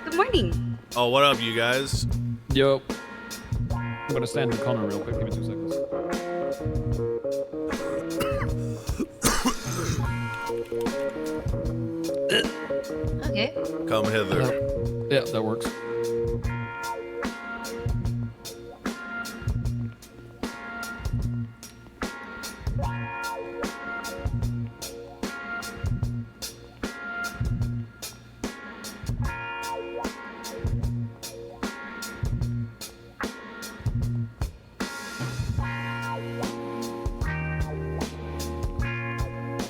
Good morning. Oh, what up, you guys? Yo. I'm gonna stand in the corner real quick. Give me 2 seconds. Okay. Come hither. Yeah, that works.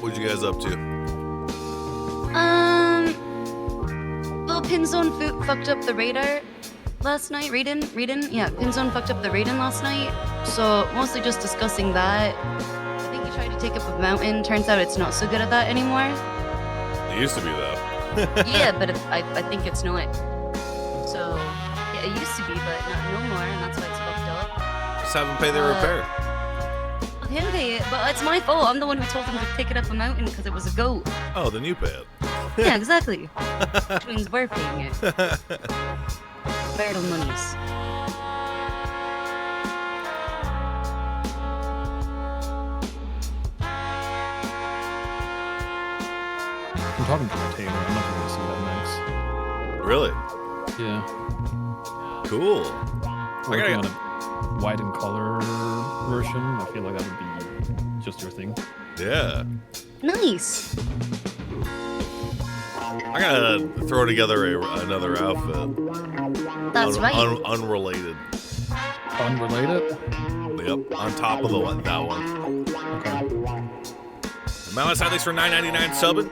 What you guys up to? Well, Pinzone fucked up the radar last night. Raiden? Yeah, Pinzone fucked up the Raiden last night. So, mostly just discussing that. I think he tried to take up a mountain. Turns out it's not so good at that anymore. It used to be, though. Yeah, but I think it's not. So, yeah, it used to be, but not no more, and that's why it's fucked up. Just have them pay their repair. Him pay it, but it's my fault. I'm the one who told him to take it up a mountain because it was a goat. Oh, then you pay it. Yeah, exactly. Which means we're paying it. Marital monies. I'm talking to my tailor. I'm not going to see that next. Really? Yeah. Cool. Working on a white and color version. I feel like that would be just your thing. Yeah. Nice. I gotta throw together another outfit. That's right. Unrelated. Unrelated? Yep. On top of that one. Okay. Malice had these for $9.99 subbing.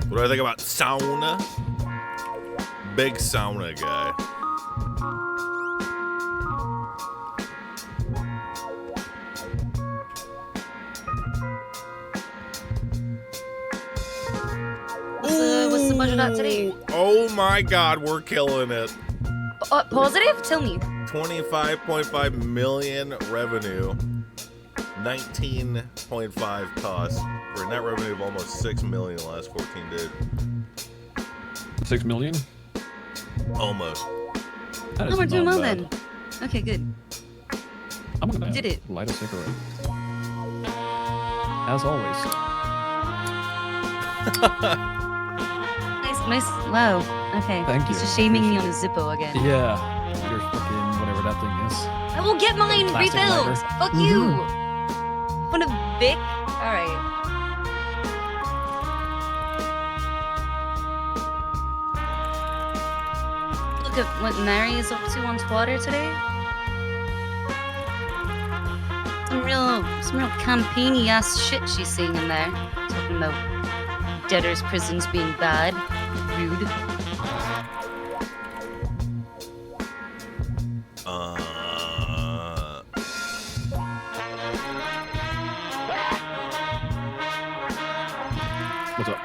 What do I think about sauna? Big sauna guy. What's the budget at today? Oh my god, we're killing it. Positive? Tell me. 25.5 million revenue, 19.5 cost, for a net revenue of almost 6 million the last 14 days. 6 million? Almost. That is we're doing not well bad. then. Okay, good. I'm gonna Did it. light a cigarette. As always. Nice. Wow. Okay. Thank He's you. just shaming me on his Zippo again. Yeah. Your fucking whatever that thing is. I will get mine Plastic refilled. lighter. Fuck you. Want a Vic? All right. Look at what Mary is up to on Twitter today. Some real campaigny ass shit she's saying in there. Talking about debtors' prisons being bad, rude. What's up?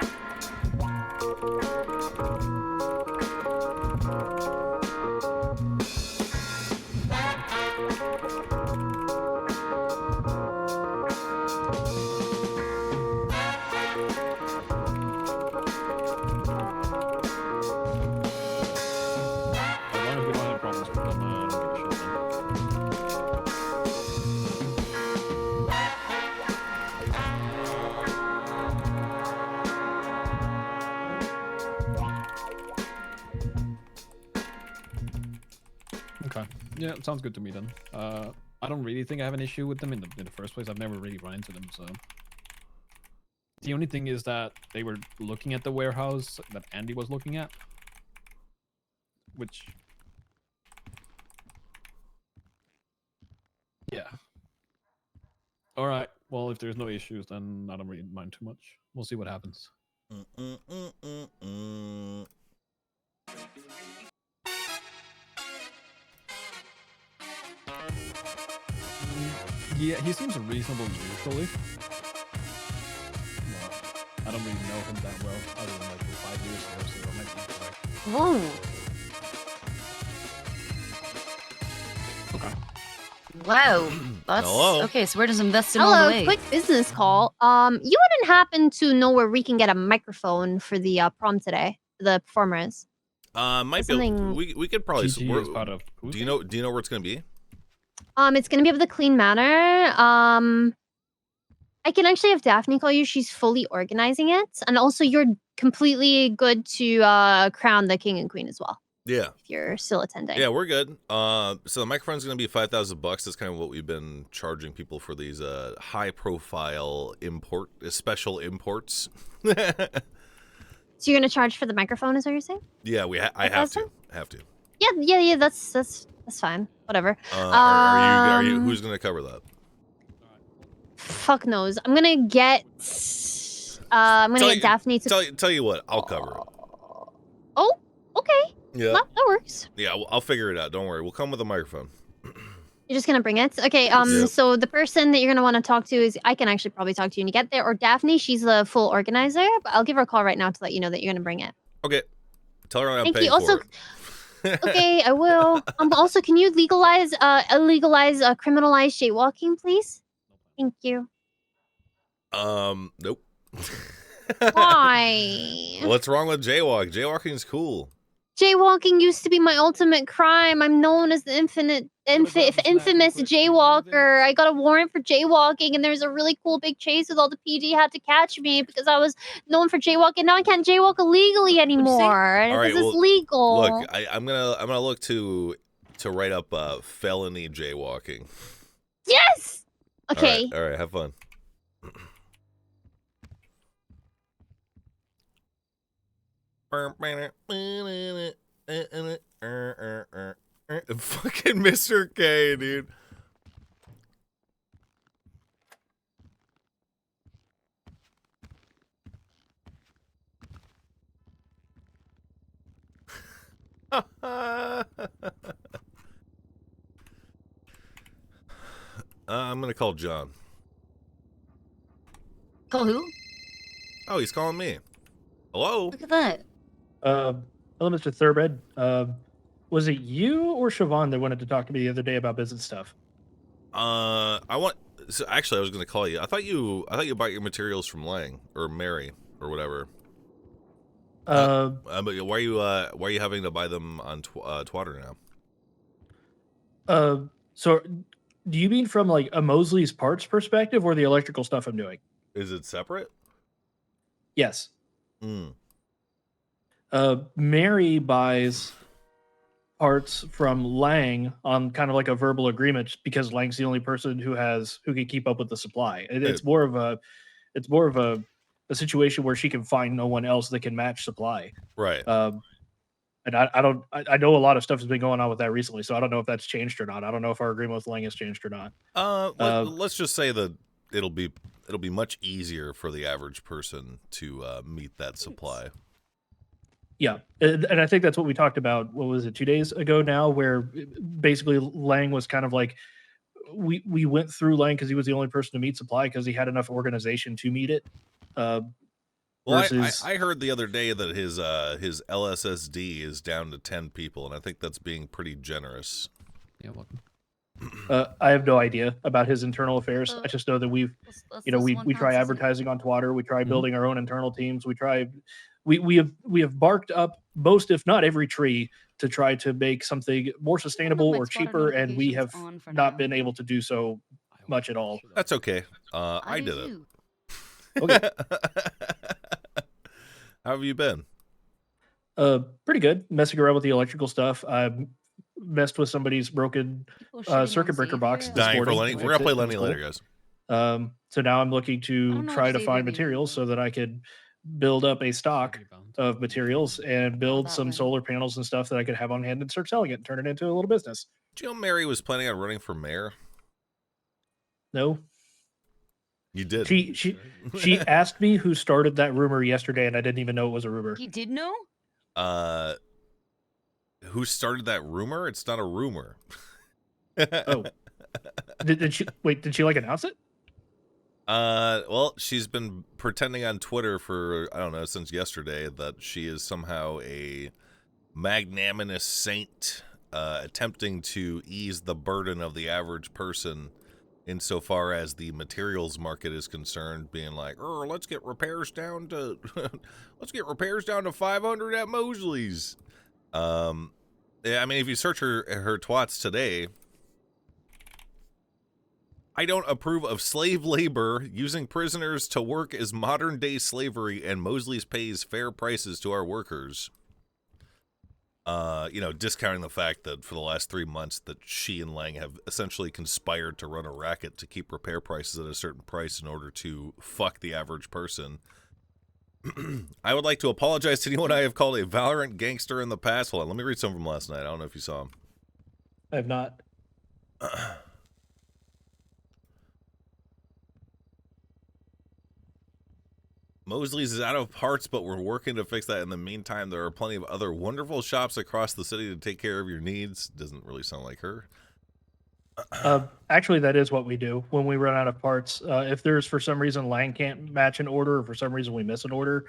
don't give a shit then. Okay. Yeah, sounds good to me then. I don't really think I have an issue with them in the first place. I've never really run into them, so. The only thing is that they were looking at the warehouse that Andy was looking at. Which... Yeah. Alright, well, if there's no issues, then I don't really mind too much. We'll see what happens. Yeah, he seems reasonable usually. Well, I don't really know him that well, other than like 5 years ago, so I might be correct. Whoa. Okay. Wow. That's Hello? okay. So we're just investing all the Hello, way. quick business call. You wouldn't happen to know where we can get a microphone for the prom today? The performers. Might be. Something- We could probably. GG is part of Do you know where it's gonna be? It's gonna be up the Clean Manor. I can actually have Daphne call you. She's fully organizing it, and also you're completely good to crown the king and queen as well. Yeah. If you're still attending. Yeah, we're good. So the microphone's gonna be $5,000. That's kind of what we've been charging people for these high-profile special imports. So you're gonna charge for the microphone, is what you're saying? Yeah, I have to. 5,000? Have to. Yeah. That's fine. Whatever. Are you? Who's gonna cover that? Fuck knows. I'm gonna get. I'm gonna get Daphne to. Tell you what, I'll cover it. Oh, okay. Yeah. That works. Yeah, I'll figure it out. Don't worry. We'll come with a microphone. You're just gonna bring it? Okay, Yep. So the person that you're gonna want to talk to is, I can actually probably talk to you when you get there, or Daphne, she's the full organizer, but I'll give her a call right now to let you know that you're gonna bring it. Okay. Tell her I'm Thank paying you. Also, for it. okay, I will. Also, can you legalize, criminalize jaywalking, please? Thank you. Nope. Why? What's wrong with jaywalking? Jaywalking's cool. Jaywalking used to be my ultimate crime. I'm known as the infamous jaywalker. I got a warrant for jaywalking, and there was a really cool big chase with all the PD had to catch me because I was known for jaywalking. Now I can't jaywalk illegally anymore right, because it's well, legal. Look, I'm gonna look to write up felony jaywalking. Yes. Okay. All right. Have fun. Fucking Mr. K, dude. I'm gonna call John. Call who? Oh, he's calling me. Hello? Look at that. Hello, Mr. Thoroughbred. Was it you or Siobhan that wanted to talk to me the other day about business stuff? So actually, I was going to call you. I thought you bought your materials from Lang or Mary or whatever. But why are you having to buy them on Twatter now? So do you mean from like a Mosley's Parts perspective or the electrical stuff I'm doing? Is it separate? Yes. Hmm. Mary buys parts from Lang on kind of like a verbal agreement because Lang's the only person who can keep up with the supply. It's more of a situation where she can find no one else that can match supply. Right. And I know a lot of stuff has been going on with that recently, so I don't know if that's changed or not. I don't know if our agreement with Lang has changed or not. Let's just say that it'll be much easier for the average person to meet that supply. Yeah, and I think that's what we talked about. What was it, 2 days ago now? Where basically Lang was kind of like, we went through Lang because he was the only person to meet supply because he had enough organization to meet it. Well, versus... I heard the other day that his LSSD is down to 10 people, and I think that's being pretty generous. Yeah, welcome. I have no idea about his internal affairs. I just know that we try advertising on Twitter. We try building our own internal teams. We have barked up most, if not every tree to try to make something more sustainable or cheaper, and we have not been able to do so much at all. That's okay. I did it. Okay. How have you been? Pretty good. Messing around with the electrical stuff. I messed with somebody's broken circuit breaker box. Dying for Lenny. We're gonna play Lenny later, guys. So now I'm looking to try to find materials so that I could build up a stock of materials and build some solar panels and stuff that I could have on hand and start selling it and turn it into a little business. Do you know Mary was planning on running for mayor? No. You did. She asked me who started that rumor yesterday, and I didn't even know it was a rumor. He did know? Who started that rumor? It's not a rumor. Oh. Did she like announce it? Well, she's been pretending on Twitter for, I don't know, since yesterday that she is somehow a magnanimous saint, attempting to ease the burden of the average person insofar as the materials market is concerned, being like, let's get repairs down to let's get repairs down to 500 at Mosley's. Yeah, I mean, if you search her twats today, I don't approve of slave labor. Using prisoners to work is modern-day slavery, and Mosley's pays fair prices to our workers. Discounting the fact that for the last 3 months that she and Lang have essentially conspired to run a racket to keep repair prices at a certain price in order to fuck the average person. I would like to apologize to anyone I have called a Valorant gangster in the past. Hold on, let me read some from last night. I don't know if you saw them. I have not. Mosley's is out of parts, but we're working to fix that. In the meantime, there are plenty of other wonderful shops across the city to take care of your needs. Doesn't really sound like her. Actually, that is what we do when we run out of parts. If there's, for some reason, Lang can't match an order, or for some reason we miss an order,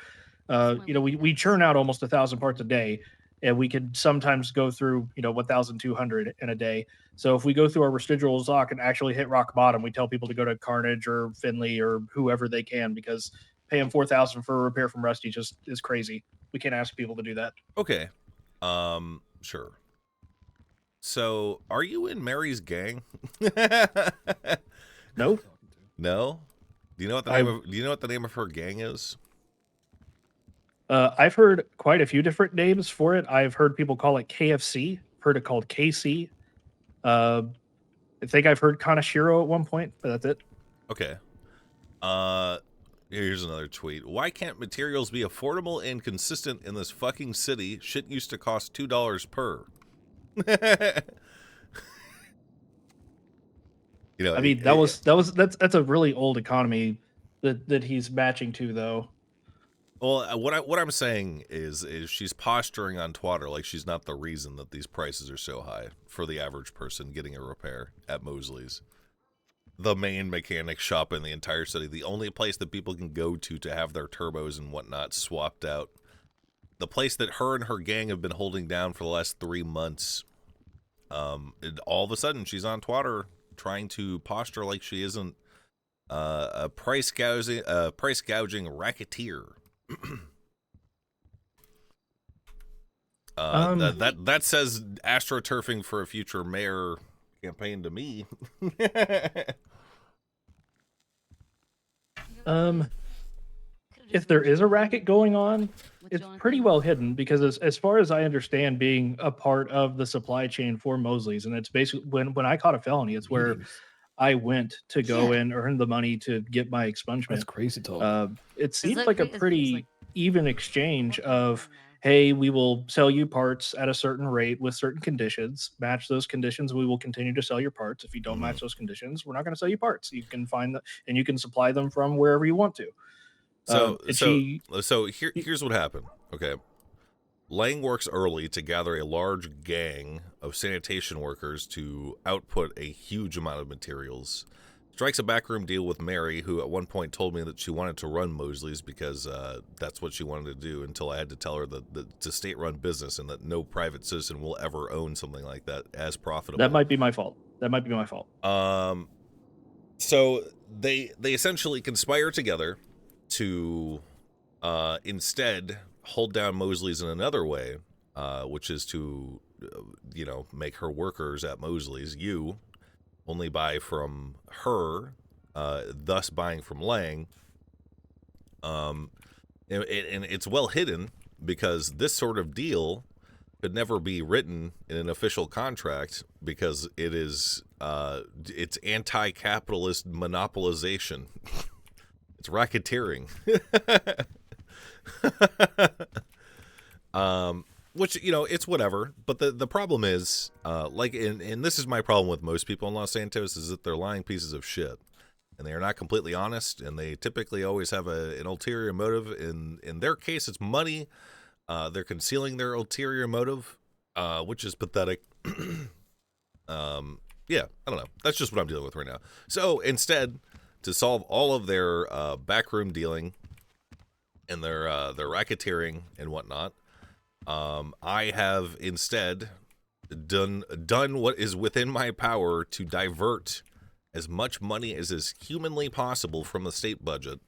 we churn out almost 1,000 parts a day, and we could sometimes go through 1,200 in a day. So if we go through our residual stock and actually hit rock bottom, we tell people to go to Carnage or Finley or whoever they can, because paying 4,000 for a repair from Rusty just is crazy. We can't ask people to do that. Okay, sure. So, are you in Mary's gang? No. No. Do you know what the name of? Do you know what the name of her gang is? I've heard quite a few different names for it. I've heard people call it KFC. Heard it called KC. I think I've heard Kanashiro at one point, but that's it. Okay. Here's another tweet. Why can't materials be affordable and consistent in this fucking city? Shit used to cost $2 per. I mean, that's a really old economy that he's matching to, though. Well, what I'm saying is she's posturing on Twitter like she's not the reason that these prices are so high for the average person getting a repair at Mosley's, the main mechanic shop in the entire city, the only place that people can go to have their turbos and whatnot swapped out, the place that her and her gang have been holding down for the last 3 months. And all of a sudden, she's on Twitter trying to posture like she isn't a price gouging racketeer. That says astroturfing for a future mayor campaign to me. If there is a racket going on, it's pretty well hidden, because as far as I understand, being a part of the supply chain for Mosley's, and it's basically when I caught a felony, it's where I went to go and earn the money to get my expungement. That's crazy talk. It seems like a pretty even exchange of, hey, we will sell you parts at a certain rate with certain conditions. Match those conditions, we will continue to sell your parts. If you don't match those conditions, we're not going to sell you parts. You can find that, and you can supply them from wherever you want to. So here's what happened. Okay. Lang works early to gather a large gang of sanitation workers to output a huge amount of materials. Strikes a backroom deal with Mary, who at one point told me that she wanted to run Mosley's because that's what she wanted to do, until I had to tell her that it's a state-run business and that no private citizen will ever own something like that as profitable. That might be my fault. So they essentially conspire together to instead hold down Mosley's in another way, which is to, make her workers at Mosley's, you, only buy from her, thus buying from Lang. And it's well hidden because this sort of deal could never be written in an official contract because it is it's anti-capitalist monopolization. It's racketeering. Which, it's whatever. But the problem is, and this is my problem with most people in Los Santos, is that they're lying pieces of shit. And they are not completely honest, and they typically always have an ulterior motive. In their case, it's money. They're concealing their ulterior motive, which is pathetic. Yeah, I don't know. That's just what I'm dealing with right now. So instead, to solve all of their backroom dealing and their racketeering and whatnot, I have instead done what is within my power to divert as much money as is humanly possible from the state budget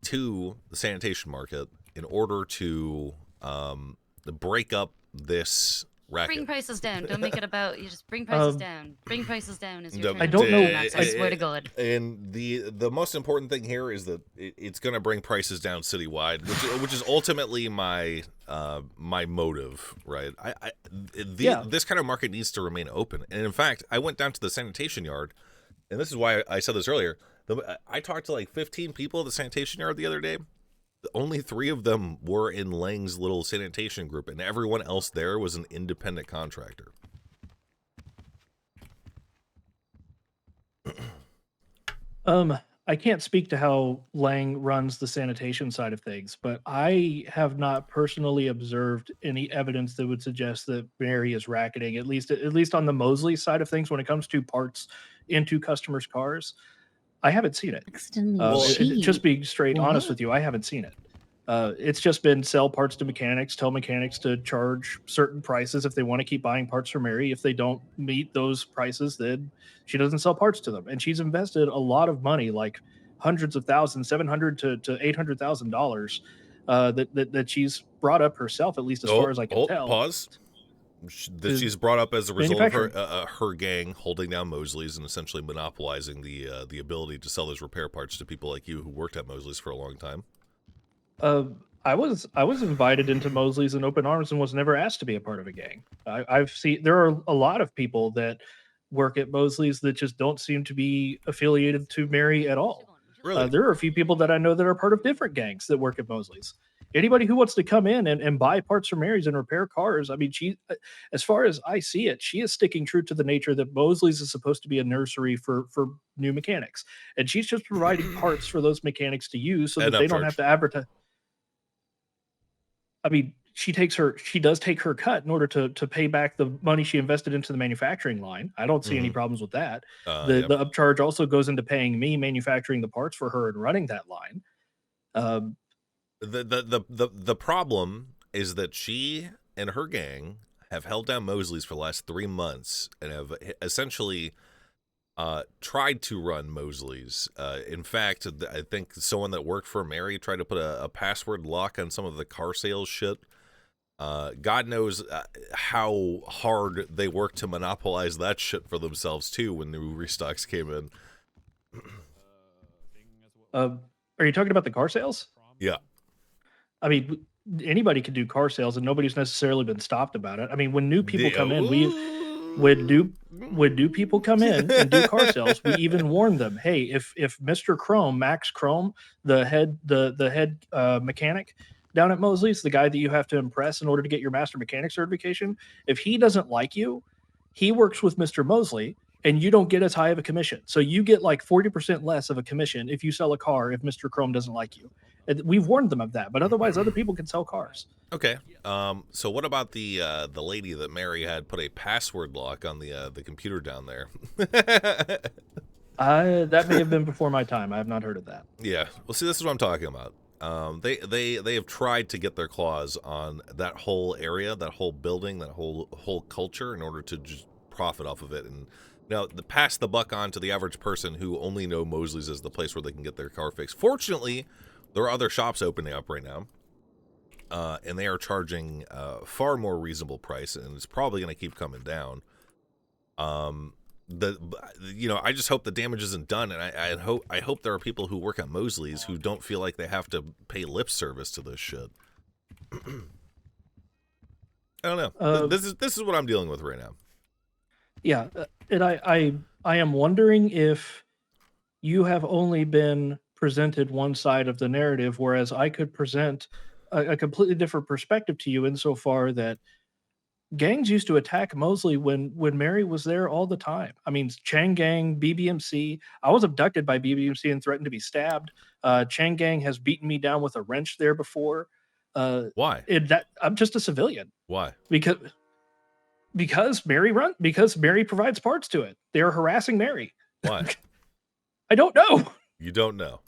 to the sanitation market in order to break up this racket. Bring prices down. Don't make it about you. Just bring prices down. Bring prices down is your I turn. don't know- Max, I swear to God. And the most important thing here is that it's going to bring prices down citywide, which is ultimately my my motive, right? This kind of market needs to remain open. And in fact, I went down to the sanitation yard, and this is why I said this earlier. I talked to like 15 people at the sanitation yard the other day. Only 3 of them were in Lang's little sanitation group, and everyone else there was an independent contractor. I can't speak to how Lang runs the sanitation side of things, but I have not personally observed any evidence that would suggest that Mary is racketing, at least on the Mosley side of things when it comes to parts into customers' cars. I haven't seen it. Just being straight honest with you, I haven't seen it. It's just been sell parts to mechanics, tell mechanics to charge certain prices if they want to keep buying parts from Mary. If they don't meet those prices, then she doesn't sell parts to them. And she's invested a lot of money, like hundreds of thousands, $700,000 to $800,000, that she's brought up herself, at least as far as I can tell. Pause. That she's brought up as a result of her gang holding down Mosley's and essentially monopolizing the ability to sell those repair parts to people like you who worked at Mosley's for a long time. I was invited into Mosley's in open arms and was never asked to be a part of a gang. I've seen there are a lot of people that work at Mosley's that just don't seem to be affiliated to Mary at all. Really? There are a few people that I know that are part of different gangs that work at Mosley's. Anybody who wants to come in and buy parts from Mary's and repair cars, I mean, she, as far as I see it, she is sticking true to the nature that Mosley's is supposed to be a nursery for new mechanics. And she's just providing parts for those mechanics to use so that they don't have to advertise. I mean, she does take her cut in order to pay back the money she invested into the manufacturing line. I don't see any problems with that. The upcharge also goes into paying me manufacturing the parts for her and running that line. The problem is that she and her gang have held down Mosley's for the last 3 months and have essentially tried to run Mosley's. In fact, I think someone that worked for Mary tried to put a password lock on some of the car sales shit. God knows how hard they worked to monopolize that shit for themselves too when new restocks came in. Are you talking about the car sales? Yeah. I mean, anybody can do car sales, and nobody's necessarily been stopped about it. I mean, when new people come in, when new people come in and do car sales, we even warn them, hey, if Mr. Chrome, Max Chrome, the head mechanic down at Mosley's, the guy that you have to impress in order to get your master mechanic certification, if he doesn't like you, he works with Mr. Mosley, and you don't get as high of a commission. So you get like 40% less of a commission if you sell a car if Mr. Chrome doesn't like you. We've warned them of that, but otherwise other people can sell cars. Okay. So what about the lady that Mary had put a password lock on the computer down there? That may have been before my time. I have not heard of that. Yeah. Well, see, this is what I'm talking about. They have tried to get their claws on that whole area, that whole building, that whole culture in order to just profit off of it. And now, pass the buck on to the average person who only know Mosley's as the place where they can get their car fixed. Fortunately, there are other shops opening up right now. and they are charging far more reasonable price, and it's probably going to keep coming down. I just hope the damage isn't done, and I hope there are people who work at Mosley's who don't feel like they have to pay lip service to this shit. I don't know. This is what I'm dealing with right now. Yeah, and I am wondering if you have only been presented one side of the narrative, whereas I could present a completely different perspective to you insofar that gangs used to attack Mosley when Mary was there all the time. I mean, Chang Gang, BBMC. I was abducted by BBMC and threatened to be stabbed. Chang Gang has beaten me down with a wrench there before. Why? I'm just a civilian. Why? Because Mary provides parts to it. They are harassing Mary. Why? I don't know. You don't know.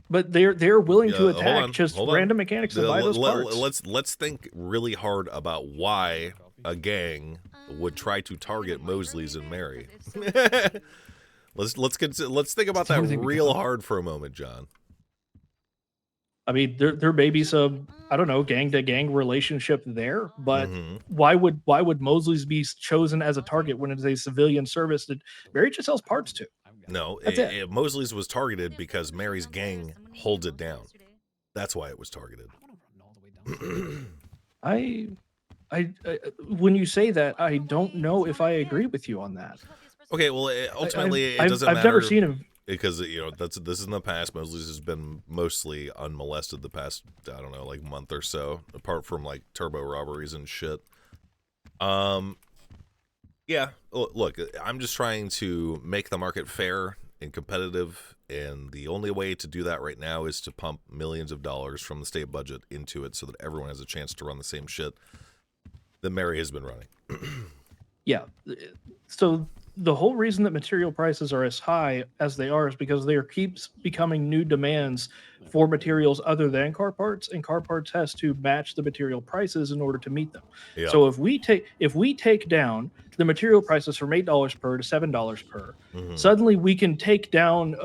But they're willing to attack hold on. random mechanics to buy those parts. Let's think really hard about why a gang would try to target Mosley's and Mary. let's think about that real hard for a moment, John. I mean, there may be some, I don't know, gang to gang relationship there, but why would Mosley's be chosen as a target when it's a civilian service that Mary just sells parts to? No, Mosley's was targeted because Mary's gang holds it down. That's why it was targeted. When you say that, I don't know if I agree with you on that. Okay, well, ultimately, it doesn't matter. I've never seen him. Because, this is in the past. Mosley's has been mostly unmolested the past, I don't know, like month or so, apart from like turbo robberies and shit. Yeah, look, I'm just trying to make the market fair and competitive, and the only way to do that right now is to pump millions of dollars from the state budget into it so that everyone has a chance to run the same shit that Mary has been running. Yeah, so the whole reason that material prices are as high as they are is because there keeps becoming new demands for materials other than car parts, and car parts has to match the material prices in order to meet them. Yeah. So if we take down the material prices from $8 per to $7 per, suddenly we can take down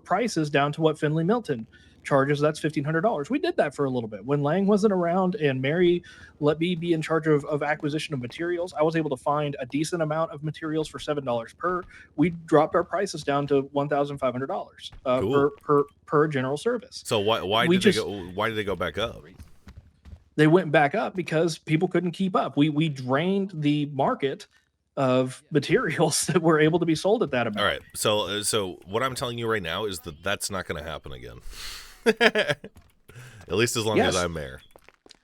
prices down to what Finley Milton charges. That's $1,500. We did that for a little bit when Lang wasn't around and Mary let me be in charge of acquisition of materials. I was able to find a decent amount of materials for $7 per. We dropped our prices down to $1,500 per general service. So why did they go back up? They went back up because people couldn't keep up. We drained the market of materials that were able to be sold at that amount. All right. So what I'm telling you right now is that that's not going to happen again. At least as long as I'm mayor.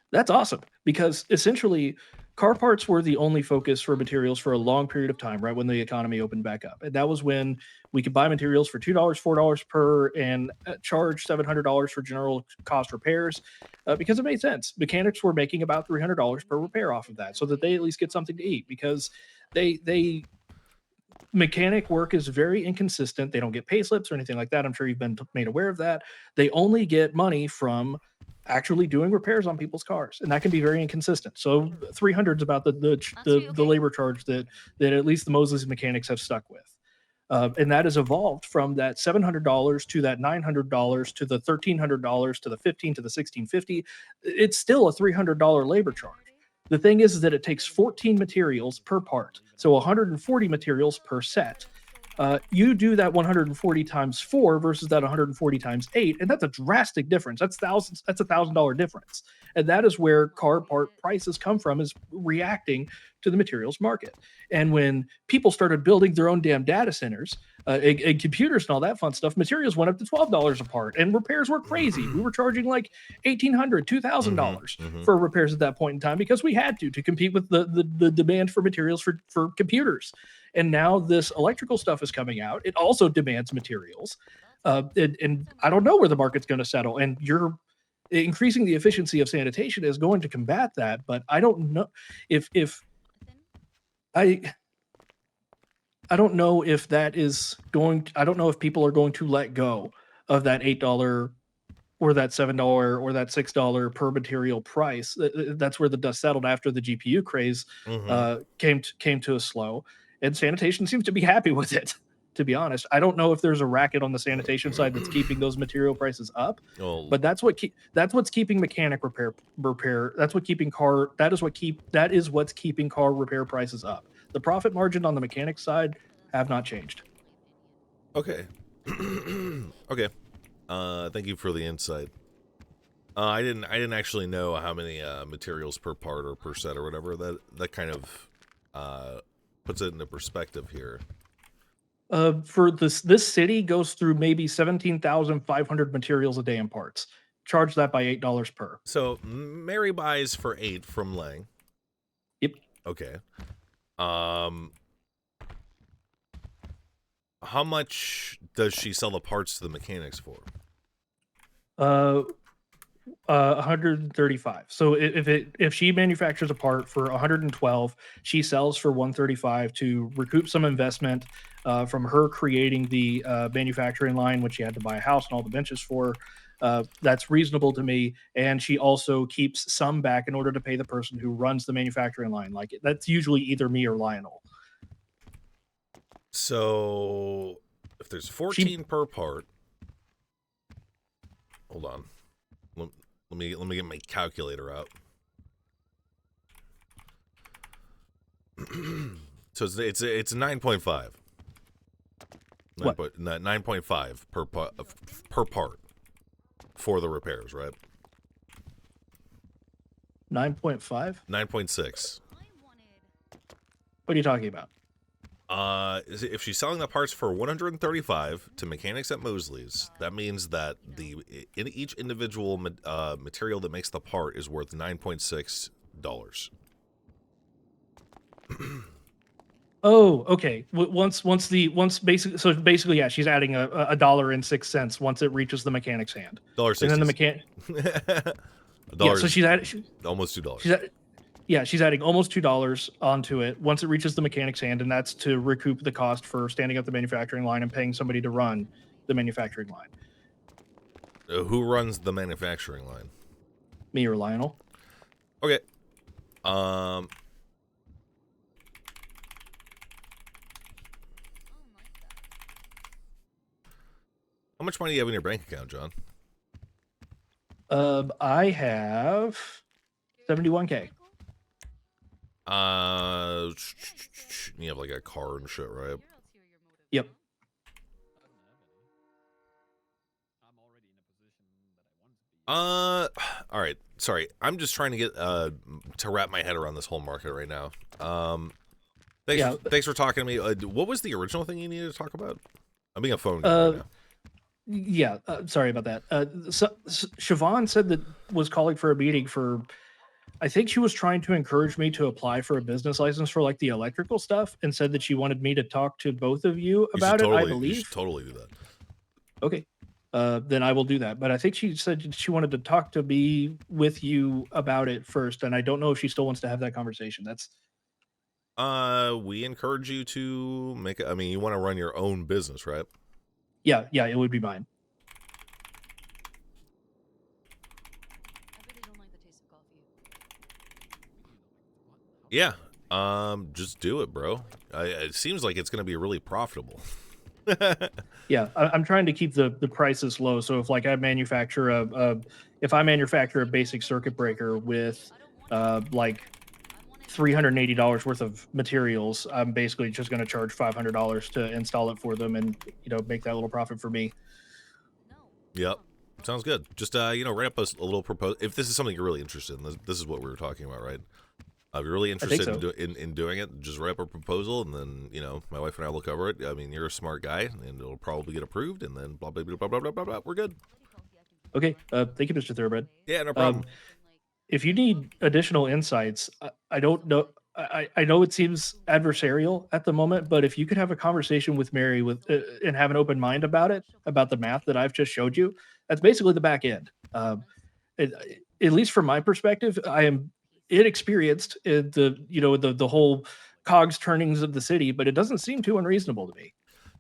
That's awesome, because essentially car parts were the only focus for materials for a long period of time, right when the economy opened back up. And that was when we could buy materials for $2, $4 per and charge $700 for general cost repairs, because it made sense. Mechanics were making about $300 per repair off of that so that they at least get something to eat, because mechanic work is very inconsistent. They don't get pay slips or anything like that. I'm sure you've been made aware of that. They only get money from actually doing repairs on people's cars, and that can be very inconsistent. So 300 is about the labor charge that at least the Mosley's mechanics have stuck with. And that has evolved from that $700 to that $900 to the $1,300 to the $1,500 to the $1,650. It's still a $300 labor charge. The thing is that it takes 14 materials per part, so 140 materials per set. You do that 140 times 4 versus that 140 times 8, and that's a drastic difference. That's thousands. That's $1,000 difference, and that is where car part prices come from, is reacting to the materials market. And when people started building their own damn data centers and computers and all that fun stuff, materials went up to $12 a part, and repairs were crazy. We were charging like $1,800, $2,000 for repairs at that point in time, because we had to compete with the demand for materials for computers. And now this electrical stuff is coming out. It also demands materials. And I don't know where the market's going to settle. And you're increasing the efficiency of sanitation is going to combat that. But I don't know if I don't know if that is going. I don't know if people are going to let go of that $8 or that $7 or that $6 per material price. That's where the dust settled after the GPU craze came to a slow. And sanitation seems to be happy with it. to be honest. I don't know if there's a racket on the sanitation side that's keeping those material prices up, Well, but that's what's keeping mechanic repair. That's what keeping car. That is what's keeping car repair prices up. The profit margin on the mechanic side have not changed. okay. Okay. Thank you for the insight. I didn't actually know how many materials per part or per set or whatever. That kind of puts it into perspective here. For this city goes through maybe 17,500 materials a day in parts. Charge that by $8 per. So Mary buys for 8 from Lang. Yep. Okay. How much does she sell the parts to the mechanics for? 135. So if she manufactures a part for 112, she sells for 135 to recoup some investment from her creating the manufacturing line, which she had to buy a house and all the benches for. That's reasonable to me, and she also keeps some back in order to pay the person who runs the manufacturing line. Like that's usually either me or Lionel. So if there's 14 per part, hold on. Let me get my calculator out. So it's 9.5. 9.5 per part for the repairs, right? 9.5? 9.6. What are you talking about? If she's selling the parts for 135 to mechanics at Mosley's, that means that in each individual material that makes the part is worth $9.6. Oh, okay. Basically, yeah, she's adding $1.06 once it reaches the mechanic's hand. $1.60. And then the mechanic. Yeah, so she's adding almost $2. She's adding almost $2 onto it once it reaches the mechanic's hand, and that's to recoup the cost for standing up the manufacturing line and paying somebody to run the manufacturing line. Who runs the manufacturing line? Me or Lionel. Okay. How much money do you have in your bank account, John? I have 71K. You have like a car and shit, right? Yep. All right. Sorry, I'm just trying to get to wrap my head around this whole market right now. Thanks for talking to me. What was the original thing you needed to talk about? I'm being a phone guy right now. Yeah, sorry about that. Siobhan said that was calling for a meeting for. I think she was trying to encourage me to apply for a business license for like the electrical stuff, and said that she wanted me to talk to both of you about it. I believe. You should totally do that. Okay, then I will do that. But I think she said she wanted to talk to me with you about it first, and I don't know if she still wants to have that conversation. That's. We encourage you to make. I mean, you want to run your own business, right? Yeah, it would be mine. Yeah, just do it, bro. It seems like it's going to be really profitable. Yeah, I'm trying to keep the prices low. So if like I manufacture a basic circuit breaker with like $380 worth of materials, I'm basically just going to charge $500 to install it for them, and make that little profit for me. Yep. Sounds good. Just write up a little proposal. If this is something you're really interested in, this is what we were talking about, right? If you're really interested in doing it, just write up a proposal, and then my wife and I will cover it. I mean, you're a smart guy, and it'll probably get approved, and then blah blah blah blah blah blah blah. Blah. We're good. Okay. Thank you, Mr. Thoroughbred. Yeah, no problem. If you need additional insights, I don't know. I know it seems adversarial at the moment, but if you could have a conversation with Mary and have an open mind about it, about the math that I've just showed you, that's basically the back end. At least from my perspective, I am inexperienced in the whole cogs turnings of the city, but it doesn't seem too unreasonable to me.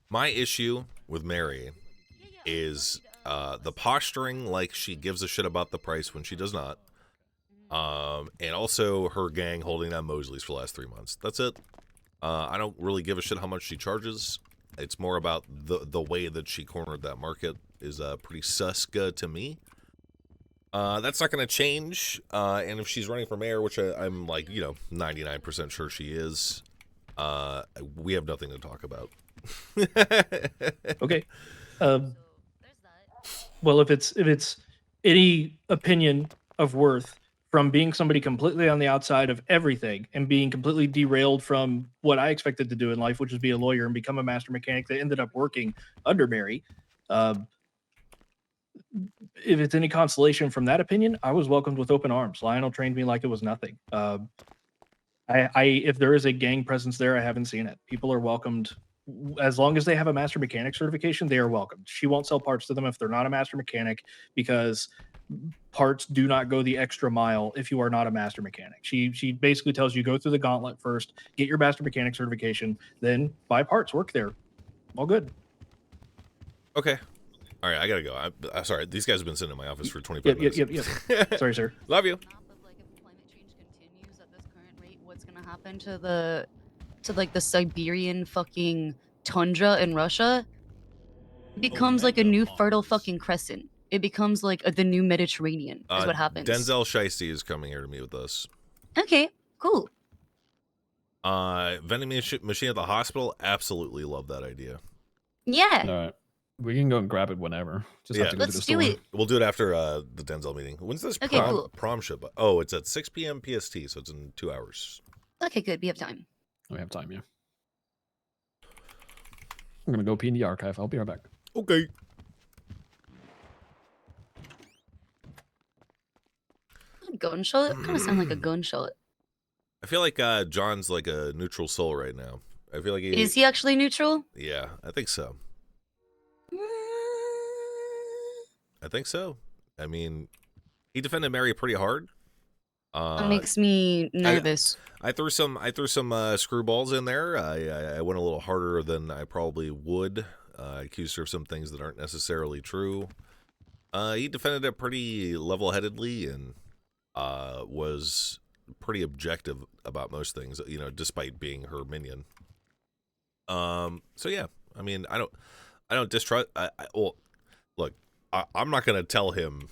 My issue with Mary is the posturing like she gives a shit about the price when she does not. And also her gang holding down Mosley's for the last 3 months. That's it. I don't really give a shit how much she charges It's more about the way that she cornered that market is pretty suska to me. That's not going to change. And if she's running for mayor, which I'm like, 99% sure she is, we have nothing to talk about. Okay. So there's that. Well, if it's any opinion of worth from being somebody completely on the outside of everything and being completely derailed from what I expected to do in life, which is be a lawyer and become a master mechanic that ended up working under Mary. If it's any consolation from that opinion, I was welcomed with open arms. Lionel trained me like it was nothing. If there is a gang presence there, I haven't seen it. People are welcomed as long as they have a master mechanic certification. They are welcomed. She won't sell parts to them if they're not a master mechanic, because parts do not go the extra mile if you are not a master mechanic. She basically tells you go through the gauntlet first, get your master mechanic certification, then buy parts, work there. All good. Okay. All right, I gotta go. I'm sorry. These guys have been sitting in my office for 25 minutes. Yep. Sorry, sir. Love you. Map of like if climate change continues at this current rate, what's gonna happen to the like the Siberian fucking tundra in Russia? It becomes like a new fertile fucking crescent. It becomes like the new Mediterranean is what happens. Denzel Shiesty is coming here to meet with us. Okay, cool. Vending machine at the hospital. Absolutely love that idea. Yeah. All right. We can go and grab it whenever. Just have to go to the Let's do store. it. We'll do it after the Denzel meeting. When's this Okay, cool. prom ship? Oh, it's at 6 p.m. PST, so it's in 2 hours. Okay, good. We have time. We have time, yeah. I'm gonna go pee in the archive. I'll be right back. Okay. Gunshot? Kind of sound like a gunshot. I feel like John's like a neutral soul right now. I feel like Is he actually neutral? Yeah, I think so. I think so. I mean, he defended Mary pretty hard. That makes me nervous. I threw some screwballs in there. I went a little harder than I probably would. I accused her of some things that aren't necessarily true. He defended it pretty level-headedly and was pretty objective about most things, despite being her minion. So yeah, I mean, I don't distrust. Well, look, I'm not gonna tell him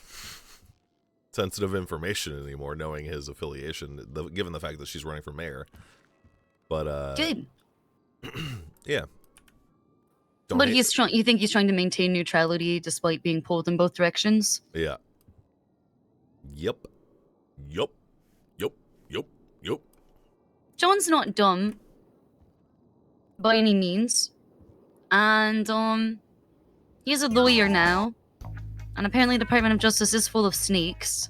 sensitive information anymore, knowing his affiliation, given the fact that she's running for mayor. But Good. yeah. But he's trying. You think he's trying to maintain neutrality despite being pulled in both directions? Yeah. Yep. John's not dumb by any means, and he's a lawyer now, and apparently the Department of Justice is full of snakes.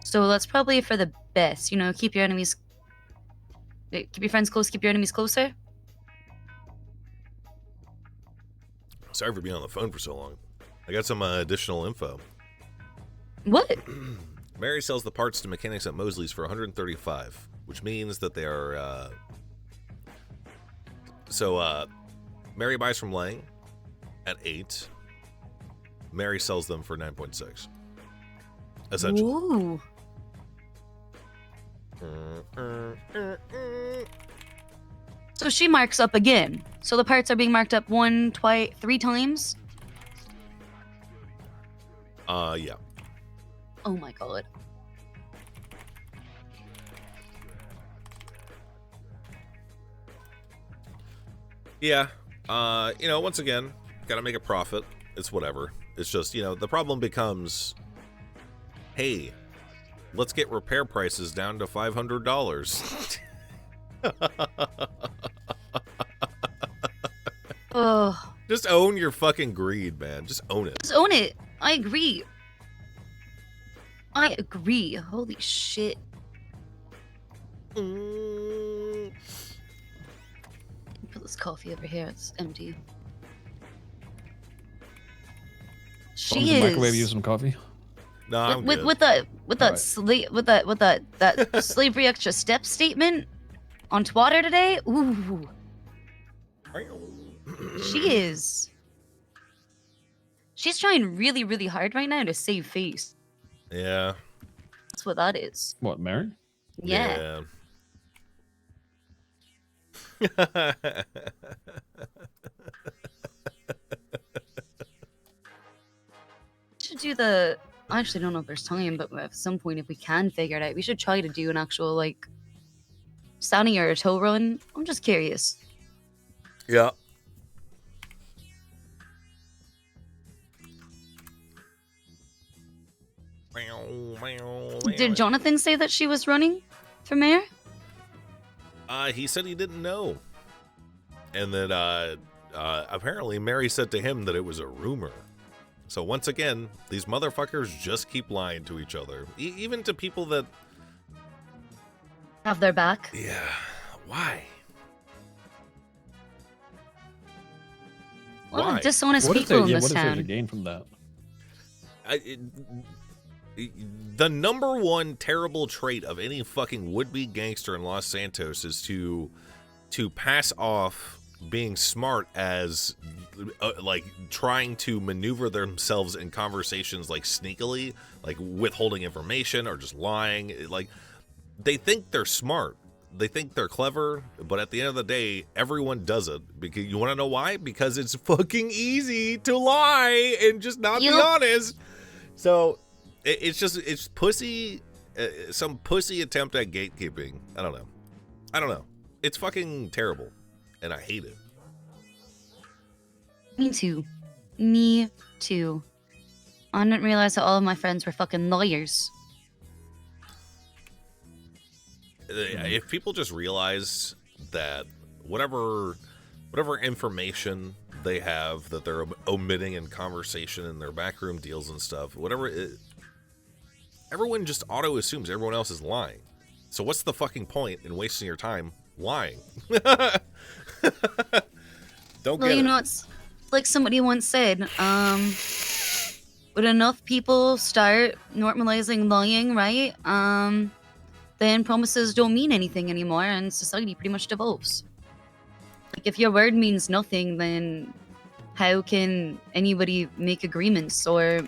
So that's probably for the best, keep your enemies, keep your friends close, keep your enemies closer. Sorry for being on the phone for so long. I got some additional info. What? Mary sells the parts to mechanics at Mosley's for $135, which means that they are. Mary buys from Lang at $8. Mary sells them for 9.6. Essentially. Ooh. So she marks up again. So the parts are being marked up 1, 2, 3 times? Yeah. Oh my god. Yeah. Once again, gotta make a profit. It's whatever. It's just, the problem becomes, hey, let's get repair prices down to $500. Ugh. Just own your fucking greed, man. Just own it. Just own it. I agree. Holy shit. Put this coffee over here. It's empty. She is Microwave you some coffee. No, I'm good. with that Alright. that slavery extra step statement on Twitter today. Ooh, she is. She's trying really, really hard right now to save face. Yeah. That's what that is. What, Mary? Yeah. Yeah. I actually don't know if there's time, but at some point, if we can figure it out, we should try to do an actual, like, Sunny or a tow run. I'm just curious. Yeah. Did Jonathan say that she was running for mayor? He said he didn't know. And that apparently Mary said to him that it was a rumor. So once again, these motherfuckers just keep lying to each other. Even to people that... Have their back. Yeah. Why? A lot Why? of dishonest What is people there, in yeah, this what is there to town. gain from that? The number one terrible trait of any fucking would-be gangster in Los Santos is to pass off being smart as like trying to maneuver themselves in conversations like sneakily, like withholding information or just lying. Like they think they're smart, they think they're clever, but at the end of the day, everyone does it. Because you want to know why? Because it's fucking easy to lie and just not be honest. So it's pussy, some pussy attempt at gatekeeping. I don't know. It's fucking terrible, and I hate it. Me too. Me too. I didn't realize that all of my friends were fucking lawyers. If people just realize that whatever information they have that they're omitting in conversation in their backroom deals and stuff, everyone just auto assumes everyone else is lying. So what's the fucking point in wasting your time lying? Don't Well, get you it. know, it's like somebody once said, would enough people start normalizing lying, right? Then promises don't mean anything anymore and society pretty much devolves. Like, if your word means nothing, then how can anybody make agreements or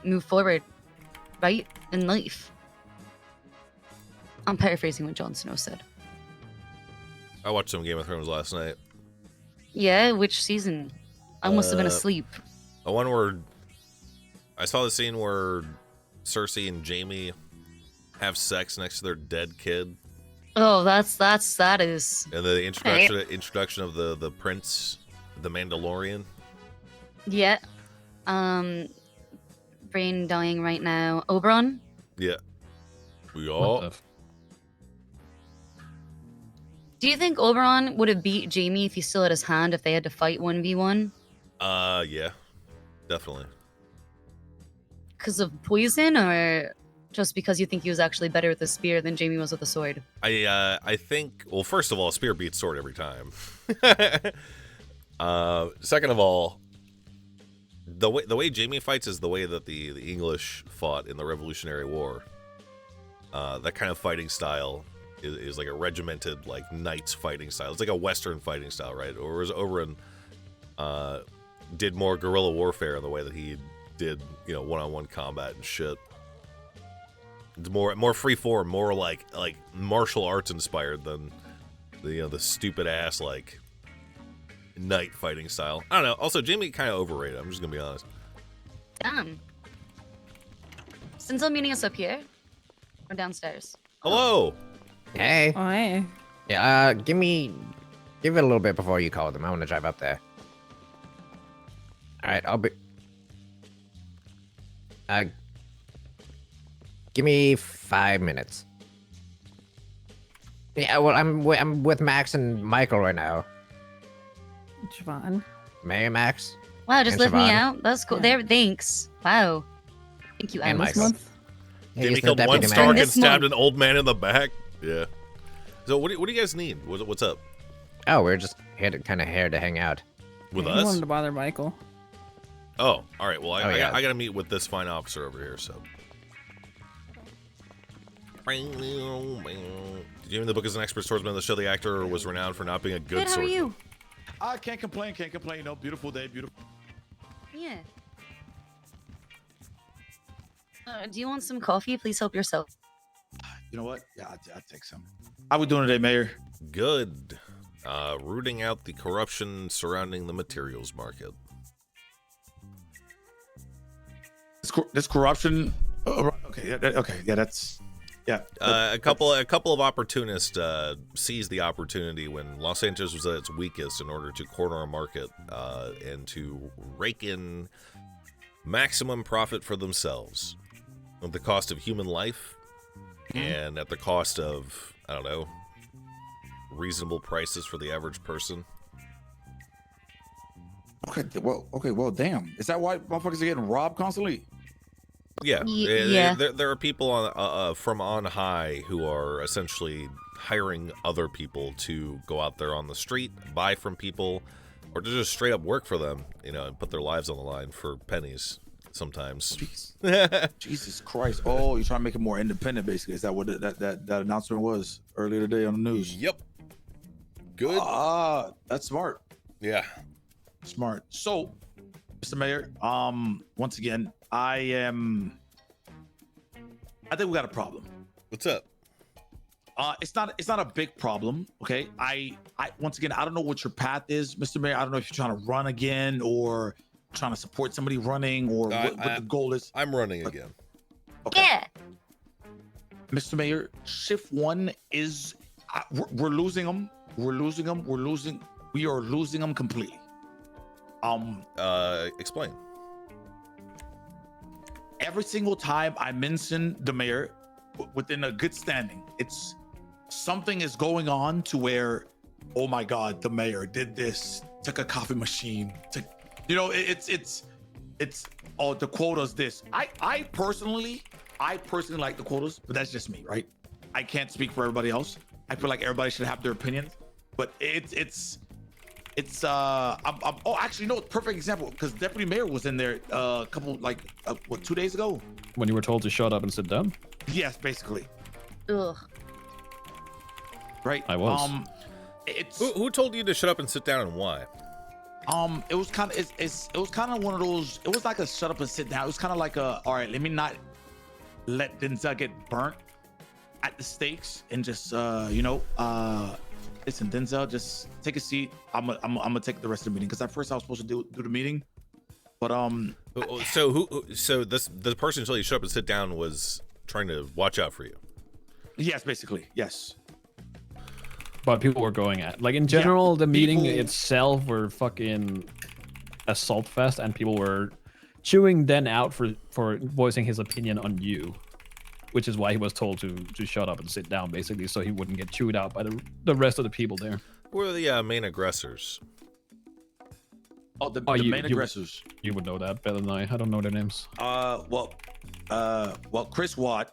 move forward, right, in life? I'm paraphrasing what Jon Snow said. I watched some Game of Thrones last night. Yeah, which season? I must have been asleep. The one where I saw the scene where Cersei and Jaime have sex next to their dead kid. Oh, that is. And the introduction of the prince, the Mandalorian. Yeah. Brain dying right now. Oberon? Yeah. We What all. the Do you think Oberon would have beat Jaime if he still had his hand if they had to fight 1v1? Yeah. Definitely. Because of poison, or just because you think he was actually better with the spear than Jaime was with the sword? I think, well, first of all, spear beats sword every time. Second of all, the way Jaime fights is the way that the English fought in the Revolutionary War. That kind of fighting style is like a regimented, like, knights fighting style. It's like a Western fighting style, right? Or whereas Oberyn did more guerrilla warfare in the way that he did, one-on-one combat and shit. It's more free form, more like martial arts inspired than the stupid ass like knight fighting style. I don't know. Also, Jaime kind of overrated. I'm just gonna be honest. Damn. Since meeting us up here, or downstairs? Hello. Hey. Oh, hey. Yeah, give it a little bit before you call them. I want to drive up there. All right, I'll be. Give me 5 minutes. Yeah, well, I'm with Max and Michael right now. Javon. Mayor Max. Wow, just And lift me Siobhan. out. That's cool. Yeah. There, thanks. Wow. Thank you, And Alice. This Michael. month? Yeah, Jaime he's the killed one deputy Stark mayor. and This stabbed month. an old man in the back. Yeah. So what do you guys need? What's up Oh, we're just here to hang out. with Yeah, he us? wanted to bother Michael. Oh, all right. Well, I yeah. gotta meet with this fine officer over here. So. Did you mean the book is an expert swordsman? The show the actor was renowned for not being a good Good, how are swordsman. you? I can't complain, No, beautiful day, beautiful. Yeah. Do you want some coffee? Please help yourself. You know what? Yeah, I'll take some. How we doing today, Mayor? Good. Rooting out the corruption surrounding the materials market. this corruption. Okay, that's a couple of opportunists seized the opportunity when Los Angeles was at its weakest in order to corner a market and to rake in maximum profit for themselves at the cost of human life and at the cost of, I don't know, reasonable prices for the average person. Okay, well, damn. Is that why motherfuckers are getting robbed constantly? Yeah, yeah. There are people on from on high who are essentially hiring other people to go out there on the street, buy from people, or to just straight up work for them, and put their lives on the line for pennies sometimes. Jesus Christ! Oh, you're trying to make it more independent, basically. Is that what that announcement was earlier today on the news? Yep. Good. That's smart. Yeah. Smart. So, Mr. Mayor, once again, I think we got a problem. What's up? It's not a big problem, okay? I once again, I don't know what your path is, Mr. Mayor. I don't know if you're trying to run again or trying to support somebody running or what the goal is. I'm running again. Okay. Yeah. Mr. Mayor, shift 1 is we're losing them. We are losing them completely. Explain. Every single time I mention the mayor within a good standing, it's something is going on to where, oh my God, the mayor did this, took a coffee machine, it's oh, the quota's this. I personally like the quotas, but that's just me, right? I can't speak for everybody else. I feel like everybody should have their opinions, but it's actually no, perfect example, because deputy mayor was in there a couple 2 days ago When you were told to shut up and sit down? yes, basically, Ugh. right? I was. It's Who told you to shut up and sit down, and why? it was kind of it was kind of one of those. It was like a shut up and sit down. It was kind of like all right, let me not let Denzel get burnt at the stakes and just listen, Denzel, just take a seat. I'm gonna take the rest of the meeting, because at first I was supposed to do the meeting, but So the person who told you to shut up and sit down was trying to watch out for you. yes, basically, yes. But people were going at, like, in general, the meeting people- itself were fucking assault fest, and people were chewing Den out for voicing his opinion on you, which is why he was told to shut up and sit down, basically, so he wouldn't get chewed out by the rest of the people there. Who are the main aggressors? Oh, the you- main aggressors. You would know that better than I don't know their names. Well, Chris Watt,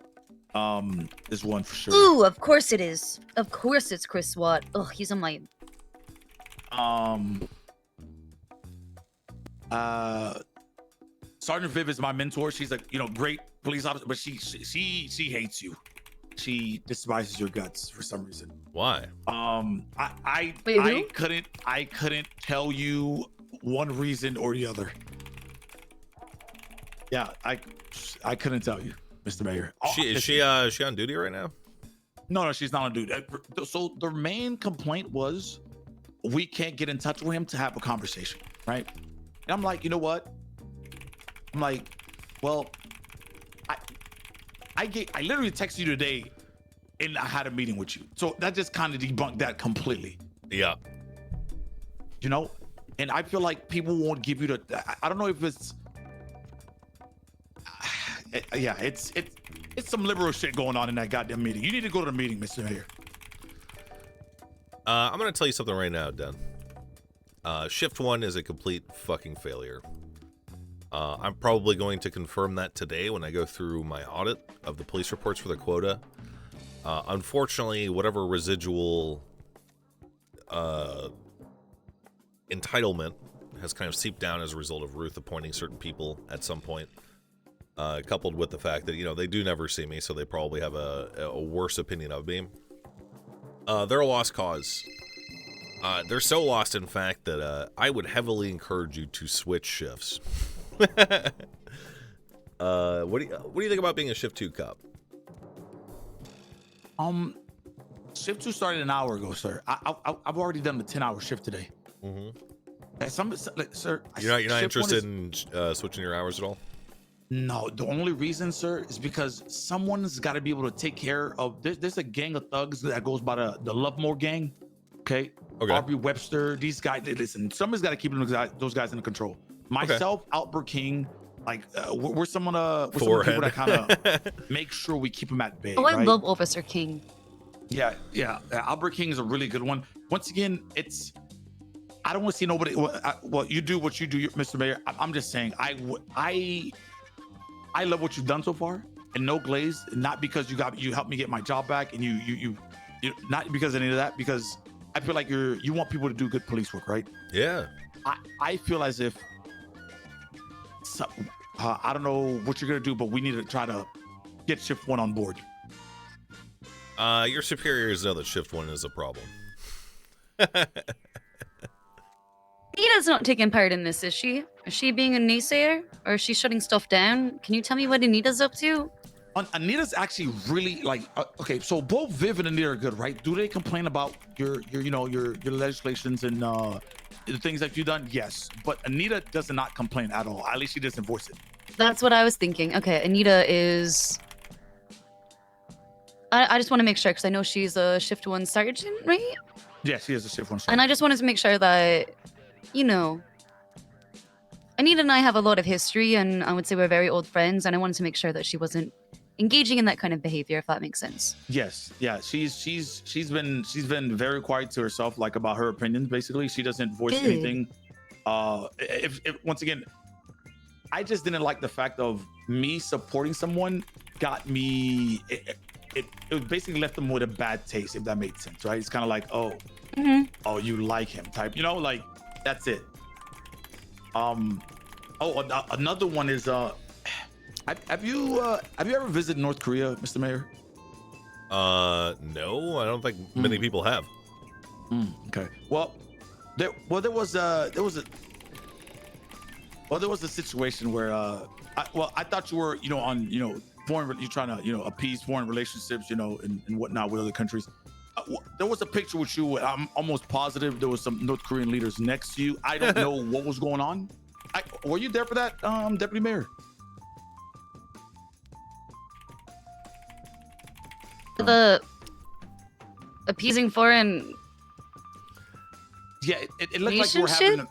is one for sure. Ooh, of course it is. Of course it's Chris Watt. Ugh, he's on my. Sergeant Viv is my mentor. She's a great police officer, but she hates you. She despises your guts for some reason. Why? Wait, who? I couldn't tell you one reason or the other. Yeah, I couldn't tell you, Mr. Mayor. Is she on duty right now? No, she's not on duty. So the main complaint was we can't get in touch with him to have a conversation, right? And I'm like, you know what? I'm like, well, I literally texted you today, and I had a meeting with you. So that just kind of debunked that completely. Yeah. And I feel like people won't give you I don't know if it's yeah, it's some liberal shit going on in that goddamn meeting. You need to go to the meeting, Mr. Mayor. I'm gonna tell you something right now, Den. Shift 1 is a complete fucking failure. I'm probably going to confirm that today when I go through my audit of the police reports for the quota. Unfortunately, whatever residual entitlement has kind of seeped down as a result of Ruth appointing certain people at some point, coupled with the fact that, they do never see me, so they probably have a worse opinion of me. They're a lost cause. They're so lost, in fact, that I would heavily encourage you to switch shifts. What do you think about being a shift 2 cop? Shift 2 started an hour ago, sir. I've already done the 10-hour shift today. Mm-hmm. Sir, You're not shift one interested in switching your hours at all? No, the only reason, sir, is because someone's got to be able to take care of. There's a gang of thugs that goes by the Lovemore gang. Okay. Okay. R.B. Webster. These guys. Listen, somebody's got to keep those guys in control. Myself, Albert King. Like we're some of the people that kind of make sure we keep them at bay. Oh, I right? love Officer King. Yeah. Albert King is a really good one. Once again, I don't want to see nobody. Well, you do what you do, Mr. Mayor. I'm just saying, I love what you've done so far, and no glaze. Not because you helped me get my job back, and you not because of any of that. Because I feel like you want people to do good police work, right? Yeah. I feel as if I don't know what you're gonna do, but we need to try to get Shift 1 on board. Your superiors know that Shift 1 is a problem. Anita's not taking part in this, is she? Is she being a naysayer? Or is she shutting stuff down? Can you tell me what Anita's up to? Anita's actually really like okay. So both Viv and Anita are good, right? Do they complain about your legislations and the things that you've done? Yes, but Anita does not complain at all. At least she doesn't voice it. That's what I was thinking. Okay, Anita is... I just want to make sure, because I know she's a Shift 1 sergeant, right? Yeah, she is a Shift 1 And I just wanted to make sure that, you know, Anita and I have a lot of history, and I would say we're very old friends, and I wanted to make sure that she wasn't engaging in that kind of behavior, if that makes sense. Yes, yeah, she's been very quiet to herself, like about her opinions. Basically, she doesn't voice Good. anything. If once again, I just didn't like the fact of me supporting someone got me. It basically left them with a bad taste, if that made sense, right? It's kind of like, oh, you like him type, like that's it. Another one is have you ever visited North Korea, Mr. Mayor? No, I don't think many people have. Okay. Well, there was a situation where I thought you were on foreign, you're trying to appease foreign relationships and whatnot with other countries. There was a picture with you. I'm almost positive there was some North Korean leaders next to you. I don't know what was going on. Were you there for that, Deputy Mayor? The appeasing foreign... Yeah, it looked like you were having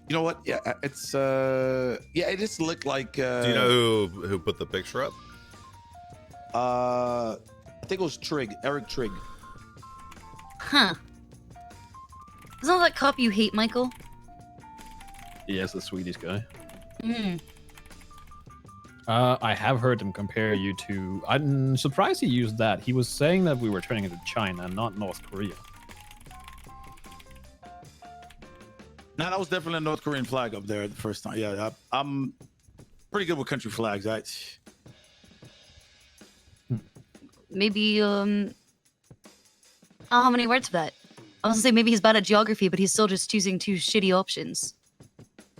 you know what? Yeah, it's it just looked like Do you know who put the picture up? I think it was Eric Trigg. Huh. Isn't that cop you hate, Michael? Yes, the Swedish guy. Hmm. I have heard him compare you to... I'm surprised he used that. He was saying that we were turning into China, not North Korea. No, that was definitely a North Korean flag up there the first time. Yeah, I'm pretty good with country flags. Maybe, how many words for that? I was gonna say maybe he's bad at geography, but he's still just choosing two shitty options.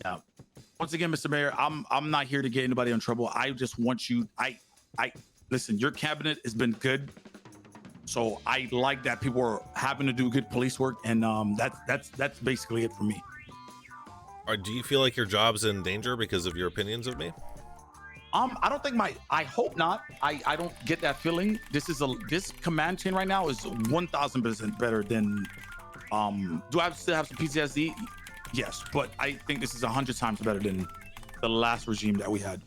Yeah. Once again, Mr. Mayor, I'm not here to get anybody in trouble. I just want you. I listen. Your cabinet has been good, so I like that people are having to do good police work, and that's basically it for me. Do you feel like your job's in danger because of your opinions of me? I don't think I hope not. I don't get that feeling. This command chain right now is 1,000% better than. Do I still have some PTSD? Yes, but I think this is 100 times better than the last regime that we had.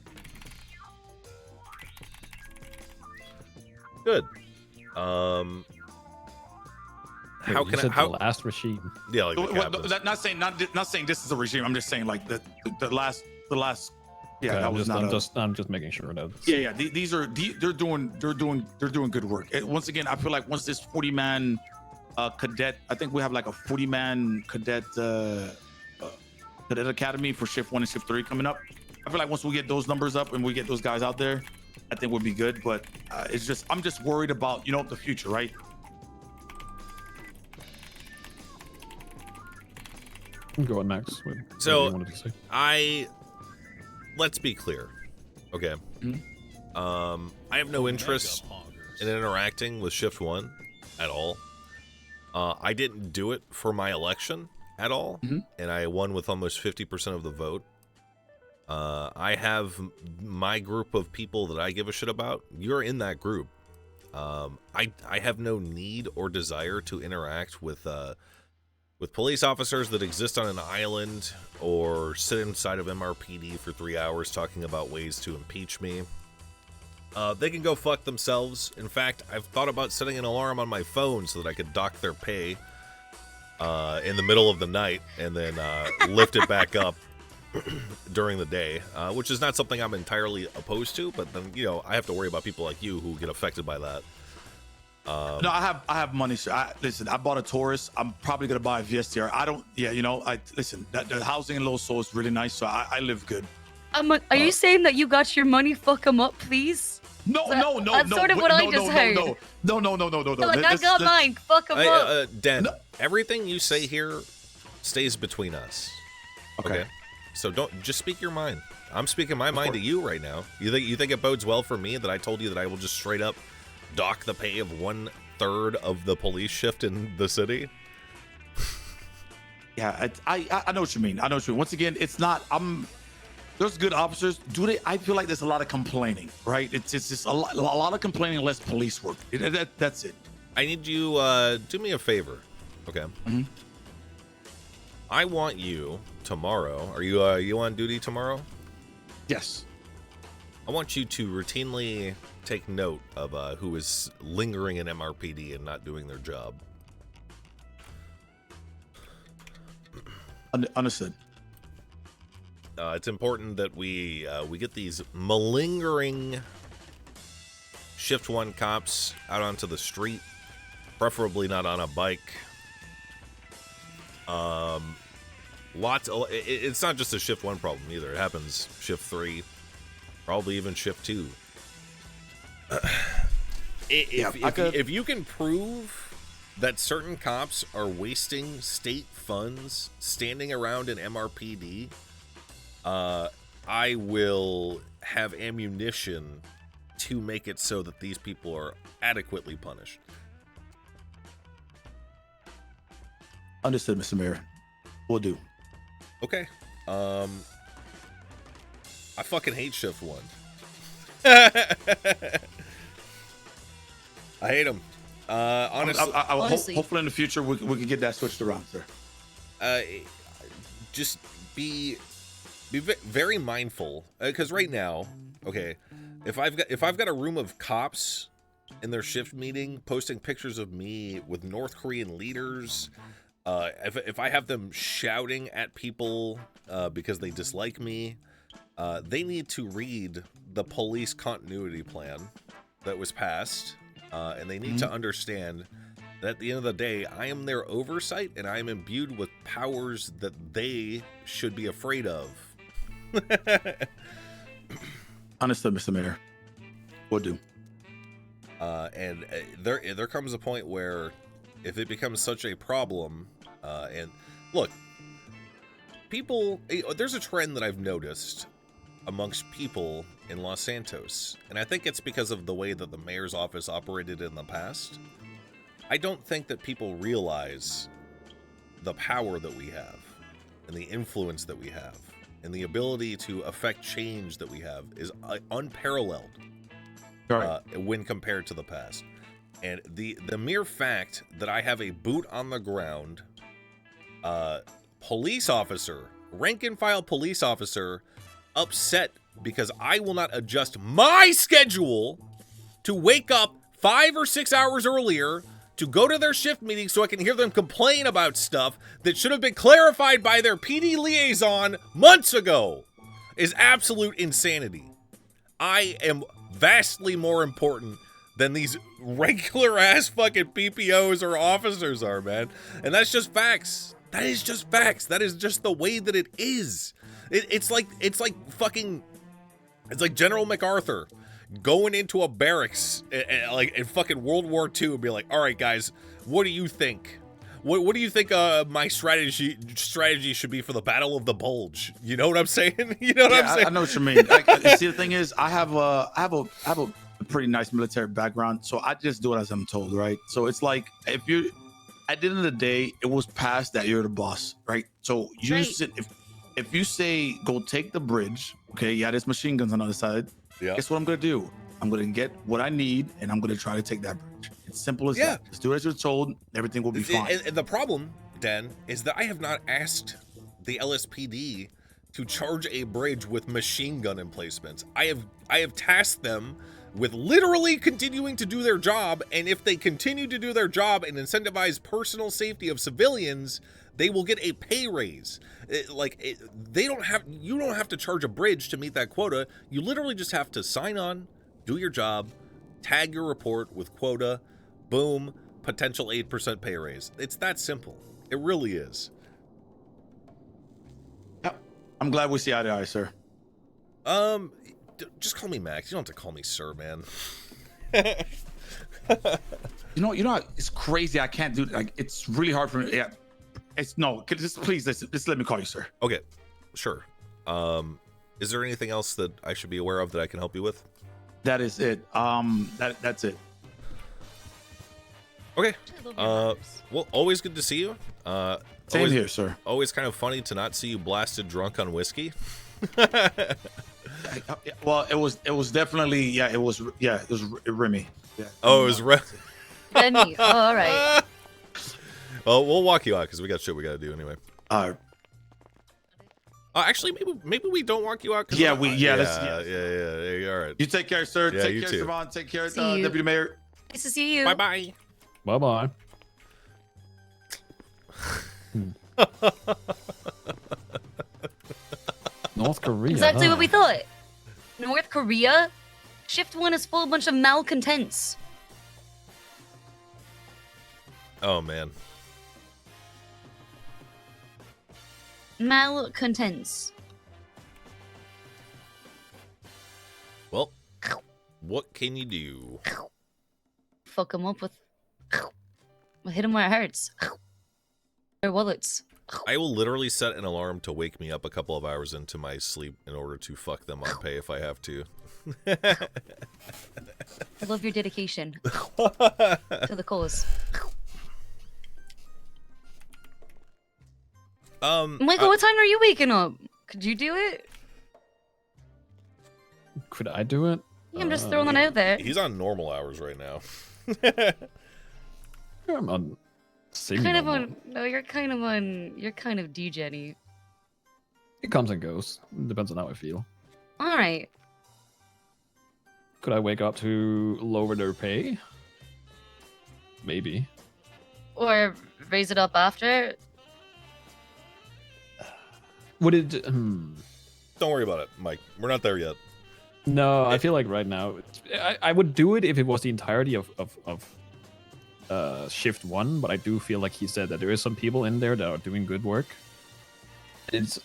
Good. Wait, How you can said how? the last regime? Yeah, like the Well, cabinet. not saying this is a regime. I'm just saying like the last. Yeah, Okay, that was not. I'm just making sure that. Yeah. They're doing good work. Once again, I feel like once this 40-man cadet, I think we have like a 40-man cadet academy for Shift 1 and Shift 3 coming up. I feel like once we get those numbers up and we get those guys out there, I think we'll be good. But I'm just worried about the future, right? Go on, Max. So, what you wanted to say. Let's be clear, okay? Mhm. I have no interest in interacting with Shift 1 at all. I didn't do it for my election at all, Mhm. and I won with almost 50% of the vote. I have my group of people that I give a shit about. You're in that group. I have no need or desire to interact with police officers that exist on an island or sit inside of MRPD for 3 hours talking about ways to impeach me. They can go fuck themselves. In fact, I've thought about setting an alarm on my phone so that I could dock their pay in the middle of the night and then lift it back up during the day, which is not something I'm entirely opposed to, but then, you know, I have to worry about people like you who get affected by that. No, I have money, sir. Listen, I bought a Taurus. I'm probably gonna buy a VSTR. Listen. The housing in Los Sol is really nice, so I live good. Are you saying that you got your money? Fuck them up, please. No. That's sort of what I just heard. No. Like, I got mine. Fuck them up. Dan, everything you say here stays between us. Okay. So don't just speak your mind. I'm speaking my mind to you right now. You think it bodes well for me that I told you that I will just straight up dock the pay of 1/3 of the police shift in the city? Yeah, I know what you mean. Once again, it's not. There's good officers. I feel like there's a lot of complaining, right? It's just a lot of complaining, less police work. That's it. I need you do me a favor, okay? Mm-hmm. I want you tomorrow. Are you on duty tomorrow? Yes. I want you to routinely take note of who is lingering in MRPD and not doing their job. Understood. It's important that we get these malingering Shift 1 cops out onto the street, preferably not on a bike. It's not just a Shift 1 problem either. It happens Shift 3, probably even Shift 2. If you can prove that certain cops are wasting state funds standing around in MRPD, I will have ammunition to make it so that these people are adequately punished. Understood, Mr. Mayor. Will do. Okay. I fucking hate Shift 1. I hate them. Honestly, hopefully in the future we can get that switched around, sir. Just be very mindful, because right now, okay, if I've got a room of cops in their shift meeting posting pictures of me with North Korean leaders, if I have them shouting at people because they dislike me, they need to read the police continuity plan that was passed, and they need to understand that at the end of the day, I am their oversight, and I am imbued with powers that they should be afraid of. Understood, Mr. Mayor. Will do. And there comes a point where if it becomes such a problem, and look, people, there's a trend that I've noticed amongst people in Los Santos, and I think it's because of the way that the mayor's office operated in the past. I don't think that people realize the power that we have and the influence that we have and the ability to affect change that we have is unparalleled when compared to the past. And the mere fact that I have a boot on the ground police officer, rank and file police officer, upset because I will not adjust my schedule to wake up 5 or 6 hours earlier to go to their shift meeting so I can hear them complain about stuff that should have been clarified by their PD liaison months ago is absolute insanity. I am vastly more important than these regular ass fucking PPOs or officers are, man. And that's just facts. That is just facts. That is just the way that it is. It's like General MacArthur going into a barracks like in fucking World War II and be like, all right, guys, what do you think? What do you think my strategy should be for the Battle of the Bulge? You know what I'm saying? You know what I'm saying? I know what you mean. See, the thing is, I have a pretty nice military background, so I just do it as I'm told, right? So it's like, if you, at the end of the day, it was passed that you're the boss, right? So you if you say go take the bridge, okay, yeah, there's machine guns on the other side. Yeah. Guess what I'm gonna do? I'm gonna get what I need, and I'm gonna try to take that bridge. It's simple as Yeah. that. Just do as you're told. Everything will be fine. And the problem, Dan, is that I have not asked the LSPD to charge a bridge with machine gun emplacements. I have tasked them with literally continuing to do their job, and if they continue to do their job and incentivize personal safety of civilians, they will get a pay raise. You don't have to charge a bridge to meet that quota. You literally just have to sign on, do your job, tag your report with quota, boom, potential 8% pay raise. It's that simple. It really is. I'm glad we see eye to eye, sir. Just call me Max. You don't have to call me sir, man. You know, it's crazy. I can't do like. It's really hard for me. Yeah, it's no. Please, just let me call you sir. Okay, sure. Is there anything else that I should be aware of that I can help you with? That is it. That's it. Okay. Well, always good to see you. Same always, here, sir. Always kind of funny to not see you blasted drunk on whiskey. Well, it was definitely it was Remy. Yeah. Oh, it was Remy. Oh, all right. Well, we'll walk you out because we got shit we got to do anyway. Actually, maybe we don't walk you out. Yeah, All right. You take care, sir. Yeah, take you care, too. Savon. Take care, See you. Deputy Mayor. Nice to see you. Bye bye. Bye bye. North Korea. Exactly huh? what we thought. North Korea? Shift 1 is full of a bunch of malcontents. Oh man. Malcontents. Well, what can you do? Fuck them up with... Hit them where it hurts. Their wallets. I will literally set an alarm to wake me up a couple of hours into my sleep in order to fuck them on pay if I have to. I love your dedication to the cause. Michael, what time are you waking up? Could you do it? Could I do it? Yeah, I'm just throwing it out there. He's on normal hours right now. I'm on semi Kind of normal. on. No, you're kind of on. You're kind of D-Jenny. It comes and goes. Depends on how I feel. All right. Could I wake up to lower their pay? Maybe. Or raise it up after. Would it? Don't worry about it, Mike. We're not there yet. No, I feel like right now, I would do it if it was the entirety of shift 1, but I do feel like he said that there is some people in there that are doing good work. It's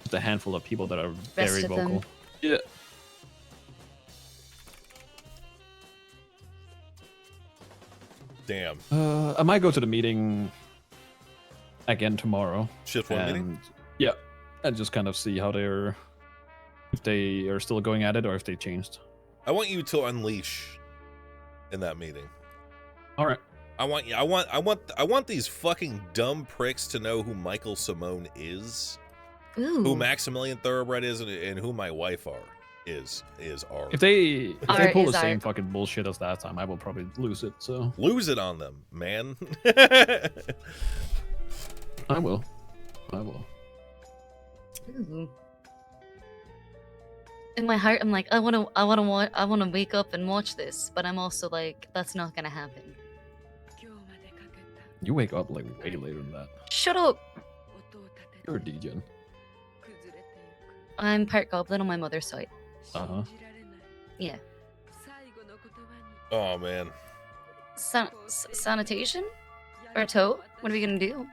just a handful of people that are very Rest of them. vocal. Yeah. Damn. I might go to the meeting again tomorrow. Shift 1 meeting? Yeah, and just kind of see how if they are still going at it or if they changed. I want you to unleash in that meeting. All right. I want these fucking dumb pricks to know who Michael Simone is, Ooh. who Maximilian Thoroughbred is, and who my wife is. If they Art pull the is same art. fucking bullshit as that time, I will probably lose it. So Lose it on them, man. I will. Ooh. In my heart, I'm like, I want to wake up and watch this, but I'm also like, that's not gonna happen. You wake up like way later than that. Shut up. You're a DJ. I'm part goblin on my mother's side. Uh-huh. Yeah. Oh man. Sanitation? Or tow? What are we gonna do?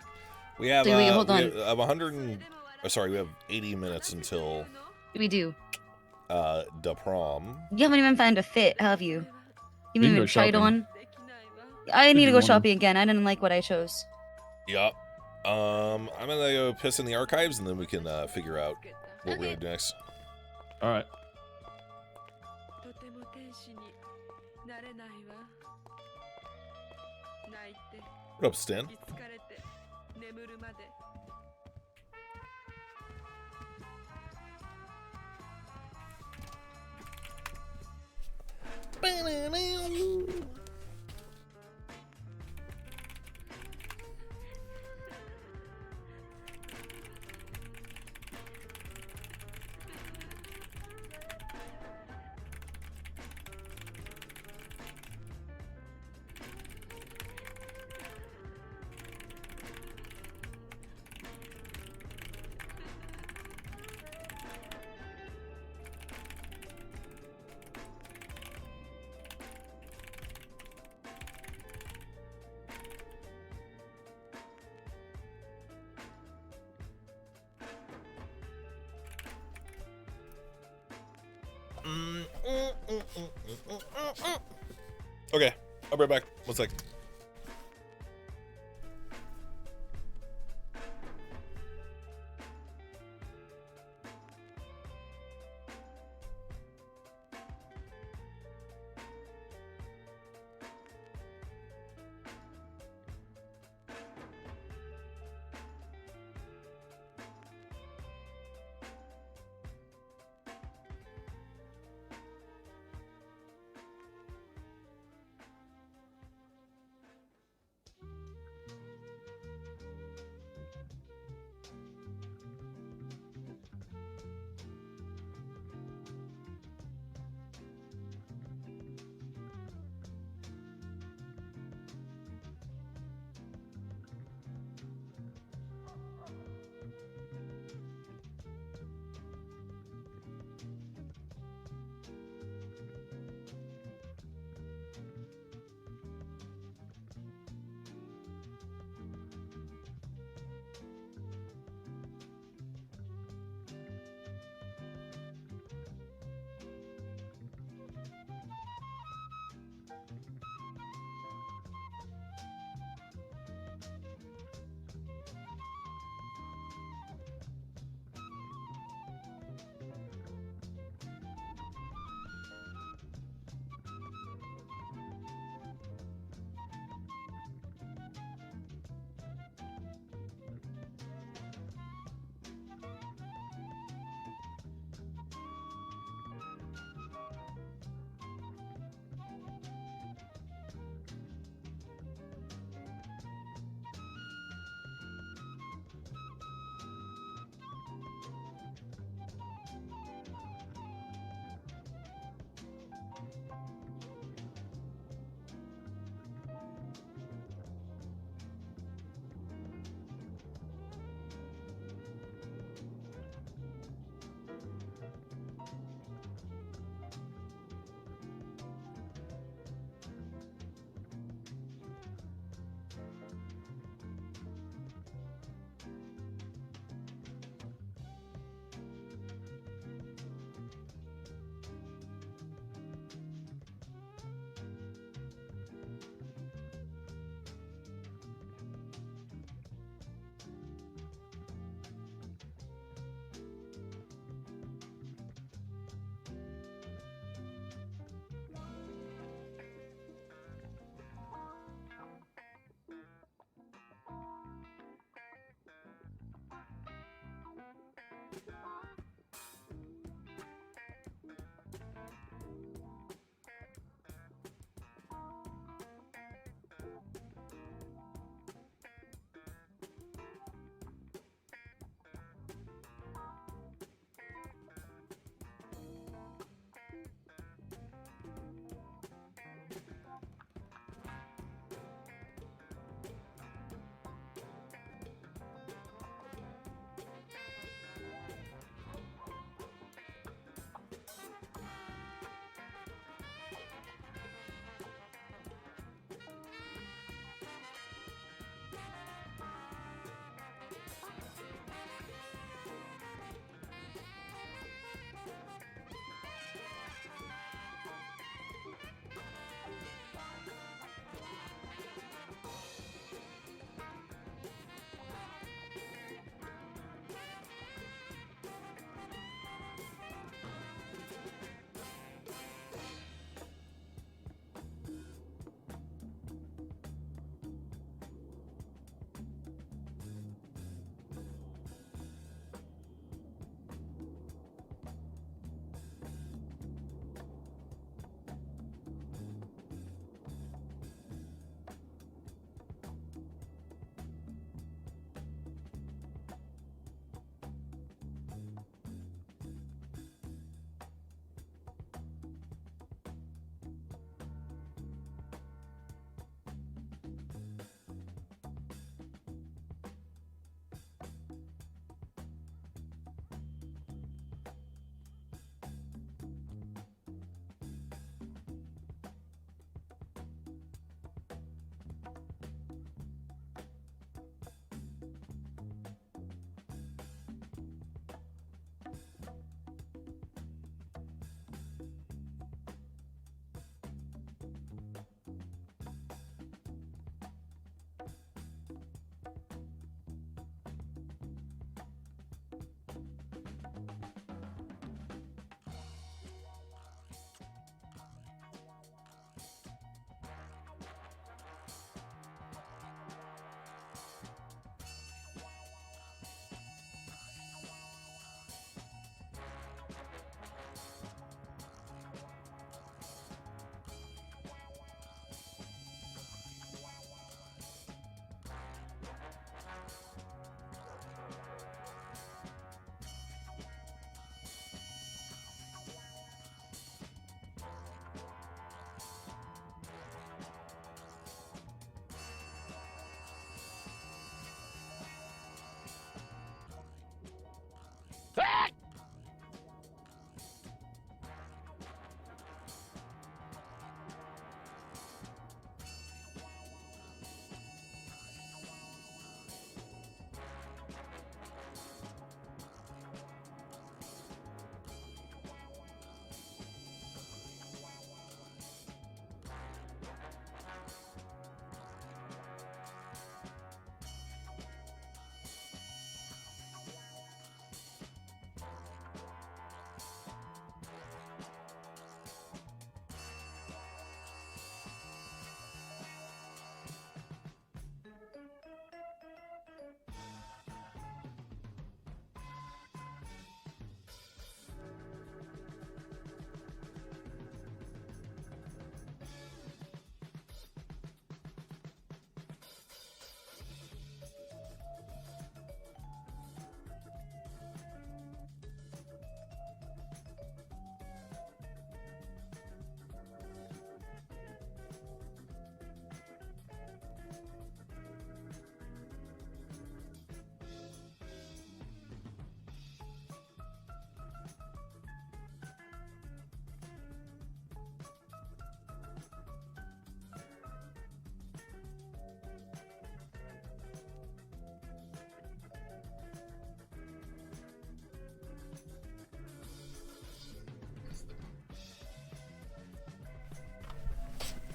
We have. Wait, hold on. We have 100. We have 80 minutes until We do. the prom. You haven't even found a fit, have you? You We can haven't go even tried shopping. on. I need to go you wanna- shopping again. I didn't like what I chose. Yup. I'm gonna go piss in the archives, and then we can figure out what we're gonna do next. All right. What up, Stan? Okay, I'll be right back. 1 sec.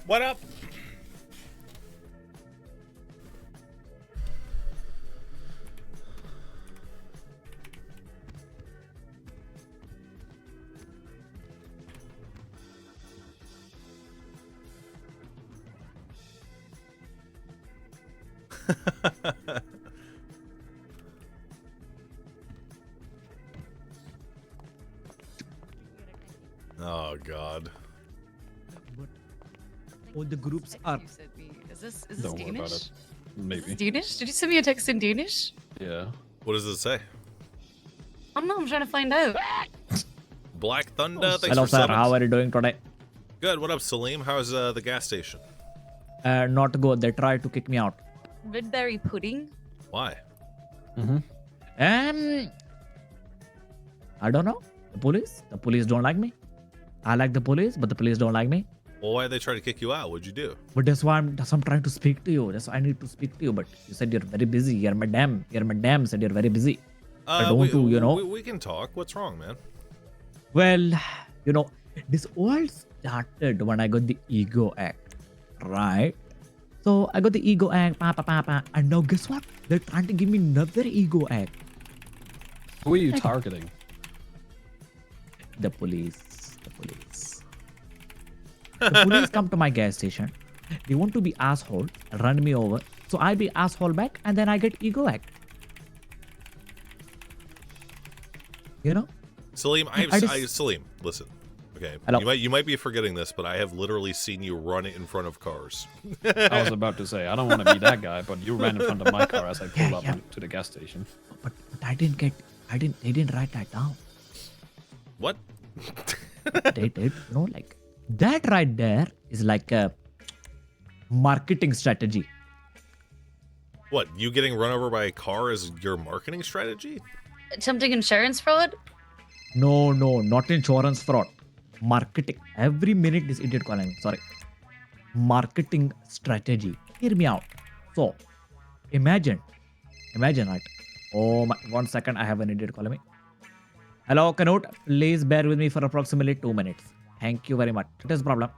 What up? Oh God. All the groups Text are. you sent me. Is this Don't worry about Danish? it. Maybe. Is this Danish? Did you send me a text in Danish? Yeah. What does it say? I don't know. I'm trying to find out. Black Thunder. Thanks Hello, for sir. subbing. How are you doing today? Good. What up, Salim? How's the gas station? Not good. They tried to kick me out. Red pudding. Why? I don't know. The police don't like me. I like the police, but the police don't like me. Well, why did they try to kick you out? What'd you do? But that's why I'm trying to speak to you. That's why I need to speak to you. But you said you're very busy. Your madam said you're very busy. I don't do, you know. We can talk. What's wrong, man? Well, you know, this all started when I got the ego act, right? So I got the ego act, and now guess what? They're trying to give me another ego act. Who are you targeting? The police. The police come to my gas station. They want to be asshole, run me over. So I be asshole back, and then I get ego act. You know? Salim, Salim, listen. Okay. Hello. You might be forgetting this, but I have literally seen you run in front of cars. I was about to say, I don't want to be that guy, but you ran in front of my car as I pulled up Yeah. to the gas station. But they didn't write that down. What? They did, you know, like that right there is like a marketing strategy. What? You getting run over by a car is your marketing strategy? Attempting insurance fraud? No, not insurance fraud. Marketing. Every minute this idiot calling me. Sorry. Marketing strategy. Hear me out. So, imagine, right? Oh my, 1 second, I have an idiot calling me. Hello, Canute. Please bear with me for approximately 2 minutes. Thank you very much. It is a problem.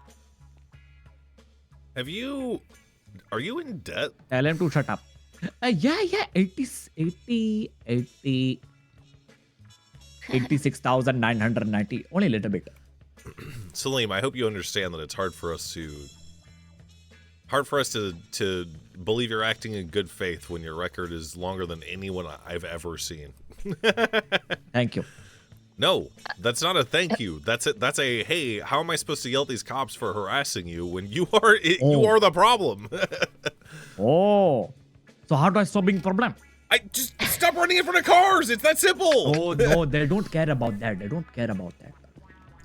Are you in debt? Tell him to shut up. Yeah. 86,990. Only a little bit. Salim, I hope you understand that it's hard for us to believe you're acting in good faith when your record is longer than anyone I've ever seen. Thank you. No, that's not a thank you. That's a hey, how am I supposed to yell at these cops for harassing you when you are the problem? Oh. So how do I stop being problem? I just stop running in front of cars. It's that simple. Oh no, they don't care about that. Okay.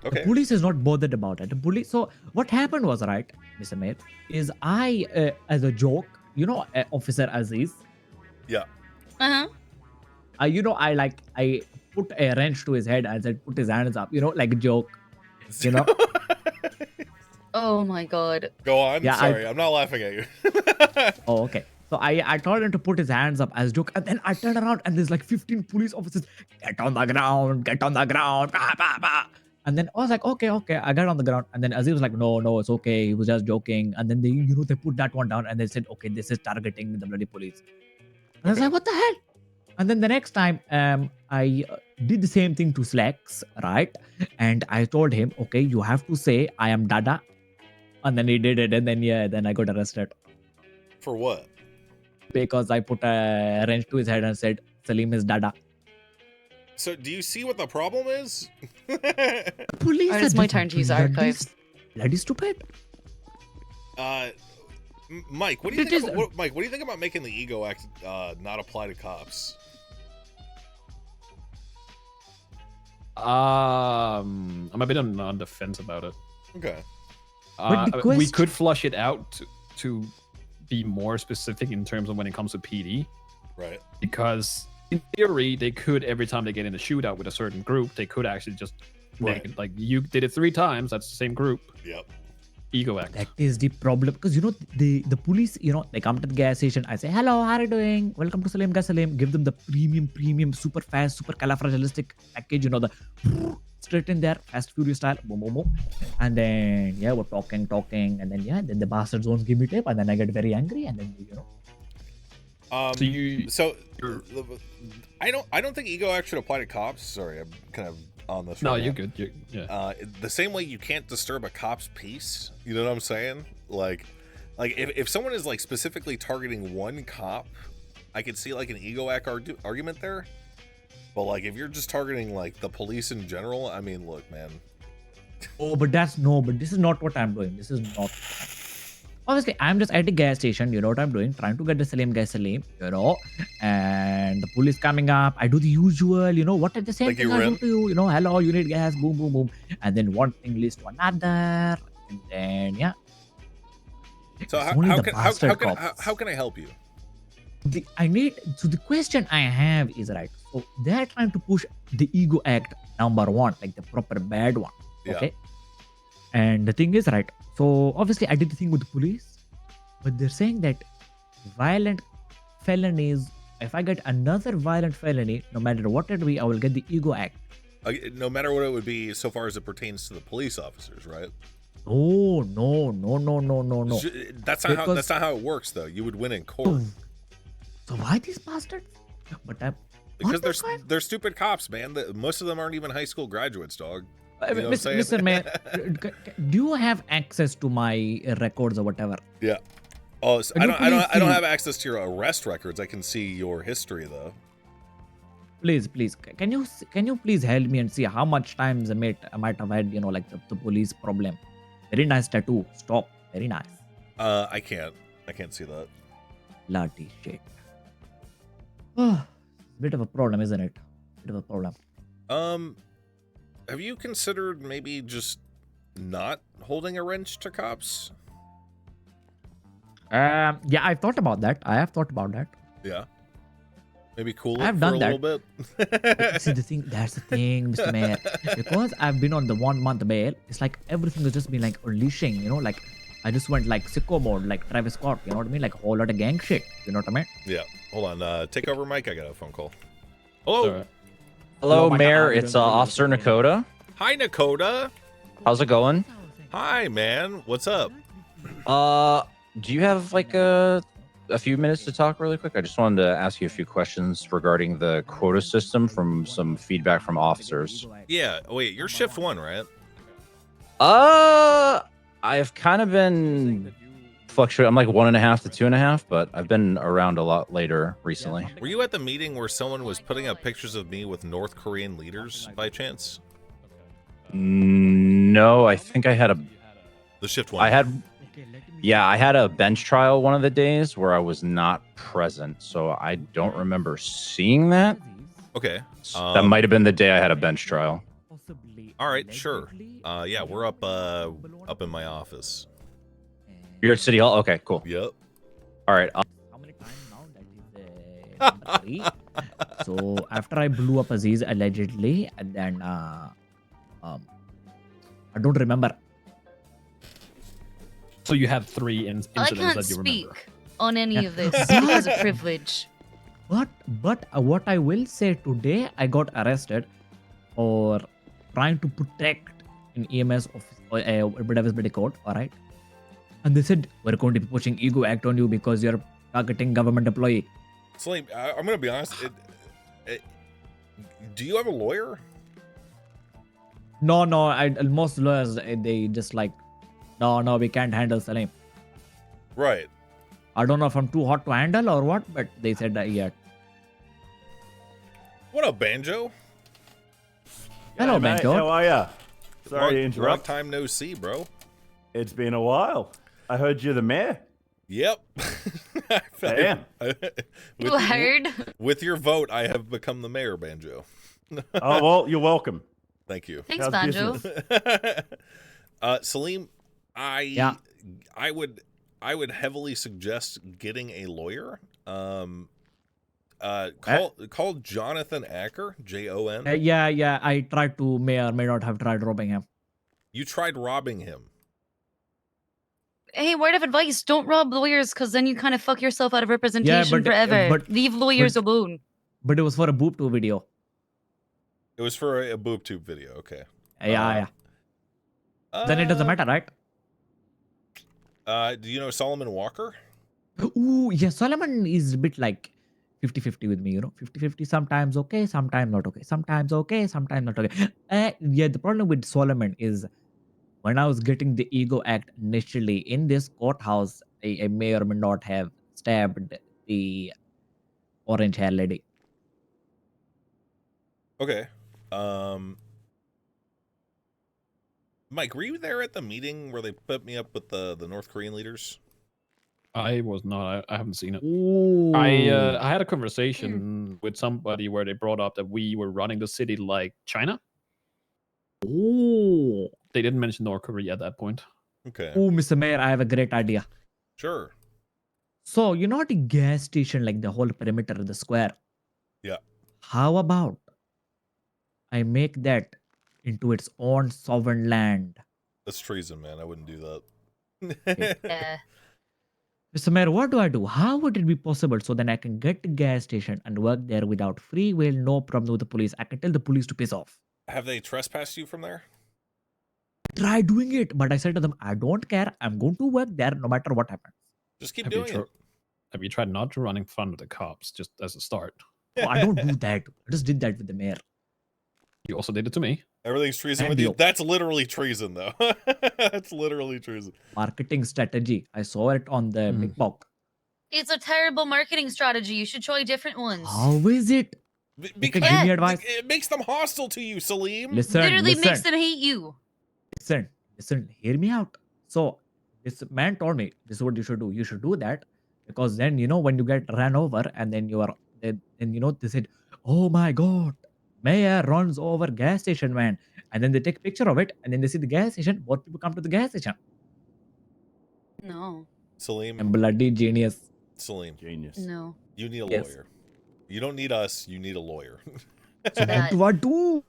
The police is not bothered about it. The police. So what happened was, right, Mr. Mayor, is I, as a joke, you know, Officer Aziz. Yeah. Uh-huh. I put a wrench to his head and said, put his hands up, you know, like a joke, you know. Oh my god. Go on. Yeah, Sorry, I'm not laughing at you. Oh, okay. So I told him to put his hands up as a joke, and then I turned around and there's like 15 police officers. Get on the ground. Bah, bah, bah. And then I was like, okay. I got on the ground, and then Aziz was like, no, it's okay. He was just joking. And then they put that one down, and they said, okay, this is targeting the bloody police. And I was like, what the hell? And then the next time, I did the same thing to Slacks, right? And I told him, okay, you have to say I am Dada. And then he did it, and then I got arrested. For what? Because I put a wrench to his head and said, Salim is Dada. So do you see what the problem is? Police Alright, it's my turn to use archives. Bloody stupid. Mike, what do you think? Mike, what do you think about making the Ego Act not apply to cops? I'm a bit on the fence about it. Okay. We could flush it out to be more specific in terms of when it comes to PD. Right. Because in theory, they could, every time they get in a shootout with a certain group, they could actually just make it like you did it 3 times. That's the same group. Yep. Ego act. That is the problem, because the police, they come to the gas station. I say, hello, how are you doing? Welcome to Salim Gasalim. Give them the premium, super fast, super califragilistic package. The straight in there, Fast Furious style, boom, boom, boom. And then we're talking, and then then the bastards won't give me tip, and then I get very angry, and then I don't think ego act should apply to cops. Sorry, I'm kind of on this. No, right you're now. good. Yeah. The same way you can't disturb a cop's peace. You know what I'm saying? Like if someone is like specifically targeting one cop, I could see like an ego act argument there. But like if you're just targeting like the police in general, I mean, look, man. but this is not what I'm doing. This is not. Obviously, I'm just at the gas station. You know what I'm doing? Trying to get the Salim gasoline, and the police coming up. I do the usual, what at the same Like thing I do to you, hello, you need gas, boom, boom, boom. And then one thing leads to another. And then, So how can I help you? The question I have is, right, so they're trying to push the ego act number 1, like the proper bad one. Okay. And the thing is, right, so obviously I did the thing with the police, but they're saying that violent felonies, if I get another violent felony, no matter what it be, I will get the ego act. No matter what it would be, so far as it pertains to the police officers, right? Oh, no. That's not how it works, though. You would win in court. So why these bastards? Because they're stupid cops, man. Most of them aren't even high school graduates, dog. You know Mr. Man, do you have access to my records or whatever? Yeah. Oh, so I don't have access to your arrest records. I can see your history though. Please, can you please help me and see how much times I might have had, like the police problem. Very nice tattoo. Stop. Very nice. I can't see that. Bloody shit. Bit of a problem, isn't it? Bit of a problem. Have you considered maybe just not holding a wrench to cops? Yeah, I've thought about that. I have thought about that. Yeah. Maybe cool. I've for done a that. little bit. See, that's the thing, Mr. Mayor. Because I've been on the 1 month bail, it's like everything has just been like unleashing, like I just went like sicko mode, like Travis Scott, you know what I mean? Like a whole lot of gang shit, you know what I mean? Yeah. Hold on. Take over, Mike. I got a phone call. Hello. Right. Hello, my Mayor. God, It's Officer Nakota. Hi, Nakota. How's it going? Hi, man. What's up? Do you have like a few minutes to talk really quick? I just wanted to ask you a few questions regarding the quota system from some feedback from officers. Yeah. Wait, you're shift 1, right? I've kind of been fluctuating. I'm like 1.5 to 2.5, but I've been around a lot later recently. Were you at the meeting where someone was putting up pictures of me with North Korean leaders by chance? No, I think I had The shift 1. I had a bench trial one of the days where I was not present, so I don't remember seeing that. Okay. That might have been the day I had a bench trial. All right, sure. Yeah, we're up in my office. You're at City Hall? Okay, cool. Yep. All right. How many times now? That is number 3. So after I blew up Aziz allegedly, and then I don't remember. So you have 3 I incidents can't that you speak remember. on any of this. It is a privilege. But what I will say today, I got arrested for trying to protect an EMS of code. All right, and they said we're going to be pushing ego act on you because you're targeting government employee. Slim, I'm gonna be honest. Do you have a lawyer? No, most lawyers they just like, no, we can't handle Salim. Right. I don't know if I'm too hot to handle or what, but they said yeah. What up, Banjo? Hello, Hey, mate, Banjo. how are ya? Sorry to Long interrupt. time no see, bro. It's been a while. I heard you're the mayor. Yep. Damn. You heard? With your vote, I have become the mayor, Banjo. Oh, well, you're welcome. Thank you. Thanks, How's Banjo. business? Salim, I would heavily suggest getting a lawyer. Call Jonathan Acker, Jon. Yeah. I tried to may or may not have tried robbing him. You tried robbing him. Hey, word of advice: don't rob lawyers, because then you kind of fuck yourself out of representation forever. Leave lawyers alone. But it was for a boob tube video. It was for a boob tube video. Okay. Yeah. Then it doesn't matter, right? Do you know Solomon Walker? Ooh, yeah, Solomon is a bit like 50-50 with me, 50-50, sometimes okay, sometimes not okay. Sometimes okay, sometimes not okay. Yeah, the problem with Solomon is when I was getting the ego act initially in this courthouse, I may or may not have stabbed the orange hair lady. Okay. Mike, were you there at the meeting where they put me up with the North Korean leaders? I was not. I haven't seen it. Ooh. I had a conversation with somebody where they brought up that we were running the city like China. Ooh. They didn't mention North Korea at that point. Okay. Ooh, Mr. Mayor, I have a great idea. Sure. So, the gas station, like the whole perimeter of the square? Yeah. How about I make that into its own sovereign land? That's treason, man. I wouldn't do that. Yeah. Mr. Mayor, what do I do? How would it be possible so then I can get the gas station and work there without free will, no problem with the police? I can tell the police to piss off. Have they trespassed you from there? Try doing it, but I said to them, I don't care. I'm going to work there no matter what happens. Just keep doing it. Have you tried not to run in front of the cops just as a start? Oh, I don't do that. I just did that with the mayor. You also did it to me. Everything's treason And with you. you. That's literally treason, though. That's literally treason. Marketing strategy. I saw it on the Big Book. It's a terrible marketing strategy. You should try different ones. How is it? Because give me advice. it makes them hostile to you, Salim. Literally makes them hate you. Listen, hear me out. So this man told me this is what you should do. You should do that because then when you get ran over and then you are then they said, oh my god, mayor runs over gas station man, and then they take a picture of it and then they see the gas station. More people come to the gas station. No. Salim. I'm bloody genius. Salim. Genius. No. You need a Yes. lawyer. You don't need us. You need a lawyer. So what do I do?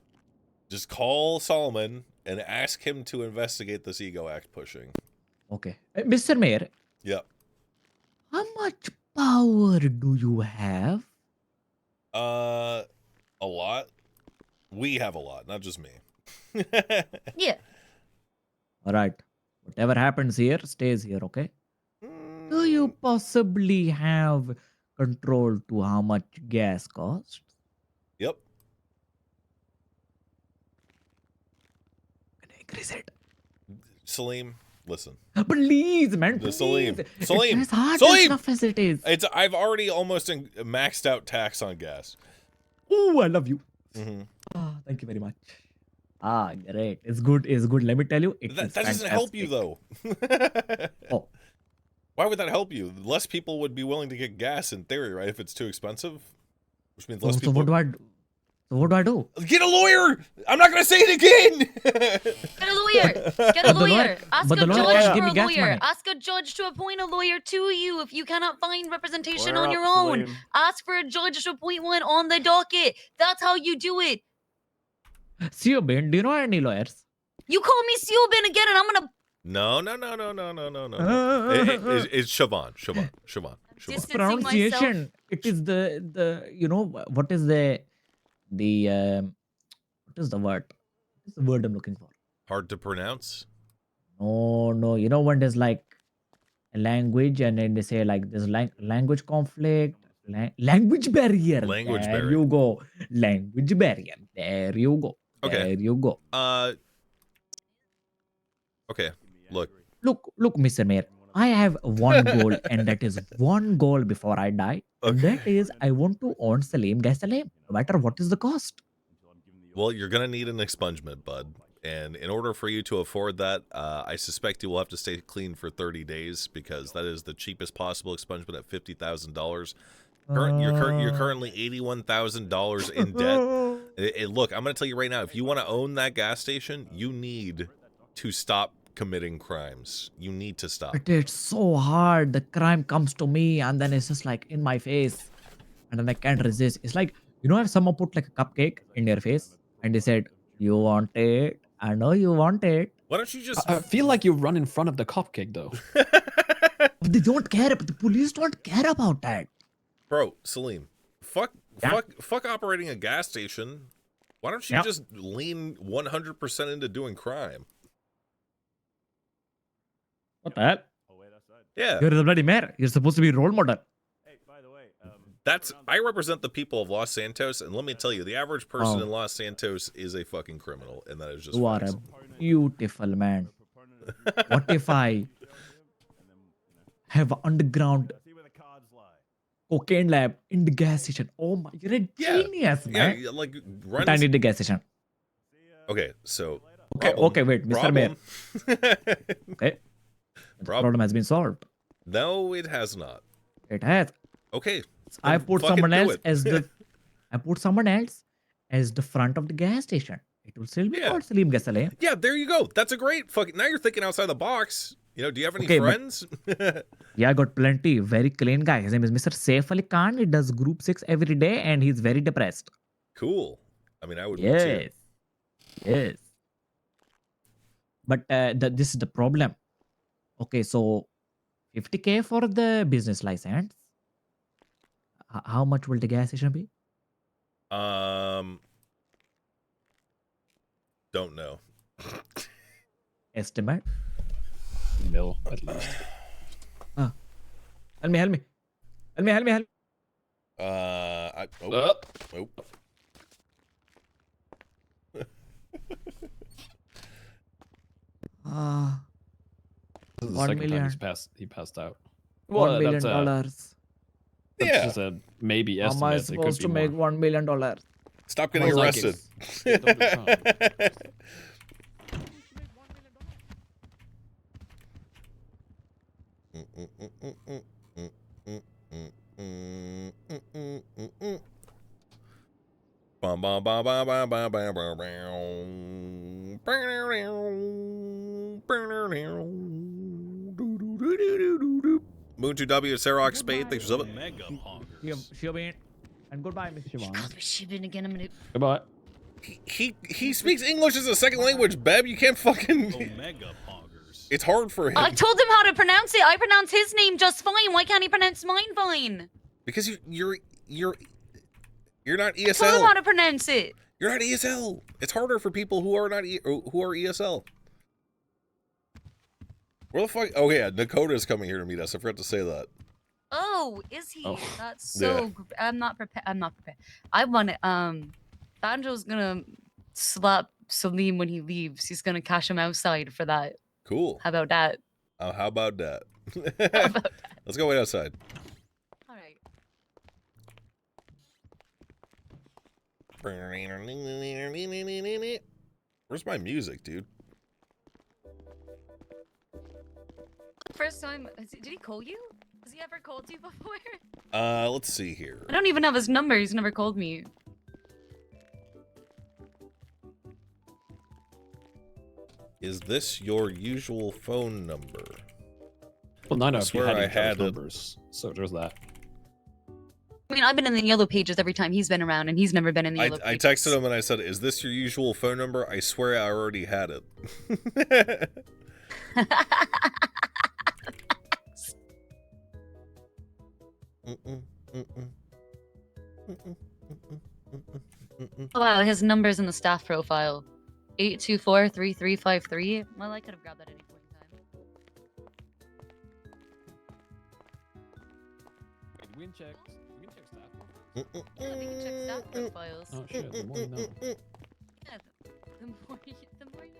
Just call Solomon and ask him to investigate this ego act pushing. Okay, Mr. Mayor. Yep. How much power do you have? A lot. We have a lot, not just me. Yeah. All right. Whatever happens here stays here, okay? Do you possibly have control to how much gas costs? Yep. Can I increase it? Salim, listen. Please, man, please. Salim. It's hard Salim! enough as it is. I've already almost maxed out tax on gas. Oh, I love you. Mm-hmm. Thank you very much. Great. It's good. It's good. Let me tell you, That doesn't help you, though. Oh. Why would that help you? Less people would be willing to get gas in theory, right? If it's too expensive, which means less people. So what do I do? Get a lawyer! I'm not gonna say it again! Get a lawyer! Get a lawyer! Ask but a the lawyer judge can't for give a me gas lawyer! money. Ask a judge to appoint a lawyer to you if you cannot find representation Square on up, your own. Salim. Ask for a judge to appoint one on the docket. That's how you do it. Siobhan, do you know any lawyers? You call me Siobhan again and I'm gonna No. It's Siobhan. Distancing Pronunciation. myself. It is the what is the what is the word? What's the word I'm looking for? Hard to pronounce. No. When there's like a language and then they say like there's language conflict, language barrier. Language there barrier. you go. Language barrier. There you go. Okay. There you go. Okay. Look. Look, Mr. Mayor. I have one goal, and that is one goal before I die. And Okay. that is, I want to own Salim Gasalim, no matter what is the cost. Well, you're gonna need an expungement, bud. And in order for you to afford that, I suspect you will have to stay clean for 30 days because that is the cheapest possible expungement at $50,000. You're currently $81,000 in debt. Look, I'm going to tell you right now, if you want to own that gas station, you need to stop committing crimes. You need to stop. But it's so hard. The crime comes to me, and then it's just like in my face, and then I can't resist. It's like if someone put like a cupcake in your face, and they said, "You want it? I know you want it." Why don't you just? I feel like you run in front of the cupcake though. They don't care. But the police don't care about that. Bro, Salim, fuck Yeah. operating a gas station. Why don't you Yeah. just lean 100% into doing crime? What the hell? Oh, wait, outside. Yeah, You're the bloody mayor. You're supposed to be a role model. Hey, by the way, I represent the people of Los Santos, and let me tell you, the average person Oh. in Los Santos is a fucking criminal, and that is just You are facts. a beautiful man. What if I have an underground see where the cards lie. cocaine lab in the gas station? Oh my, you're a Yeah. genius, Yeah, man. yeah, like But I runs. need the gas station. Okay, so Okay, okay, wait, Mr. Mayor. Problem. Okay. The Problem. problem has been solved. No, it has not. It has. Okay, I then put fucking someone do else it. as the I put someone else as the front of the gas station. It will still be Yeah. called Salim Gasoline. Yeah, there you go. That's a great fucking. Now you're thinking outside the box. You know, do you have any Okay, but- friends? Yeah, I got plenty. Very clean guy. His name is Mr. Saif Ali Khan. He does group 6 every day and he's very depressed. Cool. I mean, I would be too. Yes. Yes. But this is the problem. Okay, so 50K for the business license. How much will the gas station be? Don't know. Estimate. Mil at least. Help me, help me. Help me, help me, help me. Oh. Ah, This is the 1 second time million. he passed out. $1 million. That's dollars. Yeah. just a maybe How am I estimate. It could supposed to be make more. $1 million? Stop getting Well, like arrested. Don't do crime. Bum, bum, bum, bum, bum, bum, bum, bum, bum. Moon 2W, Sarok Spade, thanks for subbing. She'll be in. And goodbye, Miss Siobhan. Shivan again. I'm gonna. Goodbye. He speaks English as a second language, Beb. You can't fucking. It's hard for him. I told him how to pronounce it. I pronounce his name just fine. Why can't he pronounce mine fine? Because you're not I told him ESL. how to pronounce it. You're not ESL. It's harder for people who are not who are ESL. Where the fuck? Oh yeah, Nakota's coming here to meet us. I forgot to say that. Oh, is he? Oh. That's so. Yeah. I'm not prepared. I'm not prepared. I want to. Banjo's gonna slap Salim when he leaves. He's gonna cash him outside for that. Cool. How about that? How about that? How about that? Let's go wait outside. All right. Where's my music, dude? First time. Did he call you? Has he ever called you before? Let's see here. I don't even have his number. He's never called me. Is this your usual phone number? Well, none of you swear had I each other's had it. numbers, so there's that. I mean, I've been in the yellow pages every time he's been around, and he's never been in the yellow I pages. texted him and I said, "Is this your usual phone number?" I swear I already had it. Oh, wow, his number's in the staff profile. 824-3353. Well, I could have grabbed that at any point in time. Wait, we can check staff. Yeah, we can check staff profiles. Oh shit, the more you know. Yeah, the more you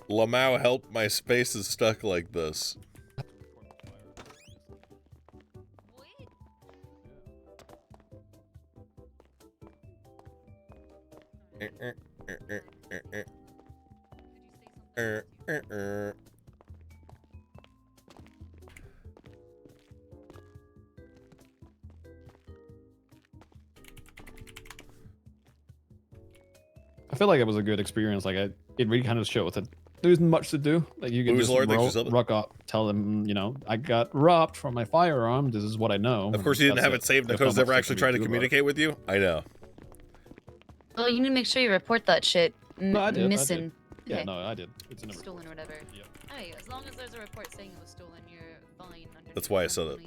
know. Lamau, help! My space is stuck like this. What? I feel like it was a good experience. Like, it really kind of showed that there isn't much to do. Like, you can Who's just Lord? Thanks for subbing. rock up, tell them, you know, I got robbed from my firearm. This is what I know. Of course, you didn't That's have it saved. There's Dakota's not never much actually tried to do about it. communicate with you. I know. Well, you need to make sure you report that shit. No, I did. missing. Yeah, Okay. no, I did. It's in a Stolen or whatever. Yep. Alright, as long as there's a report saying it was stolen, you're fine. That's why I said it.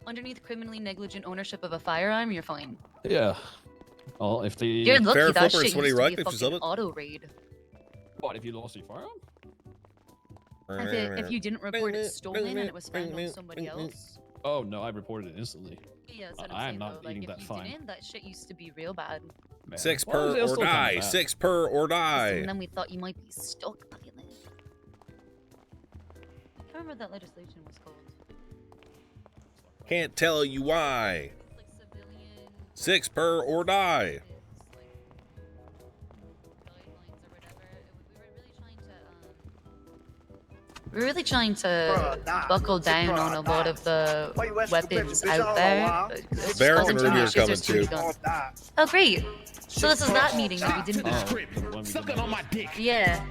Underneath criminally negligent ownership of a firearm, you're fine. Yeah. Well, if the You're lucky Fair that flipper, shit it's used when to he be a rocked if you fucking sell it. auto raid. what if you lost your firearm? If you didn't report it stolen and it was found on somebody else. Oh no, I reported it instantly. Yeah, that's what I I'm am saying, not though. Like, eating if that you fine. didn't, that shit used to be real bad. Man. 6 Well, per it'll or still come die. back. 6 per or die. And then we thought you might be stuck by it. I can't remember what that legislation was called. Can't tell you why. Like civilian 6 per or die. guidelines or whatever. We were really trying to buckle down on a lot of the weapons out there. It's Bear causing and too Ruby are much shit, coming there's too many too. guns. Oh great! So this is that meeting that we didn't Oh, have. the one we Sucking didn't on my have. dick. Yeah.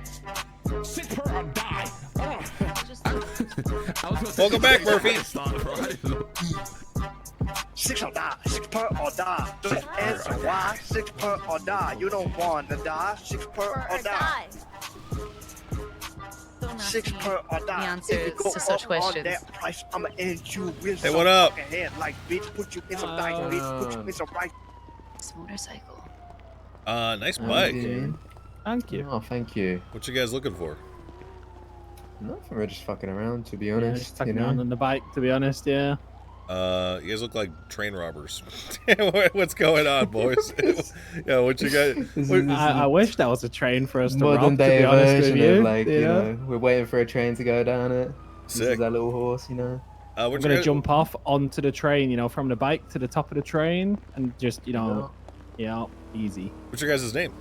6 per or die. Just Welcome back, Murphy. 6 or die, 6 per or die. Just answer why 6 per or die. You don't want to die. 6 per or die. Don't ask 6 me per or the die. answers If you go to such up on questions. that price, I'ma end you with Hey, some what up? fucking head. Like bitch, put you in some dice, bitch, put you in some rice. This motorcycle. Nice bike. Thank you. Oh, thank you. What you guys looking for? Nothing. We're just fucking around, to be Yeah, honest. just tucking around on the bike, to be honest, yeah. You guys look like train robbers. What's going on, boys? Yeah, what you guys? I wish that was a train for us to modern rob, to day be honest with version you. of like you know, we're waiting for a train to go down it. This is Sick. that little horse, you know. What I'm you gonna guys? jump off onto the train, you know, from the bike to the top of the train, and just, you know, yeah, easy. What's your guys' name?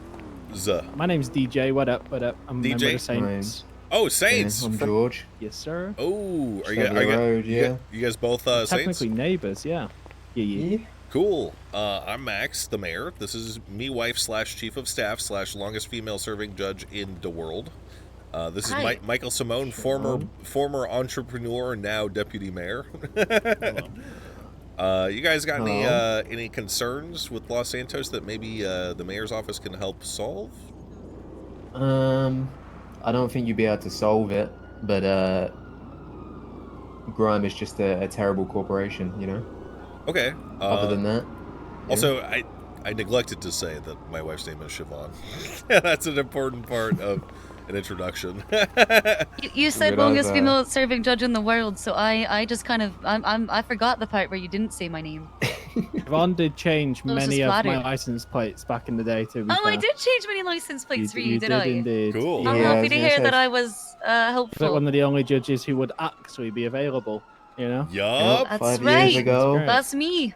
Zuh. My name's DJ. What up? What up? I'm a member of DJ? the Saints. Oh, Saints. Yeah, I'm from- George. Yes, sir. Oh, are you, Stubby Road, yeah. you guys both Saints? Technically neighbors, yeah. Yeah. Cool. I'm Max, the mayor. This is me, wife / chief of staff / longest female serving judge in the world. This is Hi. Michael Simone, former entrepreneur, now deputy mayor. You guys got any concerns with Los Santos that maybe the mayor's office can help solve? I don't think you'd be able to solve it, but Grime is just a terrible corporation, you know. Okay. Other than that. Also, I neglected to say that my wife's name is Siobhan. That's an important part of an introduction. You said Good longest as, female serving judge in the world, so I just kind of I forgot the part where you didn't say my name. Yvonne did change I was just many of my flattered. license plates back in the day, to be Oh, fair. I did change many license plates for you, did I? indeed. Cool. I'm Yeah, I happy was to gonna hear say- that I was But helpful. one of the only judges who would actually be available, you know? Yup. That's 5 right. years ago. That's great. That's me.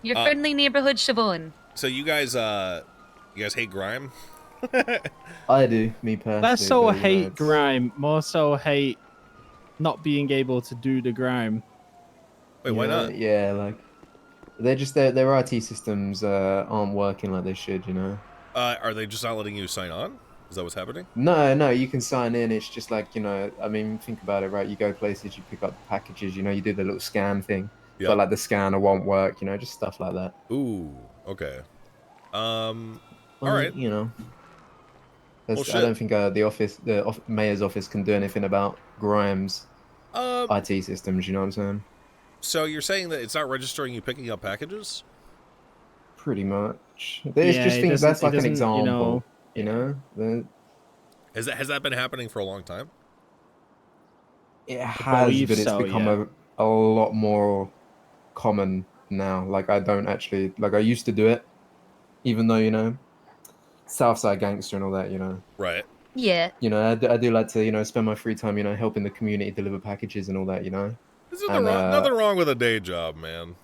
Your friendly neighborhood Siobhan. So you guys hate Grime? I do, me personally. Less so but, you know, hate it's- grime, more so hate not being able to do the grime. Wait, why yeah, not? Yeah, like their IT systems aren't working like they should, you know. Are they just not letting you sign on? Is that what's happening? No, you can sign in. It's just like, you know, I mean, think about it, right? You go places, you pick up packages, you know, you do the little scan thing, Yeah. but like the scanner won't work, you know, just stuff like that. Ooh. Okay. All Well, right. You know, Well, I shit. don't think the mayor's office can do anything about Grimes' IT systems. You know what I'm saying? So you're saying that it's not registering you picking up packages? Pretty much. It's Yeah, just it think doesn't- that's it like an doesn't, you example. know- You know, Has that been happening for a long time? it has, believe but it's so, become yeah. a lot more common now. Like I don't actually like I used to do it, even though, you know, Southside gangster and all that. You know. Right. Yeah. You know, I do like to, you know, spend my free time, you know, helping the community deliver packages and all that, you know. There's nothing wrong with a day job, man.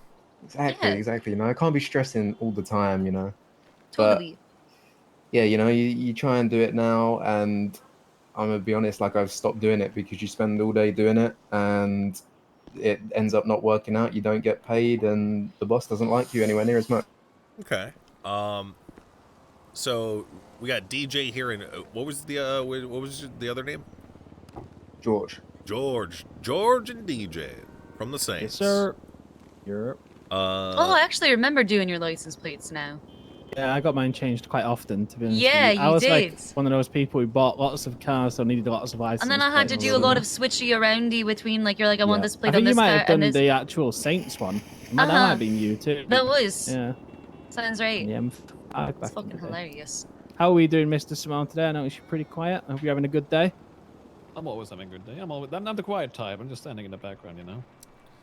Exactly. You know, I can't be stressing all the time, you know. Totally. But yeah, you know, you try and do it now, and I'm gonna be honest, like I've stopped doing it because you spend all day doing it, and it ends up not working out. You don't get paid, and the boss doesn't like you anywhere near as much. Okay. So we got DJ here, and what was the other name? George and DJ from the Saints. Yes, sir. Europe. Oh, I actually remember doing your license plates now. Yeah, I got mine changed quite often, to be honest. Yeah, with you. I you was did. like one of those people who bought lots of cars, so needed lots of license And then I had to plates. do a lot of switchy aroundy between, like, you're like, I want Yeah. this I plate think on you this might car have done and this. the actual Saints one. That might have been you too. That was. Yeah. Sounds right. Yeah. It's fucking hilarious. How are we doing, Mr. Simone, today? I noticed you're pretty quiet. I hope you're having a good day. I'm always having a good day. I'm the quiet type. I'm just standing in the background, you know.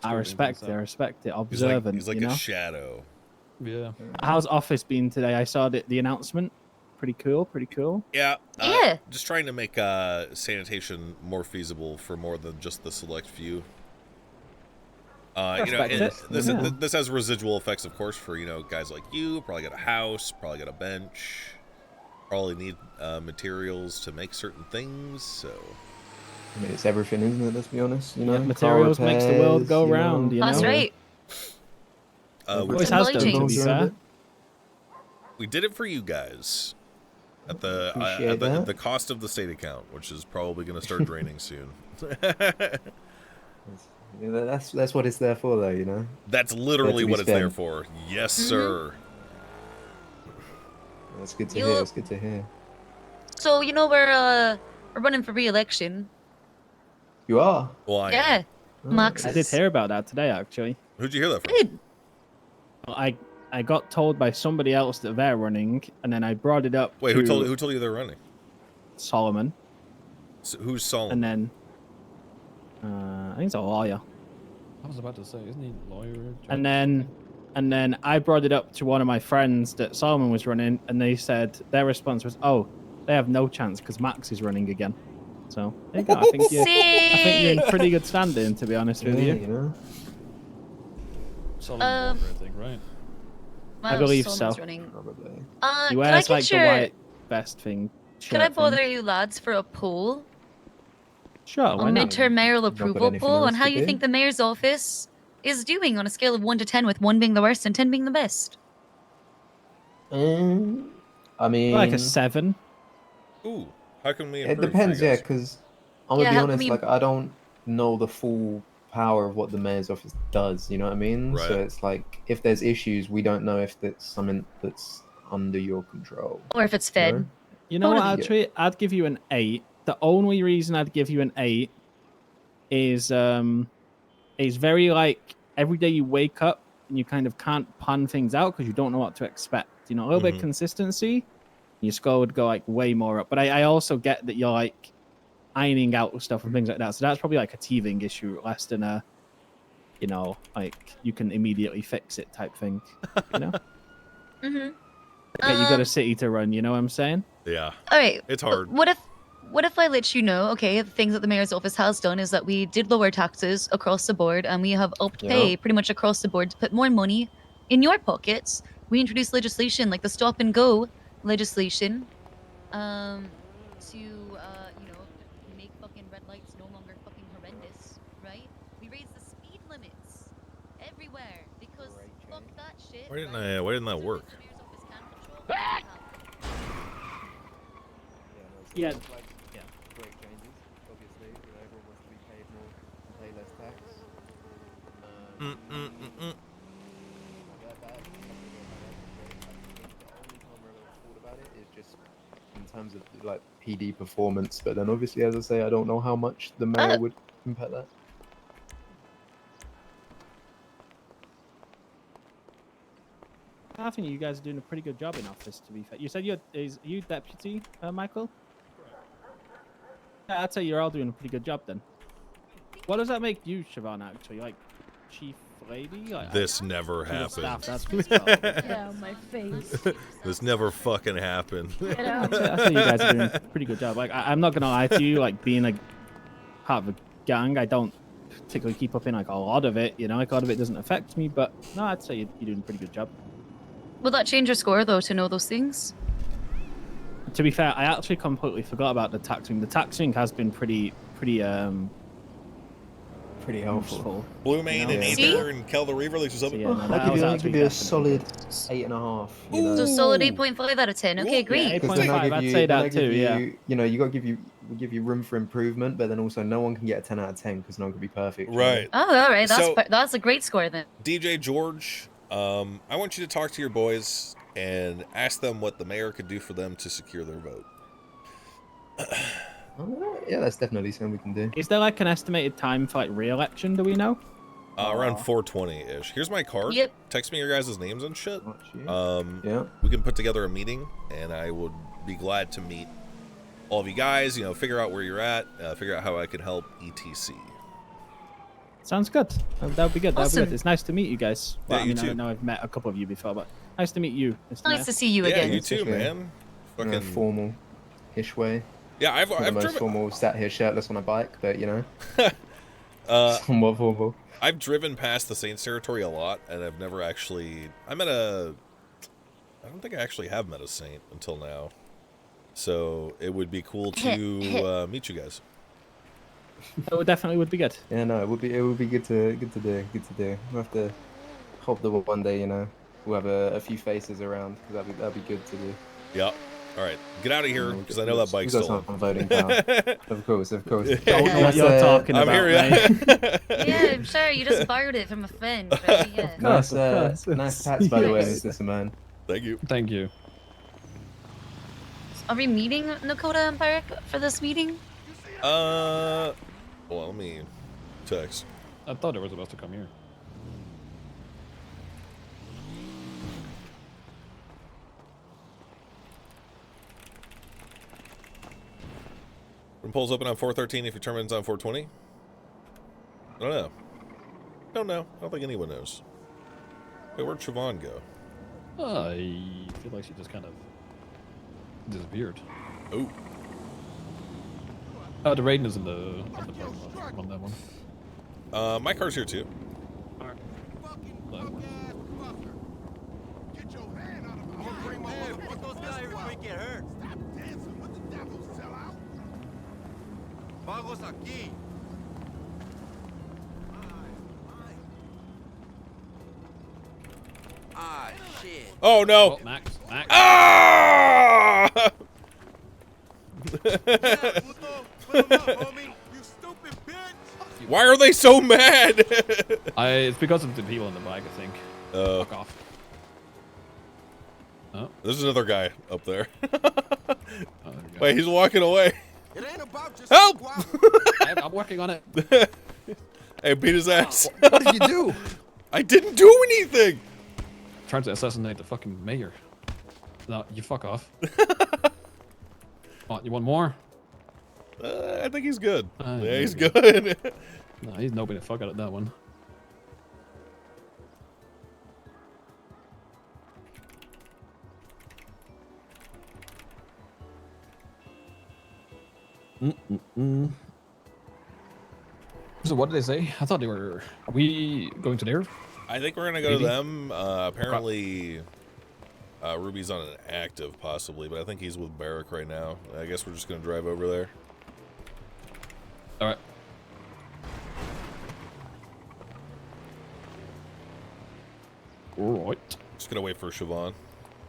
I respect it. I respect it. Observant. He's like you know? a shadow. Yeah. How's Office been today? I saw the announcement. Pretty cool. Pretty cool. Yeah. Yeah. Just trying to make sanitation more feasible for more than just the select few. This has residual effects, of course, for guys like you. Probably got a house. Probably got a bench. Probably need materials to make certain things. So. I mean, it's everything, isn't it? Let's be honest. Yeah, materials makes the world go round. You know. That's right. Always has done, to be fair. We did it for you guys at the cost of the state account, which is probably going to start draining soon. Yeah, that's what it's there for, though. You know. That's literally what it's there for. Yes, sir. That's good to hear. That's good to hear. So we're running for re-election. You are. Why? Yeah. Max. I did hear about that today, actually. Who'd you hear that from? I got told by somebody else that they're running, and then I brought it up. Wait, to who told you they're running? Solomon. So who's Solomon? And then I think it's a lawyer. I was about to say, isn't he a lawyer? And then I brought it up to one of my friends that Solomon was running, and they said their response was, "Oh, they have no chance because Max is running again." So there you go. I think you're in pretty good standing, to be honest with you. You know. Solomon Walker, I think, right? I believe Solomon's so. running. Probably. He Can I wears get like the white vest thing. Can I shirt bother thing. you lads for a poll? Sure, why A not? midterm mayoral Not got approval anything poll else on how to you do? think the mayor's office is doing on a scale of 1 to 10, with 1 being the worst and 10 being the best. I mean, Like a 7. Ooh, how can we it improve? depends, yeah, because I'm gonna be how can honest. we- Like, I don't know the full power of what the mayor's office does. You know what I mean? Right. So it's like, if there's issues, we don't know if that's something that's under your control. Or if it's fed. No? You know what? Totally. Actually, I'd give you an 8. The only reason I'd give you an 8 is very like every day you wake up and you kind of can't plan things out because you don't know what to expect. You know, a little bit of consistency, your score would go like way more up. But I also get that you're like ironing out stuff and things like that. So that's probably like a teething issue less than a, like you can immediately fix it type thing. You know? Mm-hmm. Yeah, you got a city to run. You know what I'm saying? Yeah. All right. It's hard. What if I let you know, okay, the things that the mayor's office has done is that we did lower taxes across the board, and we have upped pay pretty much across the board to put more money in your pockets. We introduced legislation like the stop and go legislation to make fucking red lights no longer fucking horrendous, right? We raised the speed limits everywhere because fuck that shit. Why didn't that work? Yeah. Great changes, obviously. Everyone wants to be paid more, pay less tax. In terms of like PD performance, but then obviously, as I say, I don't know how much the mayor would impact that. I think you guys are doing a pretty good job in office, to be fair. You said are you deputy, Michael? Yeah, I'd say you're all doing a pretty good job then. What does that make you, Siobhan, actually? Like, chief lady? Like, This never happened. Staff, that's what it's called. Get out of my face. This never fucking happened. Get out. I think you guys are doing a pretty good job. Like, I'm not gonna lie to you, like, being a part of a gang, I don't particularly keep up in, like, a lot of it, you know? Like, a lot of it doesn't affect me, but no, I'd say you're doing a pretty good job. Will that change your score, though, to know those things? To be fair, I actually completely forgot about the taxing. The taxing has been pretty helpful. Blue Mane and Aether and Kel the Reaver, like something. Yeah, no, that I'll was give actually you a definitely- solid 8.5. So solid 8.5 out of 10. Okay, great. 8.5, I'd say that too, yeah. You know, you got to give you room for improvement, but then also no one can get a 10 out of 10 because no one can be perfect. you know? Right. Oh, all right. So- That's a great score then. DJ George, I want you to talk to your boys and ask them what the mayor could do for them to secure their vote. Yeah, that's definitely something we can do. Is there like an estimated time for like re-election? Do we know? Around 4:20-ish. Here's my card. Yep. Text me your guys' names and shit. Yeah. We can put together a meeting, and I would be glad to meet all of you guys. You know, figure out where you're at, figure out how I can help, etc. Sounds good. That would be good. That would be Awesome. good. It's nice to meet you guys. Well, Yeah, I you mean, too. I know I've met a couple of you before, but nice to meet you. Mr. Nice Mayor. to see you Yeah, again. you too, Especially man. In a Fucking formal-ish way. yeah. I've Not the most driven. formal, sat here shirtless on a bike, but you know, Uh, somewhat formal. I've driven past the Saints territory a lot, and I've never actually. I don't think I actually have met a Saint until now. So it would be cool to meet you guys. That definitely would be good. Yeah, no, it would be good to do. We'll have to hope that one day, you know, we'll have a few faces around, because that'd be good to do. Yep. All right, get out of here, because I know that bike's We've stolen. got some voting power. Of course. Don't know what you're talking I'm about, here, mate. Yeah, I'm sure you just borrowed it from a friend. But yeah. Nice, Of course. nice tats, by the way, Yes. Mr. Simone. Thank you. Thank you. Are we meeting Nakota and Park for this meeting? Well, let me text. I thought it was supposed to come here. When polls open on 4:13, if your term ends on 4:20. I don't know. Don't know. I don't think anyone knows. Wait, where'd Siobhan go? I feel like she just kind of disappeared. Oh. The rating is in the on that one. My car's here too. No. Ah, shit. Oh no! Oh, Max. Ah! Why are they so mad? It's because of the people in the bike, I think. Fuck off. Oh. There's another guy up there. Oh, there we go. Wait, he's walking away. It ain't about just Help! I'm working on it. Hey, beat his ass. What did you do? I didn't do anything. Trying to assassinate the fucking mayor. No, you fuck off. Oh, you want more? I think he's good. Yeah, maybe. he's good. No, he's nobody the fuck out of that one. So what did they say? I thought they were. Are we going to there? I think we're gonna go Maybe. to them. Apparently, Ruby's on an active, possibly, but I think he's with Barrack right now. I guess we're just gonna drive over there. All right. All right. Just gonna wait for Siobhan.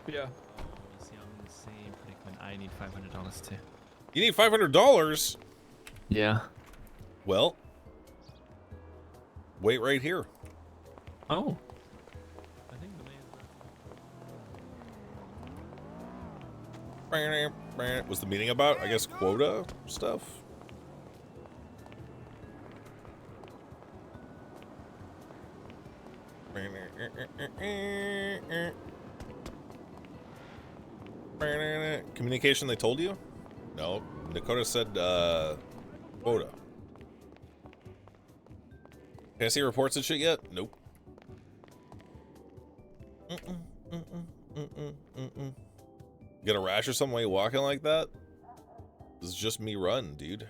Yeah. I'm in the same predicament. I need $500 too. You need $500. Yeah. Well, wait right here. Oh. I think the mayor's Was the meeting about, I guess, quota stuff? Communication they told you? No. Dakota said, quota. Can I see reports and shit yet? Nope. Get a rash or something while you walking like that? This is just me run, dude.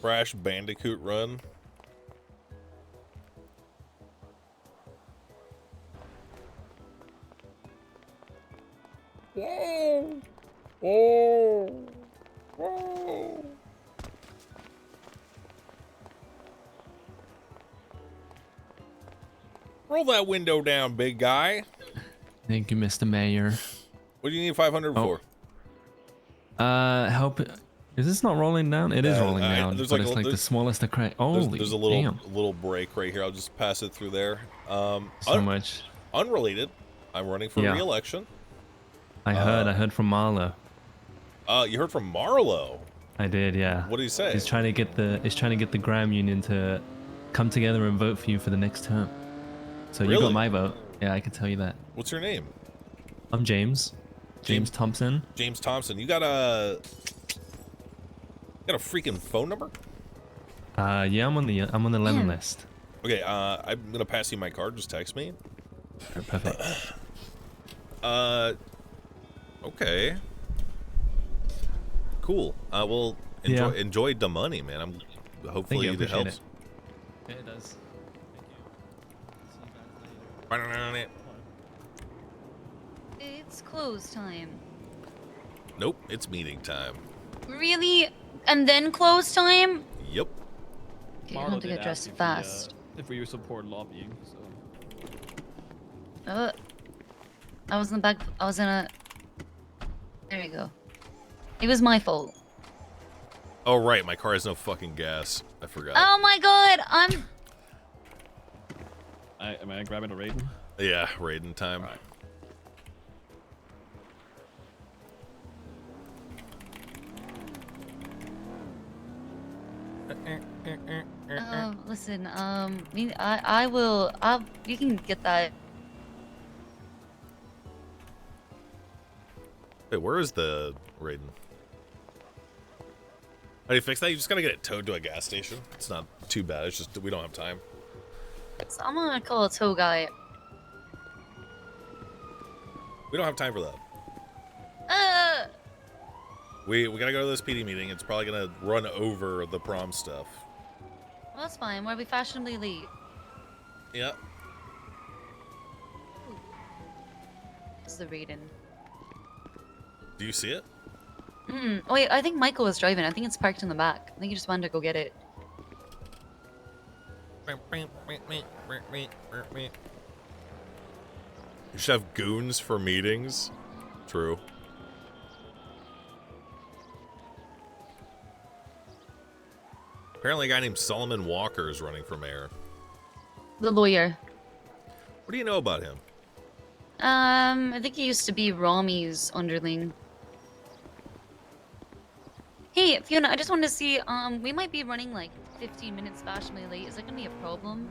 Crash Bandicoot run. Whoa! Whoa! Whoa! Roll that window down, big guy. Thank you, Mr. Mayor. What do you need 500 for? Help. Is this not rolling down? It is rolling down, there's but like it's like the smallest of crack. Holy there's a little break right here. I'll just pass it through there. So much. Unrelated. I'm running for Yeah. re-election. I heard from Marlo. You heard from Marlo. I did, yeah. What did he say? He's trying to get the Graham Union to come together and vote for you for the next term. So you Really? got my vote. Yeah, I can tell you that. What's your name? I'm James. James Thompson. James Thompson. You got a freaking phone number? Yeah, I'm on the lemon list. Okay, I'm gonna pass you my card. Just text me. Right, perfect. Okay. Cool. Well, enjoy the money, man. Hopefully Thank you, it helps. Yeah, it does. It's close time. Nope, it's meeting time. Really? And then close time? Yep. Okay, you Marlo have to did get dressed ask fast. if we support lobbying, so. I was in the back. I was in a. There you go. It was my fault. Oh right, my car has no fucking gas. I forgot. Oh my god, Am I grabbing a Raiden? Yeah, Raiden time. Right. Listen, I will. You can get that. Wait, where is the Raiden? How do you fix that? You just gotta get it towed to a gas station. It's not too bad. It's just we don't have time. So I'm gonna call a tow guy. We don't have time for that. We gotta go to this PD meeting. It's probably gonna run over the prom stuff. Well, that's fine. We'll be fashionably late. Yep. It's the Raiden. Do you see it? Wait, I think Michael was driving. I think it's parked in the back. I think he just wanted to go get it. You should have goons for meetings. True. Apparently a guy named Solomon Walker is running for mayor. The lawyer. What do you know about him? I think he used to be Rami's underling. Hey, Fiona, I just wanted to see, we might be running like 15 minutes fashionably late. Is that gonna be a problem?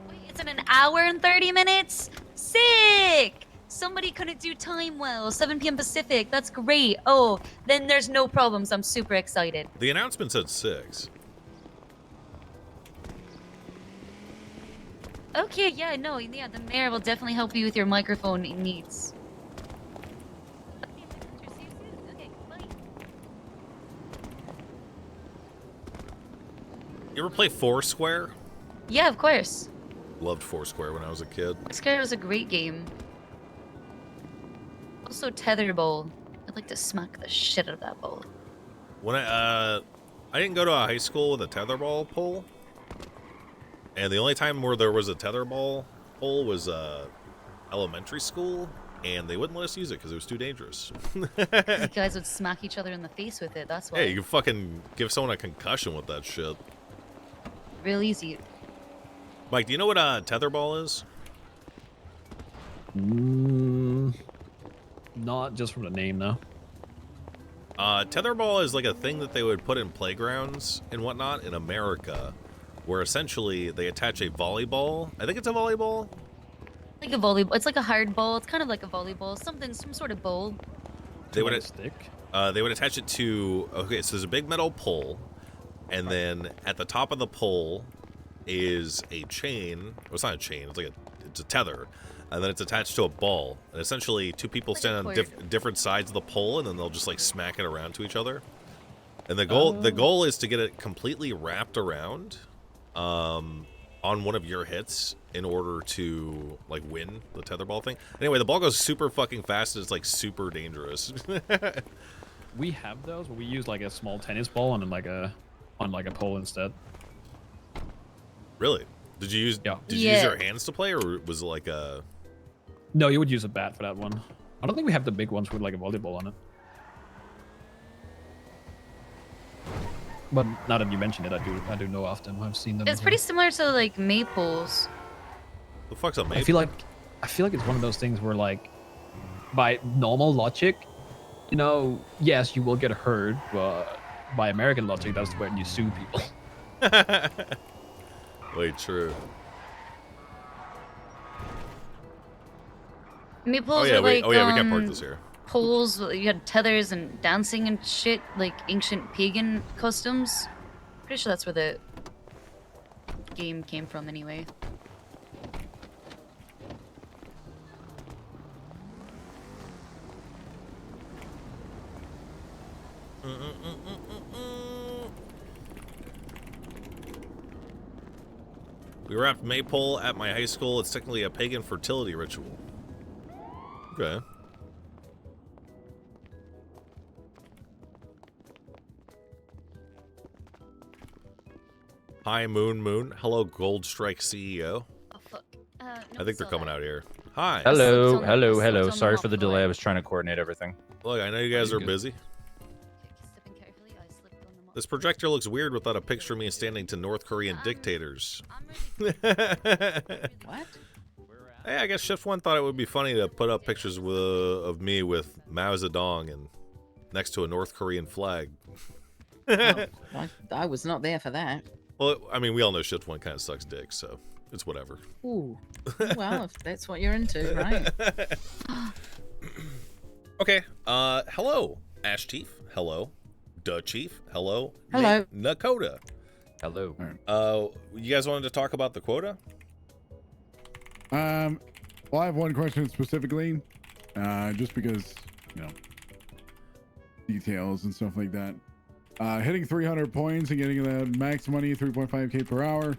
Wait, it's in an hour and 30 minutes? Sick! Somebody couldn't do time well. 7 p.m. Pacific. That's great. Oh, then there's no problems. I'm super excited. The announcement said 6. Okay, yeah, no, yeah, the mayor will definitely help you with your microphone needs. You ever play Foursquare? Yeah, of course. Loved Foursquare when I was a kid. Foursquare was a great game. Also, tetherball. I'd like to smack the shit out of that ball. When I didn't go to a high school with a tetherball pole, and the only time where there was a tetherball pole was elementary school, and they wouldn't let us use it because it was too dangerous. You guys would smack each other in the face with it. That's why. Hey, you can fucking give someone a concussion with that shit. Real easy. Mike, do you know what a tetherball is? Not just from the name, though. Tetherball is like a thing that they would put in playgrounds and whatnot in America, where essentially they attach a volleyball. I think it's a volleyball. Like a volleyball. It's like a hard ball. It's kind of like a volleyball. Some sort of bowl. They would stick. They would attach it to. Okay, so there's a big metal pole, and then at the top of the pole is a chain. Well, it's not a chain. It's a tether. And then it's attached to a ball. And essentially, two people stand on different sides of the pole, and then they'll just like smack it around to each other. And the goal is to get it completely wrapped around on one of your hits in order to like win the tetherball thing. Anyway, the ball goes super fucking fast, and it's like super dangerous. We have those, but we use like a small tennis ball and then like a pole instead. Really? Did you use? Yeah. Did you use your hands to play, or was it like a? No, you would use a bat for that one. I don't think we have the big ones with like a volleyball on it. But now that you mention it, I do know of them. I've seen them. It's pretty similar to like Maples. The fuck's a maple? I feel like it's one of those things where like, by normal logic, you know, yes, you will get hurt, but by American logic, that's when you sue people. Wait, true. Maples Oh yeah, are like we can't park this here. poles. You had tethers and dancing and shit, like ancient pagan customs. Pretty sure that's where the game came from, anyway. We wrapped maypole at my high school. It's technically a pagan fertility ritual. Okay. Hi, Moonmoon. Hello, Gold Strike CEO. Oh fuck. I think they're coming out here. Hi. Hello, hello, Slipped hello. on the Sorry hot for the delay. floor. I was trying to coordinate everything. Look, I know you guys are busy. Stepping carefully, I slipped on the This projector looks weird without a picture of me standing to North Korean dictators. What? Hey, I guess Shift 1 thought it would be funny to put up pictures of me with Mao Zedong and next to a North Korean flag. I was not there for that. Well, I mean, we all know Shift 1 kind of sucks dick, so it's whatever. Ooh. Well, if that's what you're into, right? Okay, hello, Ash Chief. Hello, Duh Chief. Hello. Hello. Nakota. Hello. You guys wanted to talk about the quota? Well, I have one question specifically, just because, you know, details and stuff like that. Hitting 300 points and getting the max money, 3.5k per hour.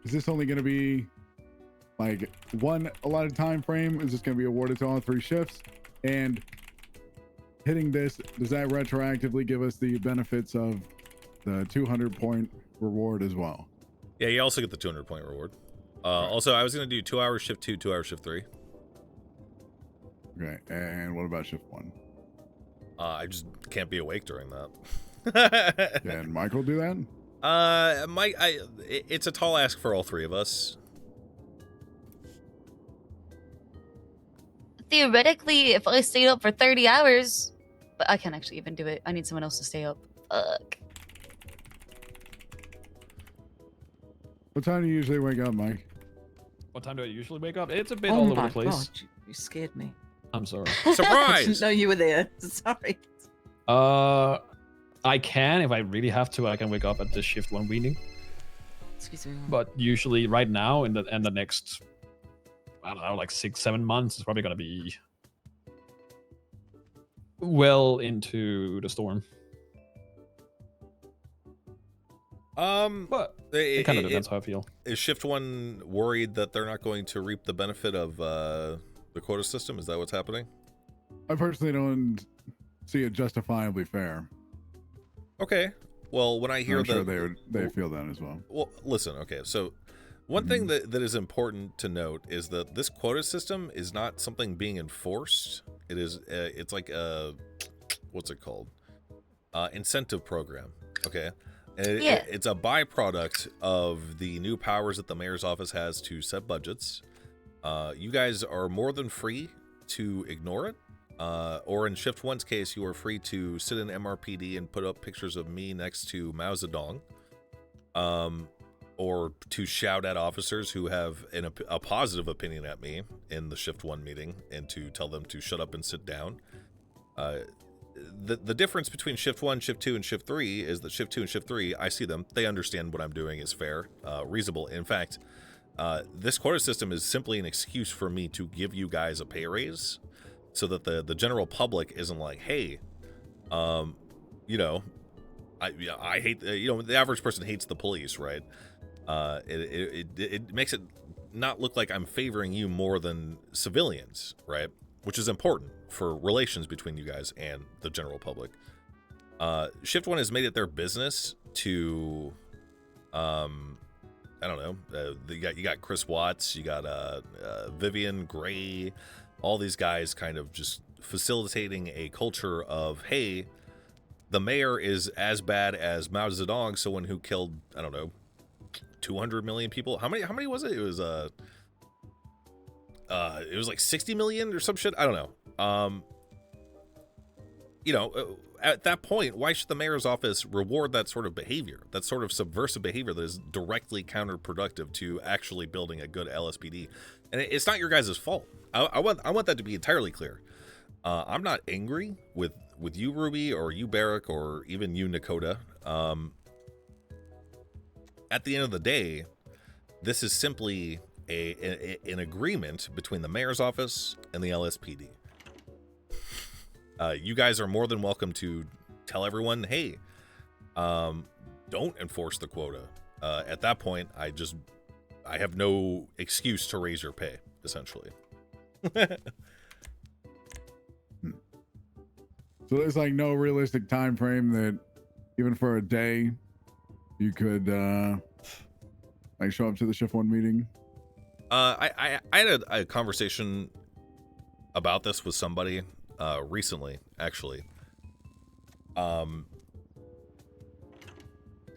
Is this only going to be like one allotted time frame? Is this going to be awarded to all 3 shifts? And hitting this, does that retroactively give us the benefits of the 200 point reward as well? Yeah, you also get the 200 point reward. Also, I was going to do 2 hours shift 2, 2 hours shift 3. Okay, and what about shift 1? I just can't be awake during that. Can Michael do that? It's a tall ask for all 3 of us. Theoretically, if I stayed up for 30 hours, but I can't actually even do it. I need someone else to stay up. Fuck. What time do you usually wake up, Mike? What time do I usually wake up? It's a bit Oh all over my the place. God, you scared me. I'm sorry. I Surprise! didn't know you were there. Sorry. I can, if I really have to, I can wake up at the shift 1 meeting. Excuse me. But usually right now in the next, I don't know, like 6-7 months, it's probably gonna be well into the storm. But it kind of depends how I feel. Is Shift 1 worried that they're not going to reap the benefit of the quota system? Is that what's happening? I personally don't see it justifiably fair. Okay. Well, when I hear I'm sure that, they feel that as well. Well, listen. Okay, so one thing that is important to note is that this quota system is not something being enforced. It is. It's like a what's it called? Incentive program. Okay. And it's a byproduct of the new powers that the mayor's office has to set budgets. You guys are more than free to ignore it. Or in Shift 1's case, you are free to sit in MRPD and put up pictures of me next to Mao Zedong. Or to shout at officers who have a positive opinion at me in the Shift 1 meeting and to tell them to shut up and sit down. The difference between Shift 1, Shift 2, and Shift 3 is that Shift 2 and Shift 3, I see them. They understand what I'm doing is fair, reasonable. In fact, this quota system is simply an excuse for me to give you guys a pay raise so that the general public isn't like, hey, you know, I hate, you know, the average person hates the police, right? It makes it not look like I'm favoring you more than civilians, right? Which is important for relations between you guys and the general public. Shift 1 has made it their business to, I don't know, you got Chris Watts, you got Vivian, Gray, all these guys kind of just facilitating a culture of, hey, the mayor is as bad as Mao Zedong, someone who killed, I don't know, 200 million people. How many was it? It was like 60 million or some shit. I don't know. You know, at that point, why should the mayor's office reward that sort of behavior, that sort of subversive behavior that is directly counterproductive to actually building a good LSPD? And it's not your guys' fault. I want that to be entirely clear. I'm not angry with you, Ruby, or you, Barrick, or even you, Nakota. At the end of the day, this is simply an agreement between the mayor's office and the LSPD. You guys are more than welcome to tell everyone, hey, don't enforce the quota. At that point, I have no excuse to raise your pay, essentially. So there's like no realistic time frame that even for a day you could like show up to the shift 1 meeting. I had a conversation about this with somebody recently, actually. I'm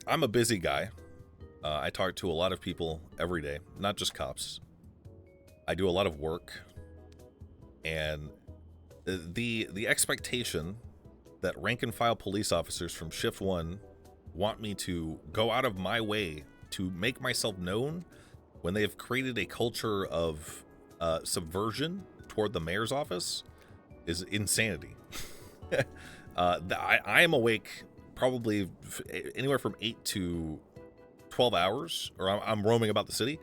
a busy guy. I talk to a lot of people every day, not just cops. I do a lot of work, and the expectation that rank and file police officers from shift 1 want me to go out of my way to make myself known when they have created a culture of subversion toward the mayor's office is insanity. I am awake probably anywhere from 8 to 12 hours, or I'm roaming about the city.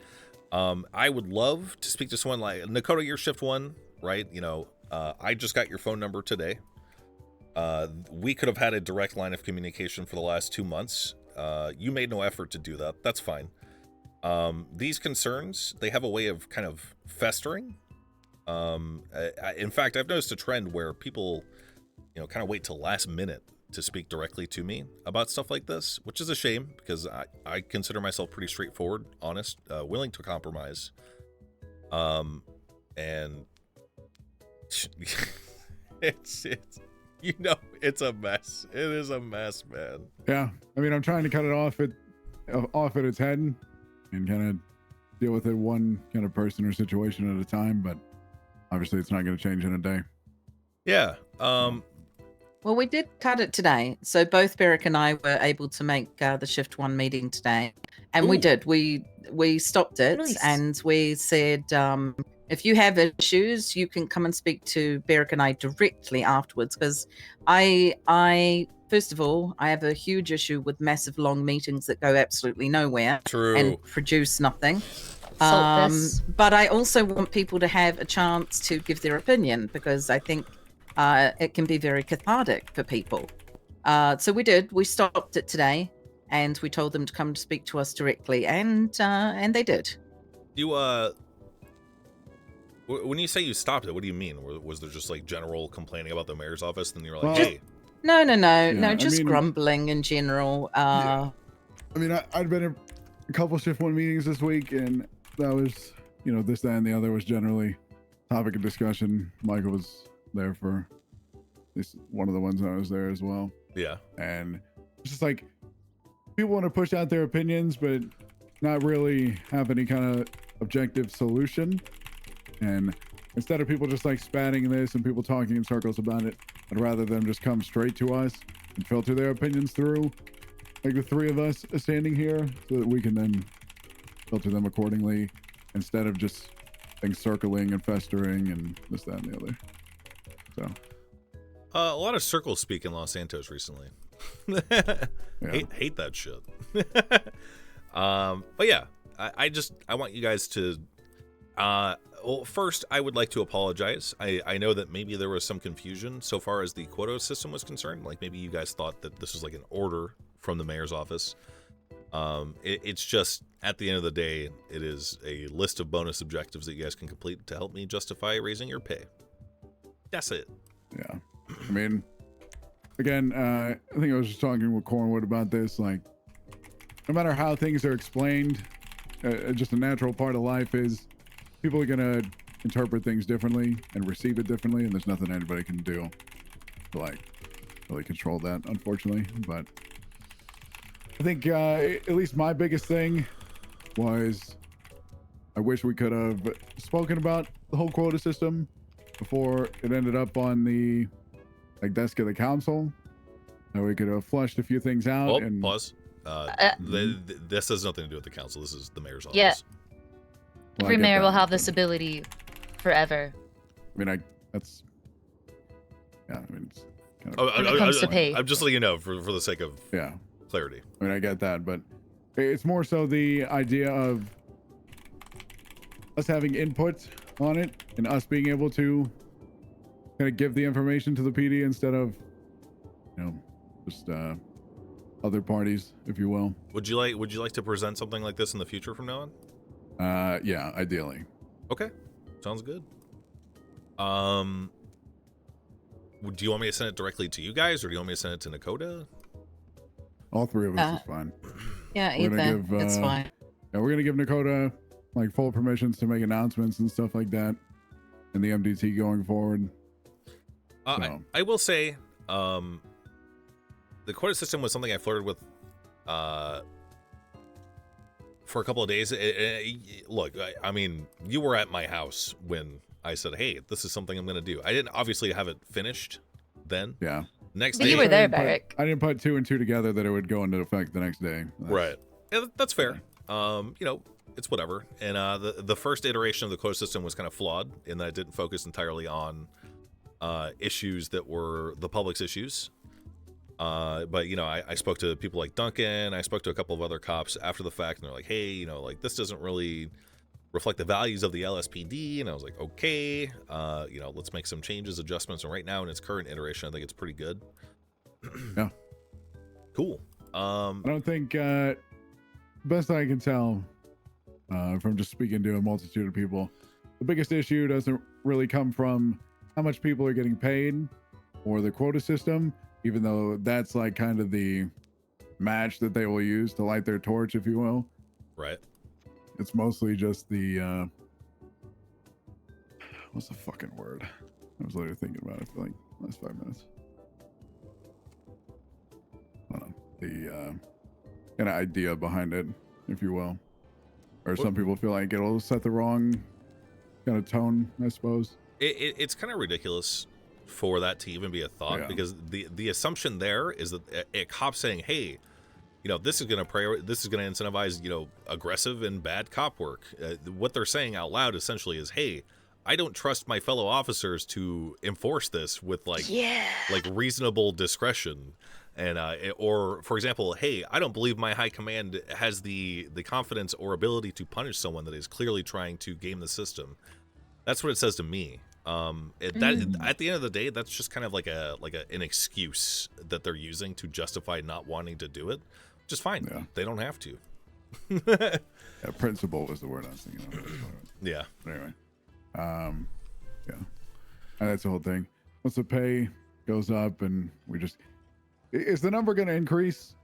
I would love to speak to someone like Nakota, your shift 1, right? You know, I just got your phone number today. We could have had a direct line of communication for the last 2 months. You made no effort to do that. That's fine. These concerns, they have a way of kind of festering. In fact, I've noticed a trend where people, you know, kind of wait till last minute to speak directly to me about stuff like this, which is a shame because I consider myself pretty straightforward, honest, willing to compromise. And it's you know, it's a mess. It is a mess, man. Yeah, I mean, I'm trying to cut it off at its head and kind of deal with it one kind of person or situation at a time, but obviously it's not going to change in a day. Yeah. Well, we did cut it today. So both Beric and I were able to make the Shift 1 meeting today. And we did. We stopped it. Nice. And we said, if you have issues, you can come and speak to Beric and I directly afterwards. Because I first of all, I have a huge issue with massive long meetings that go absolutely nowhere. True. And produce nothing. Salt this. But I also want people to have a chance to give their opinion, because I think it can be very cathartic for people. So we did. We stopped it today, and we told them to come to speak to us directly, and they did. You when you say you stopped it, what do you mean? Was there just like general complaining about the mayor's office, and you were like, hey? No, Yeah, just I mean, grumbling in general. Yeah. I mean, I'd been in a couple shift 1 meetings this week, and that was, you know, this, that, and the other was generally topic of discussion. Michael was there for at least one of the ones I was there as well. Yeah. And it's just like people want to push out their opinions, but not really have any kind of objective solution. And instead of people just like spatting this and people talking in circles about it, I'd rather them just come straight to us and filter their opinions through, like the three of us standing here, so that we can then filter them accordingly, instead of just things circling and festering and this, that, and the other. So a lot of circle speak in Los Santos recently. Hate that shit. But yeah, I want you guys to well, first I would like to apologize. I know that maybe there was some confusion so far as the quota system was concerned. Like maybe you guys thought that this was like an order from the mayor's office. It's just, at the end of the day, it is a list of bonus objectives that you guys can complete to help me justify raising your pay. That's it. Yeah. I mean, again, I think I was just talking with Cornwood about this. Like, no matter how things are explained, just a natural part of life is people are going to interpret things differently and receive it differently, and there's nothing anybody can do to like really control that, unfortunately. But I think at least my biggest thing was I wish we could have spoken about the whole quota system before it ended up on the desk of the council. And we could have flushed a few things out. Oh, and pause. This has nothing to do with the council. This is the mayor's office. Yeah. Well, I Every get mayor that, will have but- this ability forever. I mean, that's yeah. I mean, it's kind Oh, of When it comes to pay. I'm just letting you know for the sake of clarity. I mean, I get that, but it's more so the idea of us having input on it and us being able to kind of give the information to the PD instead of, just other parties, if you will. Would you like to present something like this in the future from now on? Yeah, ideally. Okay, sounds good. Do you want me to send it directly to you guys, or do you want me to send it to Nakota? All three of us is fine. Yeah, We're gonna either. It's fine. Yeah, we're gonna give Nakota like full permissions to make announcements and stuff like that, and the MDT going forward. I will say, the quota system was something I flirted with for a couple of days. Look, I mean, you were at my house when I said, "Hey, this is something I'm going to do." I didn't obviously have it finished then. Yeah. Next But day, you were there, Barrick. I didn't put two and two together that it would go into effect the next day. Right. Yeah, that's fair. It's whatever. And the first iteration of the quota system was kind of flawed in that it didn't focus entirely on issues that were the public's issues. But I spoke to people like Duncan. I spoke to a couple of other cops after the fact, and they're like, "Hey, this doesn't really reflect the values of the LSPD." And I was like, "Okay, let's make some changes, adjustments." And right now, in its current iteration, I think it's pretty good. Yeah. Cool. I don't think, best I can tell, from just speaking to a multitude of people, the biggest issue doesn't really come from how much people are getting paid or the quota system, even though that's like kind of the match that they will use to light their torch, if you will. Right. It's mostly just the what's the fucking word? I was literally thinking about it for like the last 5 minutes. I don't know. The kind of idea behind it, if you will. Or some people feel like it'll set the wrong kind of tone, I suppose. It's kind of ridiculous for that to even be a thought, because the assumption there is that a cop saying, "Hey, this is going to incentivize aggressive and bad cop work." What they're saying out loud essentially is, "Hey, I don't trust my fellow officers to enforce this with like reasonable discretion." And or for example, "Hey, I don't believe my high command has the confidence or ability to punish someone that is clearly trying to game the system." That's what it says to me. At the end of the day, that's just kind of like an excuse that they're using to justify not wanting to do it. Just fine. Yeah. They don't have to. Yeah, principle was the word I was thinking of. Yeah. But anyway, yeah, and that's the whole thing. Once the pay goes up, and is the number going to increase,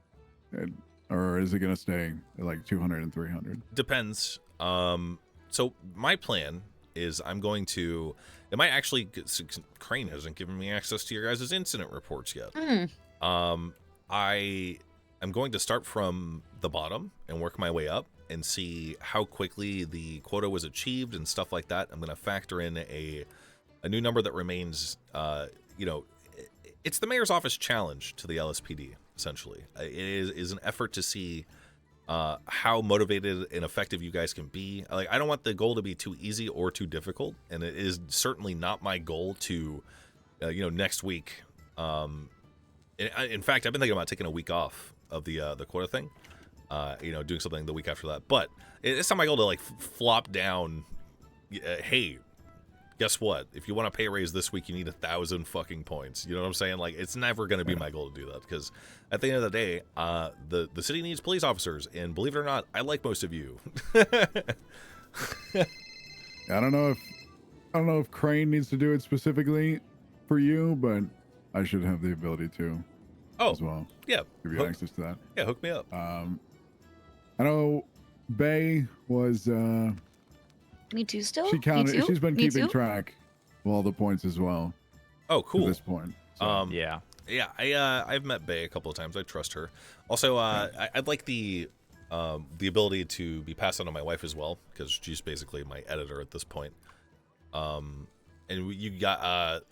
or is it going to stay at like 200 and 300? Depends. So my plan is I'm going to. It might actually. Crane hasn't given me access to your guys' incident reports yet. I'm going to start from the bottom and work my way up and see how quickly the quota was achieved and stuff like that. I'm going to factor in a new number that remains. It's the mayor's office challenge to the LSPD. Essentially, it is an effort to see how motivated and effective you guys can be. Like, I don't want the goal to be too easy or too difficult, and it is certainly not my goal to, next week. In fact, I've been thinking about taking a week off of the quota thing, doing something the week after that. But it's not my goal to like flop down. Hey, guess what? If you want a pay raise this week, you need 1,000 fucking points. You know what I'm saying? Like, it's never going to be my goal to do that, because at the end of the day, the city needs police officers, and believe it or not, I like most of you. I don't know if Crane needs to do it specifically for you, but I should have the ability to as well. Yeah. Give you access to that. Yeah, hook me up. I know Bay was Me too. Still. She counted. Me too? She's been Me keeping too? track of all the points as well. Oh, cool. At this point. So. Yeah. Yeah, I've met Bae a couple of times. I trust her. Also, I'd like the ability to be passed on to my wife as well, because she's basically my editor at this point. And you got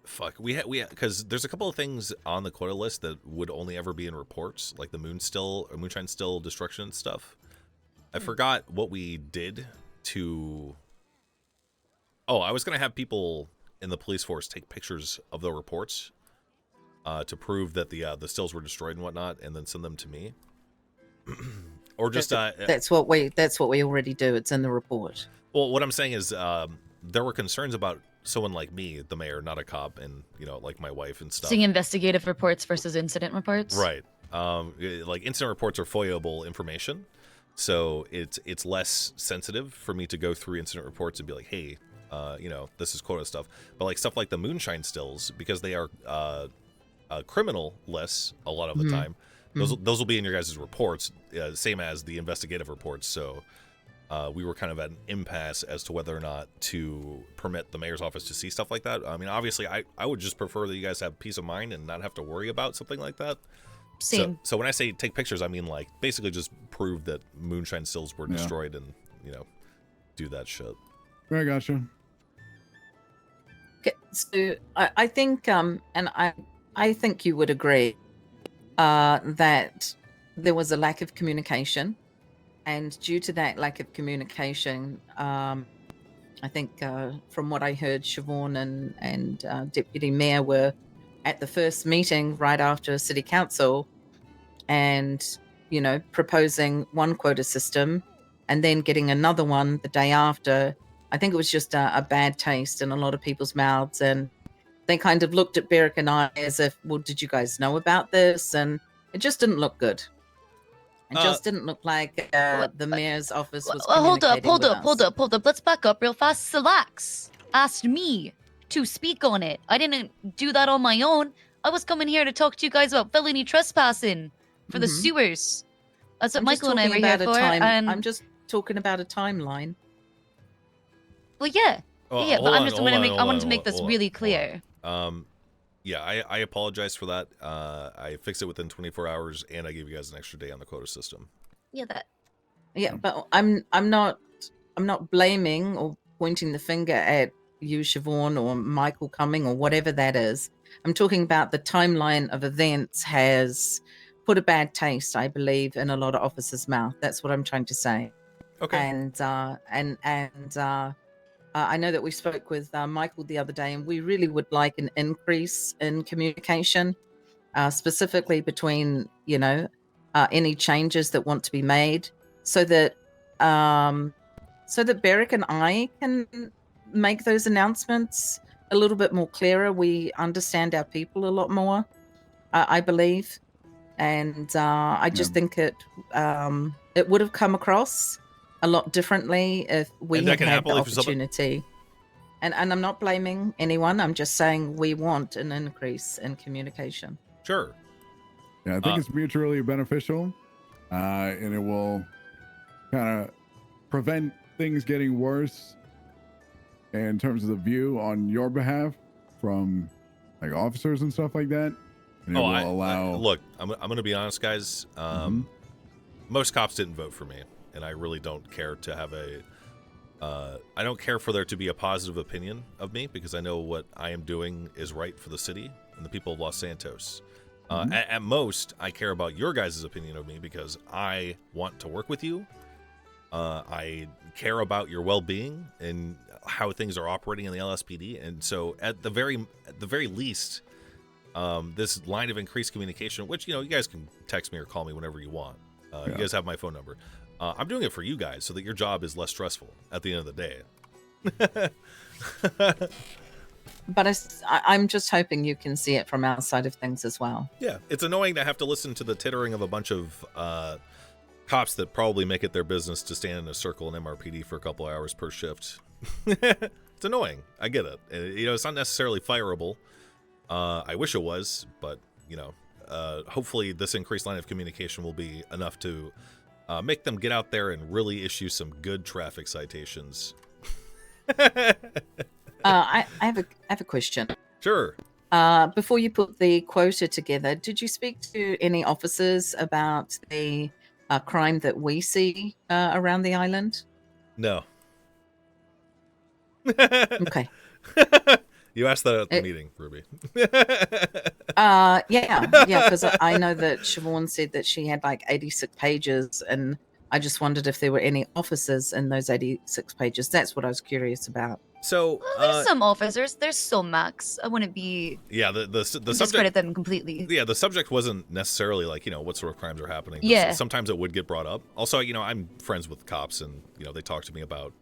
because there's a couple of things on the quota list that would only ever be in reports, like the moonshine still destruction stuff. I forgot what we did to. Oh, I was gonna have people in the police force take pictures of the reports to prove that the stills were destroyed and whatnot, and then send them to me. Or just that's what we already do. It's in the report. Well, what I'm saying is there were concerns about someone like me, the mayor, not a cop, and like my wife and stuff. Seeing investigative reports versus incident reports. Right. Like incident reports are FOIA-able information, so it's less sensitive for me to go through incident reports and be like, hey, this is quota stuff. But like stuff like the moonshine stills, because they are criminal-less a lot of the time, those will be in your guys' reports, same as the investigative reports. So we were kind of at an impasse as to whether or not to permit the mayor's office to see stuff like that. I mean, obviously, I would just prefer that you guys have peace of mind and not have to worry about something like that. Same. So when I say take pictures, I mean like basically just prove that moonshine stills were destroyed and do that shit. I gotcha. Okay, so I think, and I think you would agree that there was a lack of communication, and due to that lack of communication, I think from what I heard, Siobhan and Deputy Mayor were at the first meeting right after City Council, and proposing one quota system, and then getting another one the day after. I think it was just a bad taste in a lot of people's mouths, and they kind of looked at Beric and I as if, well, did you guys know about this? And it just didn't look good. It just didn't look like the mayor's office was Hold up. communicating with us. Let's back up real fast. Salax asked me to speak on it. I didn't do that on my own. I was coming here to talk to you guys about felony trespassing for the sewers. That's what I'm just Michael and I were talking here about a for. time- And I'm just talking about a timeline. well, yeah, Oh, yeah. But hold I'm on, just hold I on, wanted to make this hold on, really hold clear. Yeah, I apologize for that. I fixed it within 24 hours, and I gave you guys an extra day on the quota system. Yeah, that. Yeah, but I'm not blaming or pointing the finger at you, Siobhan, or Michael Cumming, or whatever that is. I'm talking about the timeline of events has put a bad taste, I believe, in a lot of officers' mouth. That's what I'm trying to say. Okay. And I know that we spoke with Michael the other day, and we really would like an increase in communication, specifically between any changes that want to be made, so that Beric and I can make those announcements a little bit more clearer. We understand our people a lot more, I believe, and I just think it would have come across a lot differently if we And that had can had happen the if somebody- opportunity. And I'm not blaming anyone. I'm just saying we want an increase in communication. Sure. Yeah, I think it's mutually beneficial, and it will kind of prevent things getting worse in terms of the view on your behalf from like officers and stuff like that. And it will allow. Look, I'm going to be honest, guys. Most cops didn't vote for me, and I really don't care to have I don't care for there to be a positive opinion of me, because I know what I am doing is right for the city and the people of Los Santos. At most, I care about your guys' opinion of me because I want to work with you. I care about your well-being and how things are operating in the LSPD, and so at the very least, this line of increased communication, which you guys can text me or call me whenever you want. You guys have my phone number. I'm doing it for you guys so that your job is less stressful at the end of the day. But I'm just hoping you can see it from our side of things as well. Yeah, it's annoying to have to listen to the tittering of a bunch of cops that probably make it their business to stand in a circle in MRPD for a couple hours per shift. It's annoying. I get it. It's not necessarily fireable. I wish it was, but hopefully this increased line of communication will be enough to make them get out there and really issue some good traffic citations. I have a question. Sure. Before you put the quota together, did you speak to any officers about the crime that we see around the island? No. Okay. You asked that at the meeting, Ruby. Yeah, because I know that Siobhan said that she had like 86 pages, and I just wondered if there were any officers in those 86 pages. That's what I was curious about. So There's some officers. There's some Max. I wouldn't be yeah, the subject, discredit them completely. yeah, the subject wasn't necessarily like, what sort of crimes are happening. But Yeah. sometimes it would get brought up. Also, I'm friends with cops, and they talk to me about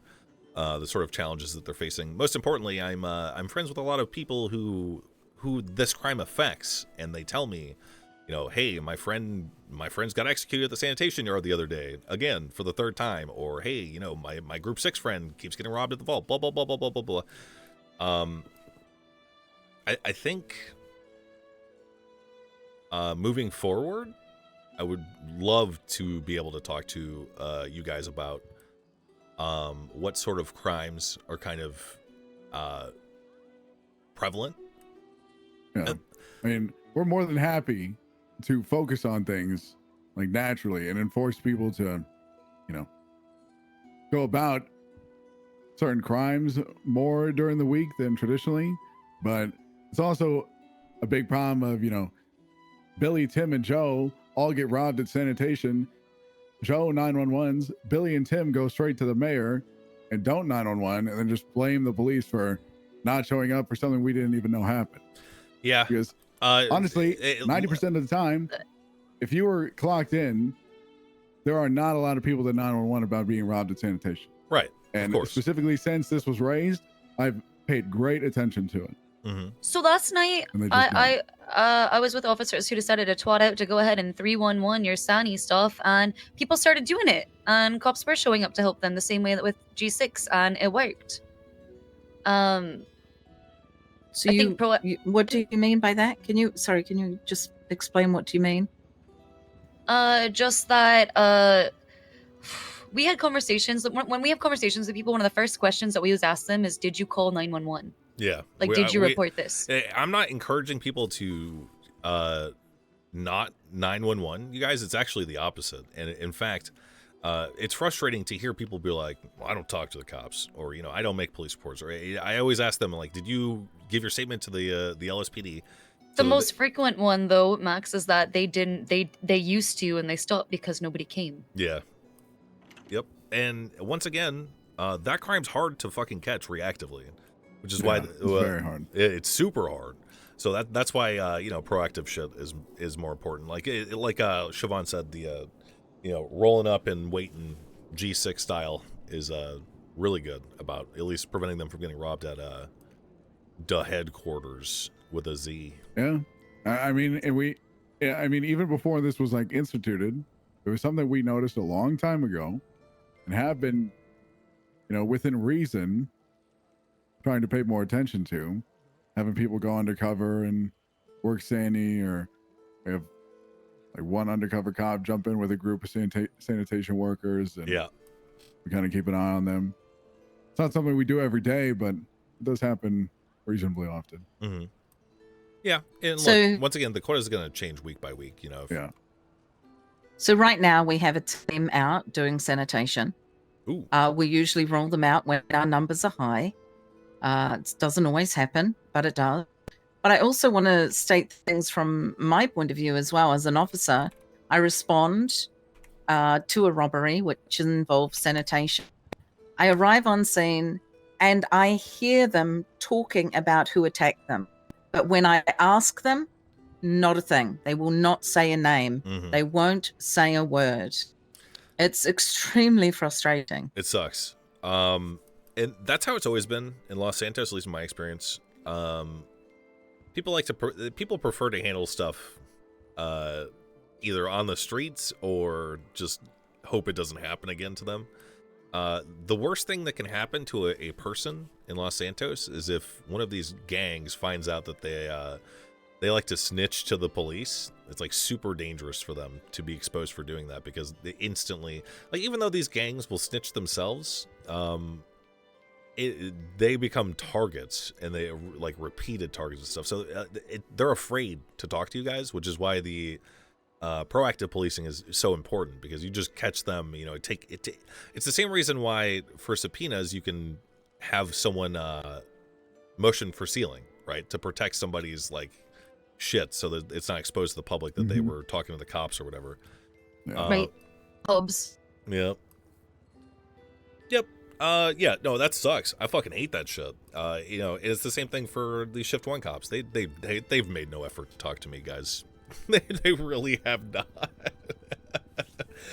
the sort of challenges that they're facing. Most importantly, I'm friends with a lot of people who this crime affects, and they tell me, hey, my friends got executed at the sanitation yard the other day, again for the third time, or hey, my group 6 friend keeps getting robbed at the vault, blah blah blah blah blah blah blah. I think moving forward, I would love to be able to talk to you guys about what sort of crimes are kind of prevalent. Yeah. I mean, we're more than happy to focus on things like naturally and enforce people to, go about certain crimes more during the week than traditionally. But it's also a big problem of, Billy, Tim, and Joe all get robbed at sanitation. Joe 911s, Billy and Tim go straight to the mayor and don't 911, and then just blame the police for not showing up for something we didn't even know happened. Yeah. Because honestly, 90% of the time, if you were clocked in, there are not a lot of people that 911 about being robbed at sanitation. Right. And specifically since this was raised, I've paid great attention to it. Mm-hmm. So last night, And they just I was with officers who decided to twat out to go ahead and 311 your Sani stuff, and people started doing it, and cops were showing up to help them the same way that with G6, and it worked. So what do you mean by that? Can you just explain what do you mean? Just that we had conversations. When we have conversations with people, one of the first questions that we always ask them is, "Did you call 911?" Yeah. Like, did you report this? I'm not encouraging people to not 911. You guys, it's actually the opposite. And in fact, it's frustrating to hear people be like, well, I don't talk to the cops, or, I don't make police reports. Or I always ask them, like, did you give your statement to the LSPD? The most frequent one, though, Max, is that they didn't. They used to, and they stopped because nobody came. Yeah. Yep. And once again, that crime's hard to fucking catch reactively, which is why it's very hard. It's super hard. So that's why proactive shit is more important. Like Siobhan said, the rolling up and waiting G6 style is really good about at least preventing them from getting robbed at the headquarters with a Z. Yeah. I mean, even before this was like instituted, it was something we noticed a long time ago and have been, within reason, trying to pay more attention to, having people go undercover and work Sani, or we have like one undercover cop jump in with a group of sanitation workers, and we kind of keep an eye on them. It's not something we do every day, but it does happen reasonably often. Mm-hmm. Yeah, and So- look, once again, the quota is going to change week by week. Yeah. So right now we have a team out doing sanitation. Ooh. We usually roll them out when our numbers are high. It doesn't always happen, but it does. But I also want to state things from my point of view as well. As an officer, I respond to a robbery which involves sanitation. I arrive on scene and I hear them talking about who attacked them. But when I ask them, not a thing. They will not say a name. Mhm. They won't say a word. It's extremely frustrating. It sucks. And that's how it's always been in Los Santos, at least in my experience. People prefer to handle stuff either on the streets or just hope it doesn't happen again to them. The worst thing that can happen to a person in Los Santos is if one of these gangs finds out that they like to snitch to the police It's like super dangerous for them to be exposed for doing that, because they instantly, like, even though these gangs will snitch themselves, they become targets, and they like repeated targets and stuff. So they're afraid to talk to you guys, which is why the proactive policing is so important, because you just catch them. You know, it's the same reason why for subpoenas you can have someone motion for sealing, right, to protect somebody's like shit, so that it's not exposed to the public that they were talking to the cops or whatever. Right. Hubs. Yep. Yeah, no, that sucks. I fucking hate that shit. You know, it's the same thing for the Shift 1 cops. They've made no effort to talk to me, guys. they really have not.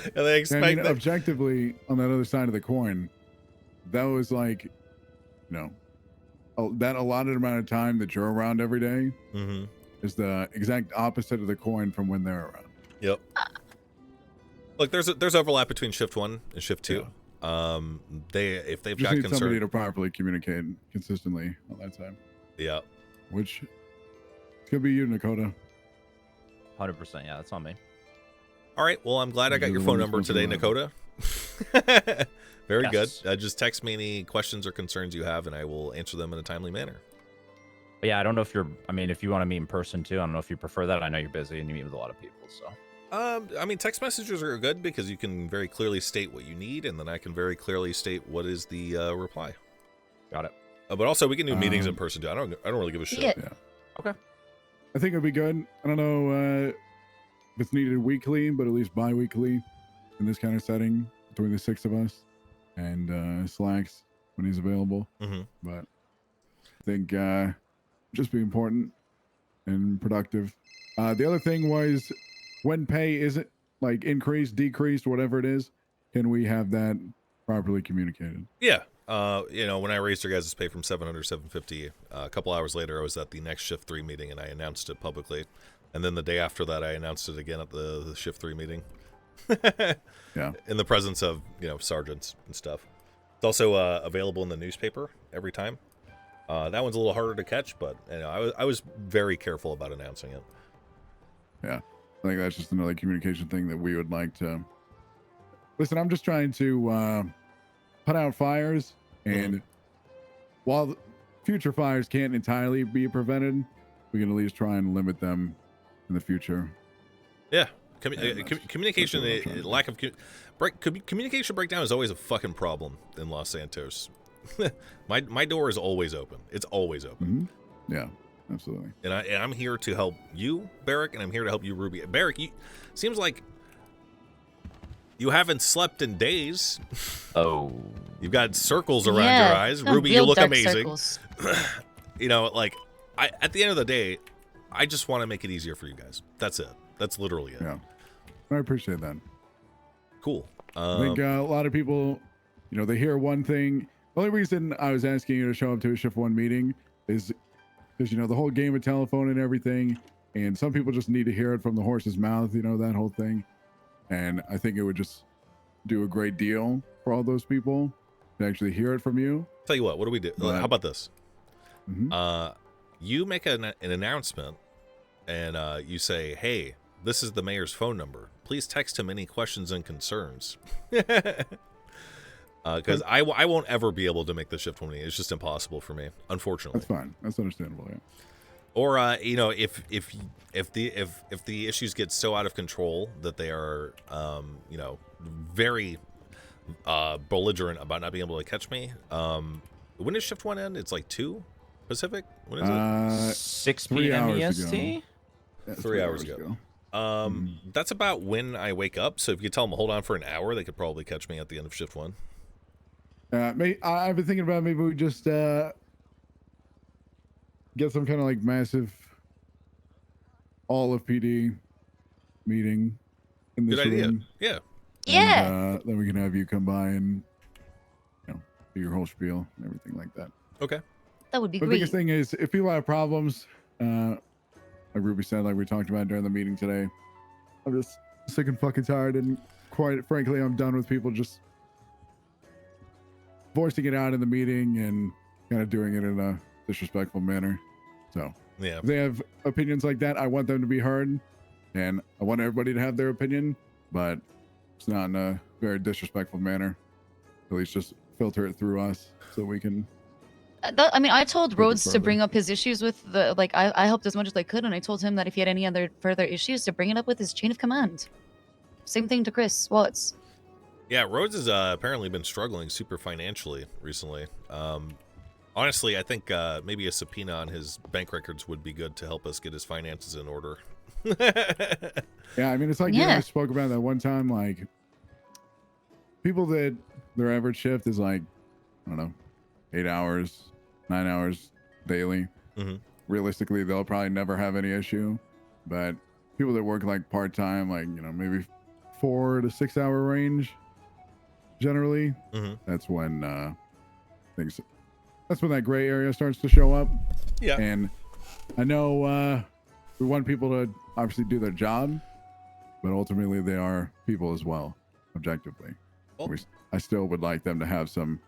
And they expect I mean, objectively, on that other side of the coin, that was like, you know, that allotted amount of time that you're around every day is the exact opposite of the coin from when they're around. Yep. Look, there's overlap between Shift 1 and Shift 2. Yeah. If they've Just got need concern, somebody to properly communicate consistently all that time. Yeah. Which could be you, Nakota. 100%. Yeah, that's on me. All right. Well, I'm glad I got your phone number today, Nakota. Very good. Just text me any questions or concerns you have, and I will answer them in a timely manner. But yeah, I don't know if you're. I mean, if you want to meet in person too, I don't know if you prefer that. I know you're busy and you meet with a lot of people, so. I mean, text messages are good because you can very clearly state what you need, and then I can very clearly state what is the reply. Got it. But also, we can do meetings in person too. I don't really give a shit. Yeah. Okay. I think it'd be good. I don't know if it's needed weekly, but at least bi-weekly in this kind of setting between the 6 of us, and Slacks when he's available. But I think just be important and productive. The other thing was, when pay isn't like increased, decreased, whatever it is, can we have that properly communicated? Yeah. You know, when I raised your guys' pay from 700 to 750, a couple hours later, I was at the next Shift 3 meeting, and I announced it publicly. And then the day after that, I announced it again at the Shift 3 meeting. Yeah. In the presence of, you know, sergeants and stuff. It's also available in the newspaper every time. That one's a little harder to catch, but you know, I was very careful about announcing it. Yeah. I think that's just another communication thing that we would like to. Listen, I'm just trying to put out fires, and while future fires can't entirely be prevented, we can at least try and limit them in the future. Yeah. Communication, lack of communication breakdown is always a fucking problem in Los Santos. my door is always open. It's always open. Yeah, absolutely. And I'm here to help you, Barrick, and I'm here to help you, Ruby. Barrick, seems like you haven't slept in days. Oh. You've got circles around your eyes. Ruby, you look amazing. You know, like, at the end of the day, I just want to make it easier for you guys. That's it. That's literally it. Yeah. I appreciate that. Cool. I think a lot of people, you know, they hear one thing. The only reason I was asking you to show up to a Shift 1 meeting is because, you know, the whole game of telephone and everything, and some people just need to hear it from the horse's mouth, you know, that whole thing. And I think it would just do a great deal for all those people to actually hear it from you. Tell you what do we do? How about this? You make an announcement, and you say, hey, this is the mayor's phone number. Please text him any questions and concerns. Because I won't ever be able to make the Shift 1 meeting. It's just impossible for me, unfortunately. That's fine. That's understandable, yeah. Or you know, if the issues get so out of control that they are you know, very belligerent about not being able to catch me, when does Shift 1 end? It's like 2 Pacific? When is it? 6 p.m. EST? Yeah, 3 hours ago. That's about when I wake up. So if you tell them hold on for an hour, they could probably catch me at the end of Shift 1. I've been thinking about maybe we just get some kind of like massive all of PD meeting in this Good idea. room. Yeah. And, then we can have you come by and, you know, do your whole spiel and everything like that. Okay. That would be The great. biggest thing is if people have problems, like Ruby said, like we talked about during the meeting today, I'm just sick and fucking tired, and quite frankly, I'm done with people just voicing it out in the meeting and kind of doing it in a disrespectful manner. So yeah, if they have opinions like that, I want them to be heard, and I want everybody to have their opinion, but it's not in a very disrespectful manner. At least just filter it through us so we can. I mean, I told Take it Rhodes to further. bring up his issues with the I helped as much as I could, and I told him that if he had any other further issues, to bring it up with his chain of command. Same thing to Chris Watts. Yeah, Rhodes has apparently been struggling super financially recently. Honestly, I think maybe a subpoena on his bank records would be good to help us get his finances in order. Yeah, I mean, it's like you and I spoke about that one time. Like, people that their average shift is like, I don't know, 8 hours, 9 hours daily. Mhm. Realistically, they'll probably never have any issue. But people that work like part time, like, you know, maybe 4 to 6 hour range, generally, that's when things. That's when that gray area starts to show up. Yeah. And I know we want people to obviously do their job, but ultimately they are people as well, objectively. I still would like them to have some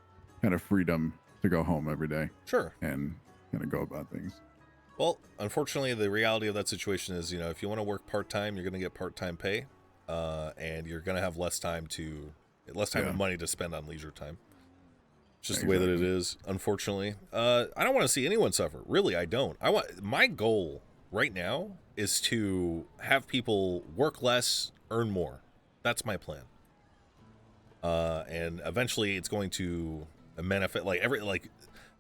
kind of freedom to go home every day. Sure. And kind of go about things. Well, unfortunately, the reality of that situation is, you know, if you want to work part-time, you're going to get part-time pay, and you're going to have less time and money to spend on leisure time. It's just the way that it is, unfortunately. I don't want to see anyone suffer. Really, I don't. My goal right now is to have people work less, earn more. That's my plan. And eventually it's going to benefit,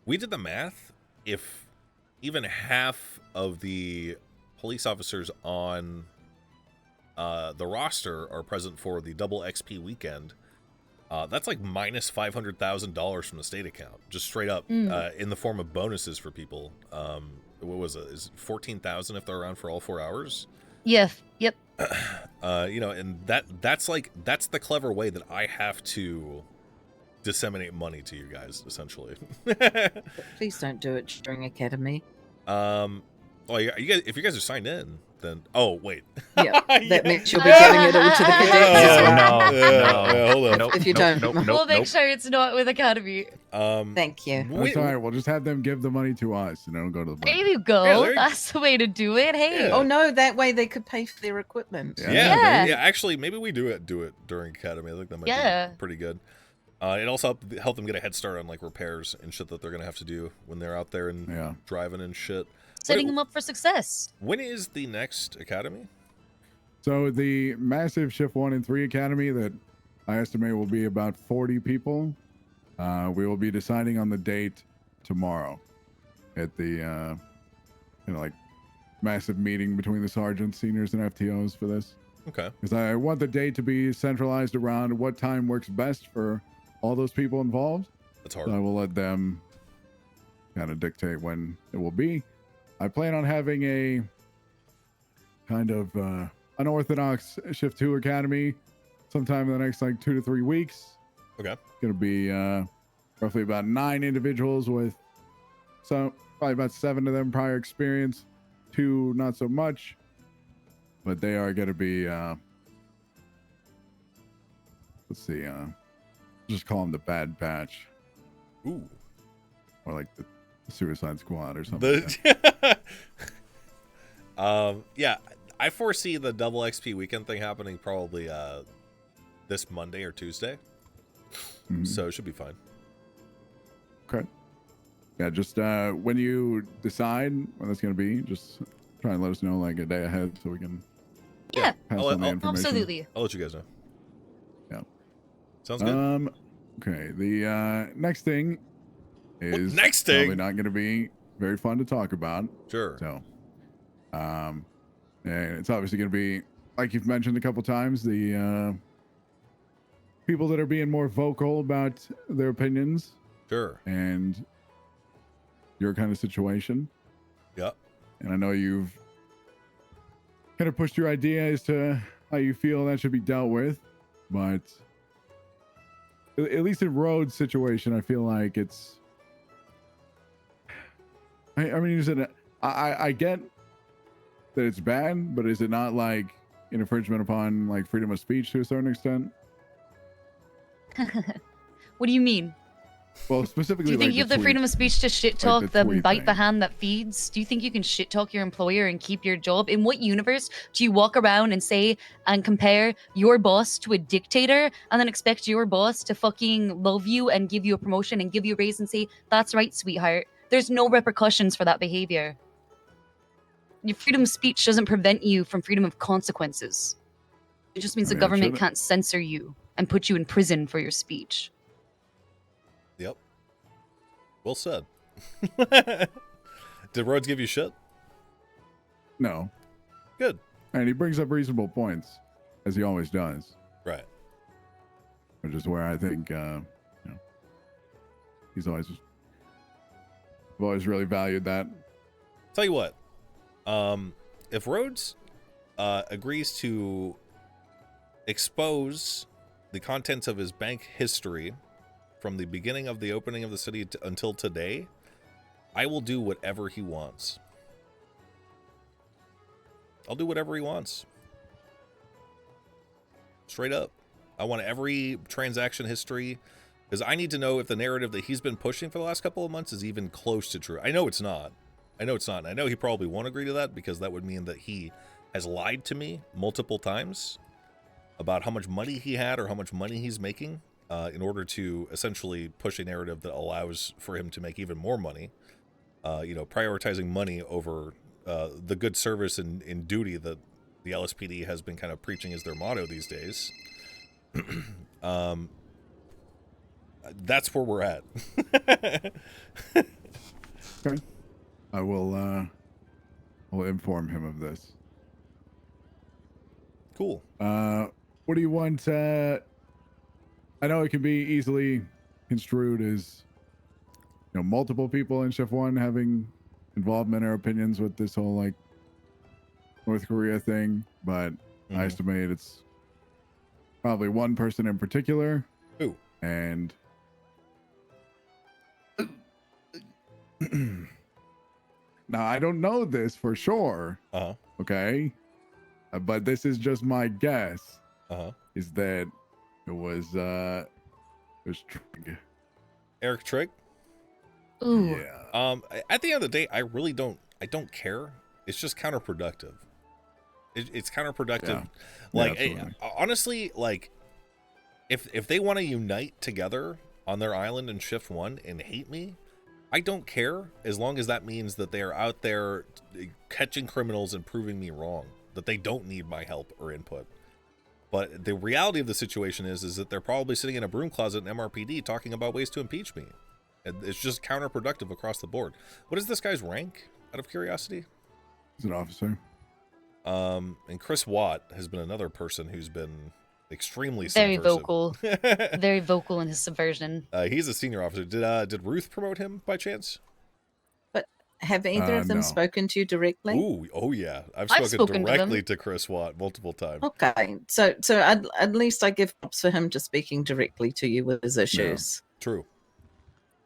we did the math. If even half of the police officers on the roster are present for the double XP weekend, that's like minus $500,000 from the state account, just straight up, in the form of bonuses for people. What was it? Is it 14,000 if they're around for all 4 hours? Yeah. Yep. You know, and that's the clever way that I have to disseminate money to you guys, essentially. Please don't do it during Academy. Well, you guys, if you guys are signed in, then wait. Yeah, that means you'll be giving it all to the cadets as well. No, hold on. If you don't, We'll make sure it's not with Academy. Thank you. That's all right. We'll just have them give the money to us and it'll go to the There budget. you go. Yeah, there you- That's the way to do it. Hey. Oh no, that way they could pay for their equipment. Yeah. Actually, maybe we do it during Academy. I think that might be pretty good. It also help them get a head start on like repairs and shit that they're gonna have to do when they're out there and driving and shit. Setting them up for success. When is the next Academy? So the massive Shift 1 and 3 Academy that I estimate will be about 40 people. We will be deciding on the date tomorrow at the massive meeting between the sergeants, seniors, and FTOs for this. Okay. Because I want the date to be centralized around what time works best for all those people involved. That's hard. So I will let them kind of dictate when it will be. I plan on having a kind of unorthodox Shift 2 Academy sometime in the next 2 to 3 weeks. Okay. Going to be roughly about 9 individuals with probably about 7 of them prior experience, 2 not so much. But they are going to be, let's see, just call them the Bad Batch. Ooh. Or like the Suicide Squad or something. Yeah, I foresee the double XP weekend thing happening probably this Monday or Tuesday. So it should be fine. Okay. Yeah, just when you decide when that's going to be, just try and let us know like a day ahead so we can pass on the information. Absolutely. I'll let you guys know. Yeah. Sounds good. Okay, the next thing is next thing? probably not going to be very fun to talk about. Sure. So, and it's obviously going to be, like you've mentioned a couple times, the people that are being more vocal about their opinions. Sure. And your kind of situation. Yep. And I know you've kind of pushed your idea as to how you feel that should be dealt with, but at least in Rhodes' situation, I feel like it's. I mean, is it? I get that it's bad, but is it not like an infringement upon like freedom of speech to a certain extent? What do you mean? Well, specifically, Do you think like you have the freedom of speech to shit talk the the tweet bite the thing. hand that feeds? Do you think you can shit talk your employer and keep your job? In what universe do you walk around and say and compare your boss to a dictator and then expect your boss to fucking love you and give you a promotion and give you a raise and say, "That's right, sweetheart"? There's no repercussions for that behavior. Your freedom of speech doesn't prevent you from freedom of consequences. It just means I the mean, it government shouldn't. can't censor you and put you in prison for your speech. Yep. Well said. Did Rhodes give you shit? No. Good. And he brings up reasonable points, as he always does. Right. Which is where I think, he's always, I've always really valued that. Tell you what, if Rhodes agrees to expose the contents of his bank history from the beginning of the opening of the city until today, I will do whatever he wants. I'll do whatever he wants. Straight up. I want every transaction history, because I need to know if the narrative that he's been pushing for the last couple of months is even close to true. I know it's not. I know it's not. And I know he probably won't agree to that, because that would mean that he has lied to me multiple times about how much money he had or how much money he's making in order to essentially push a narrative that allows for him to make even more money. Prioritizing money over the good service and duty that the LSPD has been kind of preaching as their motto these days. That's where we're at. Okay. I will inform him of this. Cool. What do you want? I know it can be easily construed as, multiple people in Shift 1 having involvement or opinions with this whole, like, North Korea thing, but I estimate it's probably one person in particular. Who? And now I don't know this for sure. Okay. But this is just my guess. Is that it was Trig. Eric Trigg? Ooh. Yeah. At the end of the day, I don't care. It's just counterproductive. It's counterproductive. Yeah. Like, Yeah, honestly, like, if they want to unite together on their island in Shift 1 and hate me, I don't care, as long as that means that they are out there catching criminals and proving me wrong, that they don't need my help or input. But the reality of the situation is that they're probably sitting in a broom closet in MRPD talking about ways to impeach me. And it's just counterproductive across the board. What is this guy's rank, out of curiosity? He's an officer. And Chris Watt has been another person who's been extremely Very subversive. vocal. Very vocal in his subversion. He's a senior officer. Did Ruth promote him by chance? But have either of them No. spoken to you directly? Ooh, oh yeah. I've I've spoken spoken to them. directly to Chris Watt multiple times. Okay, so at least I give props for him just speaking directly to you with his issues. True.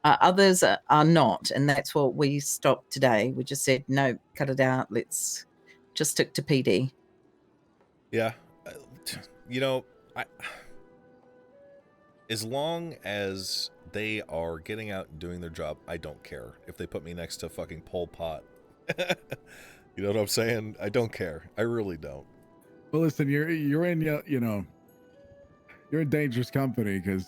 Others are not, and that's what we stopped today. We just said no, cut it out. Let's just stick to PD. Yeah. As long as they are getting out and doing their job, I don't care if they put me next to fucking Pol Pot. You know what I'm saying? I don't care. I really don't. Well, listen, you're in, you're in dangerous company, because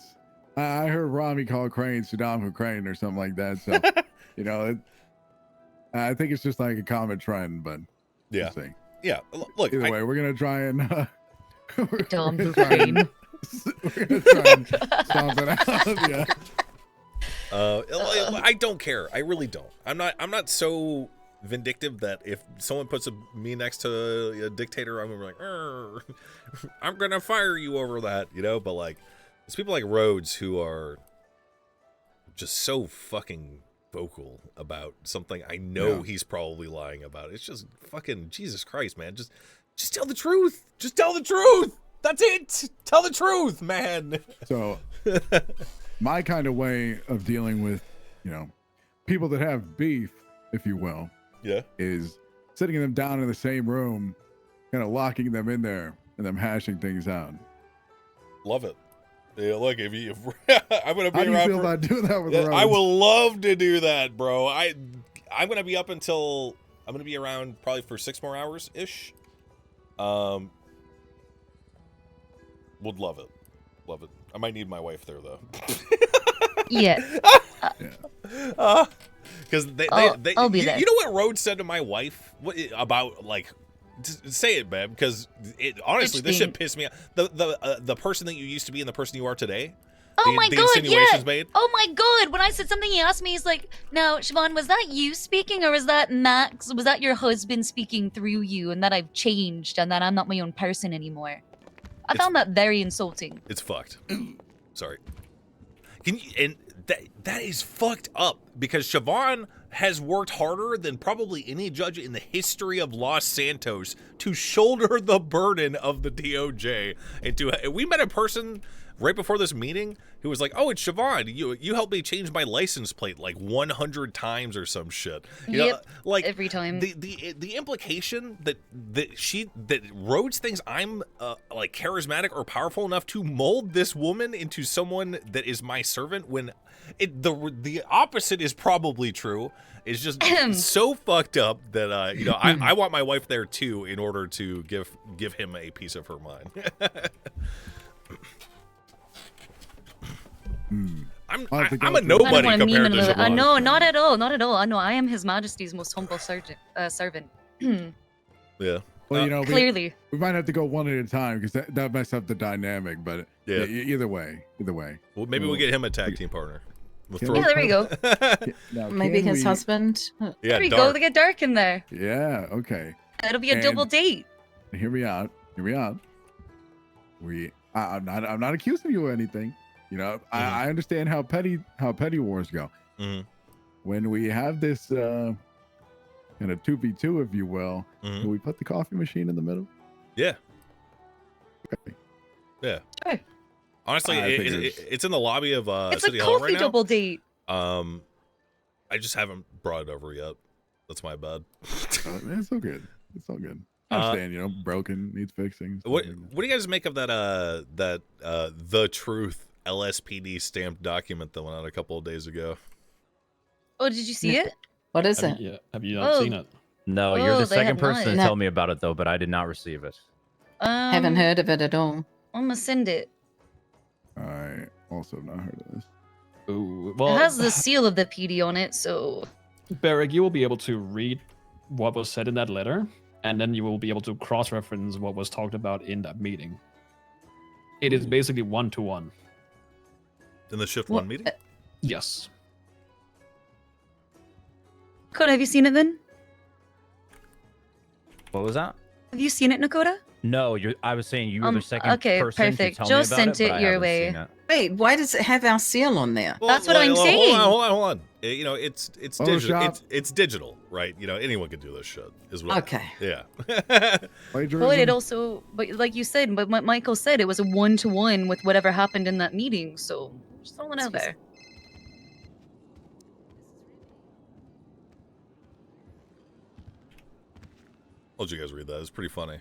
I heard Rami call Crane Saddam Hussein or something like that. So, I think it's just like a common trend, but yeah. we'll see. Yeah. Look, Either way, we're gonna try and Saddam we're gonna try and stomp it out. Yeah. I don't care. I really don't. I'm not so vindictive that if someone puts me next to a dictator, I'm gonna be like, "Arr, I'm gonna fire you over that," But like, it's people like Rhodes who are just so fucking vocal about something I know he's probably lying about. It's just fucking Jesus Christ, man. Just tell the truth. Just tell the truth. That's it. Tell the truth, man. So, my kind of way of dealing with, people that have beef, if you will, is sitting them down in the same room, kind of locking them in there and them hashing things out. Love it. Yeah, look, if I'm gonna be How do you around. feel about doing that with the roads? I will love to do that, bro. I'm gonna be up until I'm gonna be around probably for 6 more hours ish. Would love it. Love it. I might need my wife there though. Yeah. Because I'll be there. You know what Rhodes said to my wife about like, say it, babe. Because honestly, this shit pissed me off. The person that you used to be and the person you are today. Oh my the god, insinuations yeah. made. Oh my god, when I said something, he asked me, he's like, now, Siobhan, was that you speaking or was that Max? Was that your husband speaking through you and that I've changed and that I'm not my own person anymore? I found that very insulting. It's fucked. Sorry. And that is fucked up because Siobhan has worked harder than probably any judge in the history of Los Santos to shoulder the burden of the DOJ. And we met a person right before this meeting who was like, "Oh, it's Siobhan. You helped me change my license plate like 100 times or some shit." You know, like every time. The implication that Rhodes thinks I'm like charismatic or powerful enough to mold this woman into someone that is my servant when the opposite is probably true. It's just so fucked up that I want my wife there too in order to give him a piece of her mind. I'm a nobody compared to Siobhan. No, not at all, not at all. I know I am His Majesty's most humble servant. Yeah. Well, clearly. we might have to go one at a time because that messed up the dynamic. But yeah, either way. Well, maybe we'll get him a tag team partner. Yeah, there we go. Maybe his husband. Yeah, there we go. They get dark in there. Yeah. Okay. It'll be a double date. Hear me out. I'm not accusing you of anything. You know, I understand how petty wars go. Mm-hmm. When we have this kind of 2v2, if you will, can we put the coffee machine in the middle? Yeah. Okay. Yeah. Sure. Honestly, it's in the lobby of City Hall right now. It's a coffee double date. I just haven't brought it over yet. That's my bad. It's all good. It's all good. I understand, broken, needs fixing. What do you guys make of that The Truth LSPD stamped document that went out a couple of days ago? Oh, did you see it? What is it? Yeah. Have you not seen it? No, you're the second person to tell me about it though, but I did not receive it. Haven't heard of it at all. I'm gonna send it. I also have not heard of this. Ooh, well, it has the seal of the PD on it, so. Barrick, you will be able to read what was said in that letter, and then you will be able to cross-reference what was talked about in that meeting. It is basically 1-to-1. In the Shift 1 meeting? Yes. Nakota, have you seen it then? What was that? Have you seen it, Nakota? No, I was saying you were the second okay, person perfect. to tell Joe me about sent it, but it I your haven't way. seen it. Wait, why does it have our seal on there? That's what I'm saying. Hold on. You know, it's digital. Photoshop. It's digital, right? You know, anyone can do this shit. Is what. Okay. Yeah. But it also, but like you said, but what Michael said, it was a 1-to-1 with whatever happened in that meeting. So just throwing it out there. I'll let you guys read that. It's pretty funny.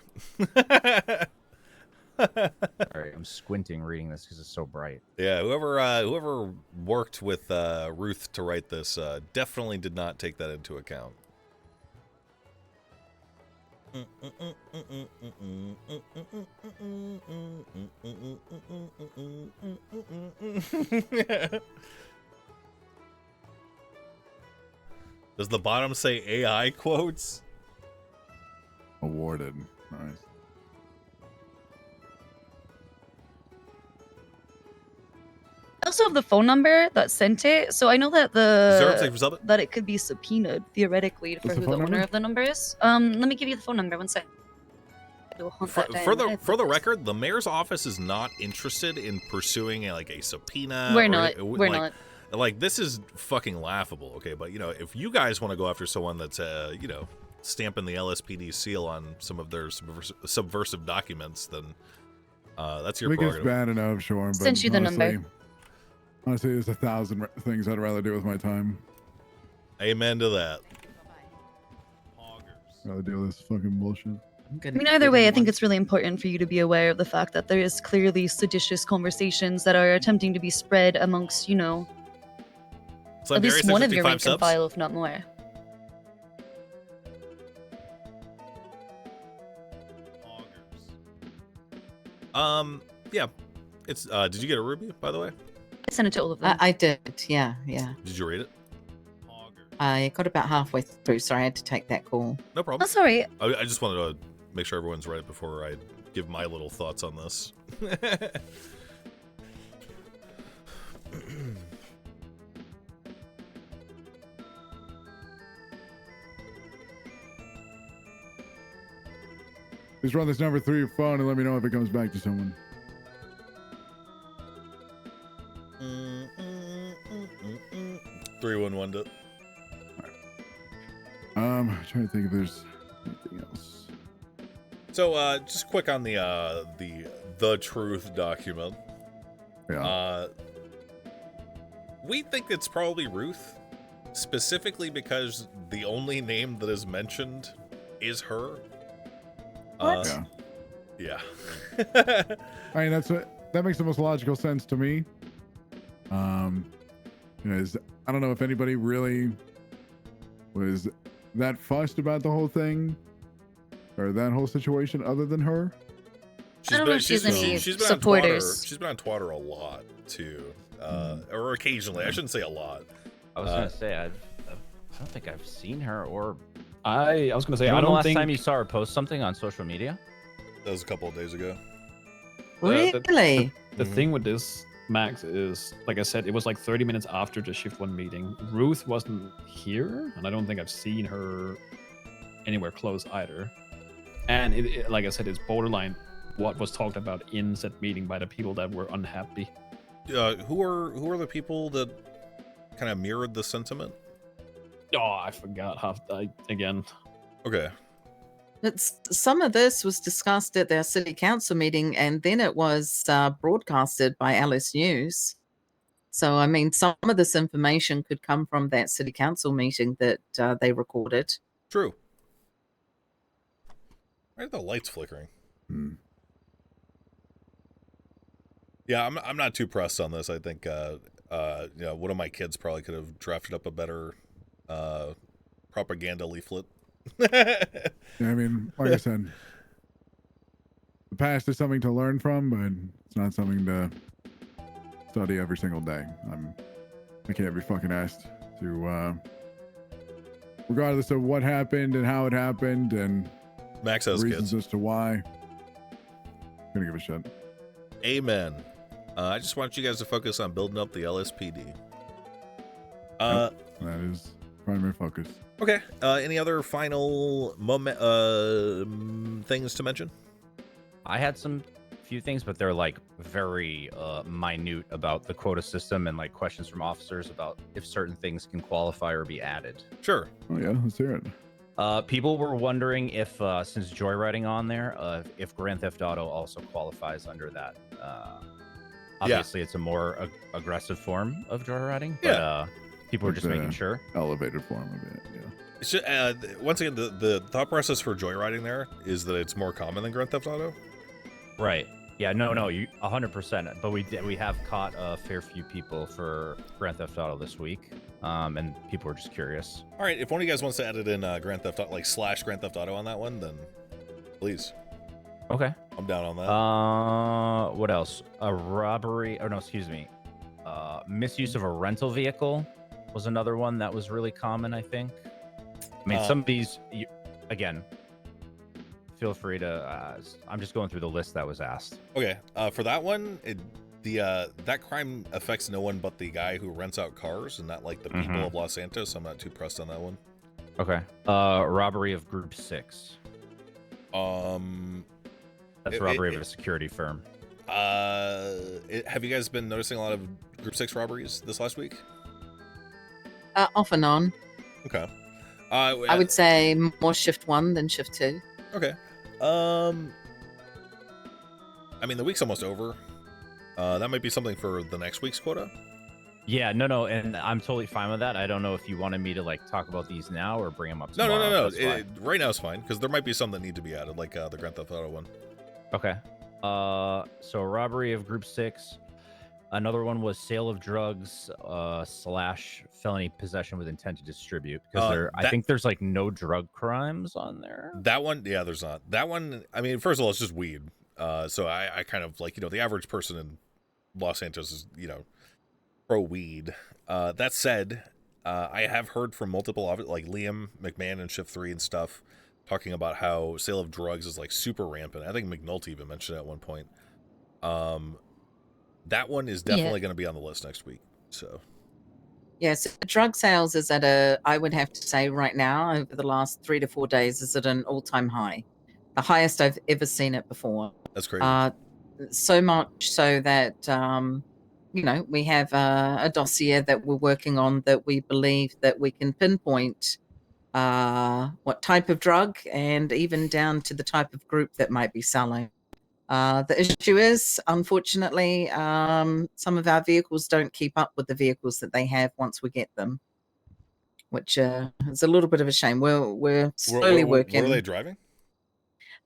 Sorry, I'm squinting reading this because it's so bright. Yeah, whoever worked with Ruth to write this definitely did not take that into account. Does the bottom say AI quotes? Awarded. Nice. I also have the phone number that sent it, so I know that that it could be subpoenaed theoretically for What's who the the phone owner number? of the number is. Let me give you the phone number. One sec. For the record, the mayor's office is not interested in pursuing a subpoena. We're not. Like, this is fucking laughable, okay? But if you guys want to go after someone that's stamping the LSPD seal on some of their subversive documents, then that's your I think it's prerogative. bad enough, sure. But Sent you the number. Honestly, there's 1,000 things I'd rather do with my time. Amen to that. Rather deal with this fucking bullshit. I mean, either way, I think it's really important for you to be aware of the fact that there is clearly seditious conversations that are attempting to be spread amongst, you know, So at least one of your 55 rank and subs? file, if not more. Yeah. It's did you get a ruby, by the way? I sent it to all of them. I did. Yeah, yeah. Did you read it? I got about halfway through. Sorry, I had to take that call. No problem. That's all right. I just wanted to make sure everyone's right before I give my little thoughts on this. Just run this number through your phone and let me know if it comes back to someone. 311. I'm trying to think if there's anything else. So just quick on the truth document. Yeah. We think it's probably Ruth, specifically because the only name that is mentioned is her. What? Yeah. I mean, that makes the most logical sense to me. I don't know if anybody really was that fussed about the whole thing or that whole situation other than her. I don't know if she's any she's supporters. She's been on Twitter a lot too, or occasionally. I shouldn't say a lot. I was gonna say I don't think I've seen her or. I was gonna say I When the don't last think time you saw her post something on social media? That was a couple of days ago. Really? The thing with this, Max, is like I said, it was like 30 minutes after the shift 1 meeting. Ruth wasn't here, and I don't think I've seen her anywhere close either. And it like I said, it's borderline what was talked about in said meeting by the people that were unhappy. Who are the people that kind of mirrored the sentiment? Oh, I forgot half. Again. Okay. Some of this was discussed at their city council meeting, and then it was broadcasted by Alice News. So, I mean, some of this information could come from that city council meeting that they recorded. True. Why are the lights flickering? Yeah, I'm not too pressed on this. I think one of my kids probably could have drafted up a better propaganda leaflet. Yeah, I mean, like I said, the past is something to learn from, but it's not something to study every single day. I can't be fucking asked to, regardless of what happened and how it happened and Max has reasons kids. as to why. Gonna give a shit. Amen. I just want you guys to focus on building up the LSPD. That is primary focus. Okay. Any other final things to mention? I had few things, but they're like very minute about the quota system and like questions from officers about if certain things can qualify or be added. Sure. Oh yeah, let's hear it. People were wondering if, since joyriding on there, if Grand Theft Auto also qualifies under that. Obviously, it's a more aggressive form of joyriding, but people were just making sure. Elevated form of it, yeah. It's just, once again, the thought process for joyriding there is that it's more common than Grand Theft Auto. Right. Yeah. No. You 100%. But we have caught a fair few people for Grand Theft Auto this week, and people were just curious. All right. If one of you guys wants to add it in Grand Theft Auto, like / Grand Theft Auto on that one, then please. Okay. I'm down on that. What else? A robbery? Oh no, excuse me. Misuse of a rental vehicle was another one that was really common, I think. I mean, some of these, again, feel free to. I'm just going through the list that was asked. Okay. For that one, that crime affects no one but the guy who rents out cars, and not like the people of Los Santos. So I'm not too pressed on that one. Okay. Robbery of Group 6. That's robbery of a security firm. Have you guys been noticing a lot of Group 6 robberies this last week? Off and on. Okay. I would say more shift 1 than shift 2. Okay. I mean, the week's almost over. That might be something for the next week's quota. Yeah, no, and I'm totally fine with that. I don't know if you wanted me to like talk about these now or bring them up No, tomorrow. no. That's fine. Right now is fine because there might be some that need to be added, like the Grand Theft Auto one. Okay. So robbery of Group 6. Another one was sale of drugs / felony possession with intent to distribute. Because I think there's like no drug crimes on there. That one, yeah, there's not. That one, I mean, first of all, it's just weed. So I kind of like, the average person in Los Santos is, pro weed. That said, I have heard from multiple of it, like Liam McMahon in Shift 3 and stuff, talking about how sale of drugs is like super rampant. I think McNulty even mentioned it at one point. That one is definitely going to be on the list next week. So Yes, drug sales is at I would have to say right now, over the last 3 to 4 days, is at an all-time high. The highest I've ever seen it before. That's crazy. So much so that, we have a dossier that we're working on that we believe that we can pinpoint what type of drug and even down to the type of group that might be selling. The issue is, unfortunately, some of our vehicles don't keep up with the vehicles that they have once we get them, which is a little bit of a shame. We're slowly working. What are they driving?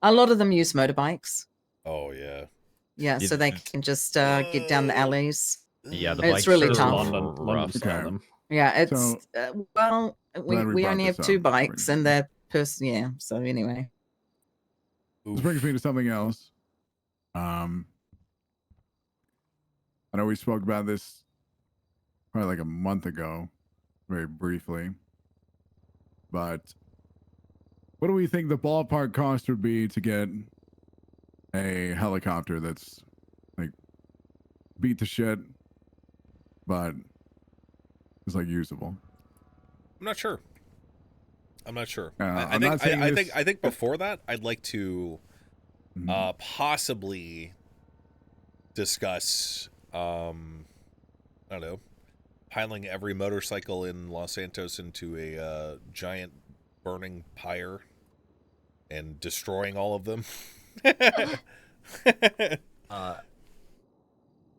A lot of them use motorbikes. Oh, yeah. Yeah, so they can just get down the alleys. Yeah, the it's bikes really are tough. London style them. Yeah, it's So, we only have 2 bikes and they're yeah. So anyway, this brings me to something else. I know we spoke about this probably like a month ago, very briefly. But what do we think the ballpark cost would be to get a helicopter that's like beat to shit, but is like usable? I'm not sure. I'm not saying I think before that, I'd like to possibly discuss, I don't know, piling every motorcycle in Los Santos into a giant burning pyre and destroying all of them.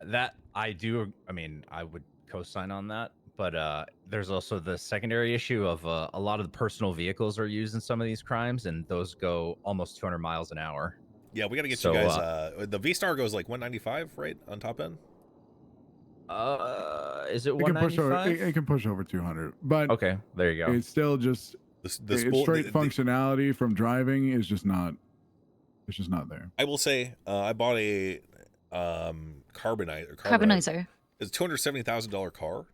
That I do. I mean, I would co-sign on that. But there's also the secondary issue of a lot of the personal vehicles are used in some of these crimes, and those go almost 200 miles an hour. Yeah, we got to get you guys. The V-Star goes like 195, right, on top end. Is it 195? It can push over 200, but okay, there you go. It's still just straight functionality from driving is just not. It's just not there. I will say, I bought a Carbonizer. It's a $270,000 car.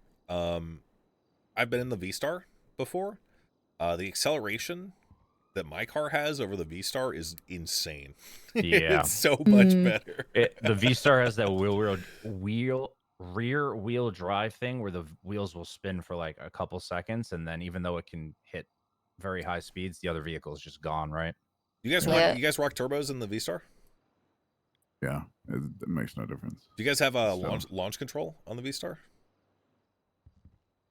I've been in the V-Star before. The acceleration that my car has over the V-Star is insane. Yeah, it's so much better. The V-Star has that rear wheel drive thing where the wheels will spin for like a couple seconds, and then even though it can hit very high speeds, the other vehicle is just gone. Right? You guys rock turbos in the V-Star? Yeah, it makes no difference. Do you guys have a launch control on the V-Star?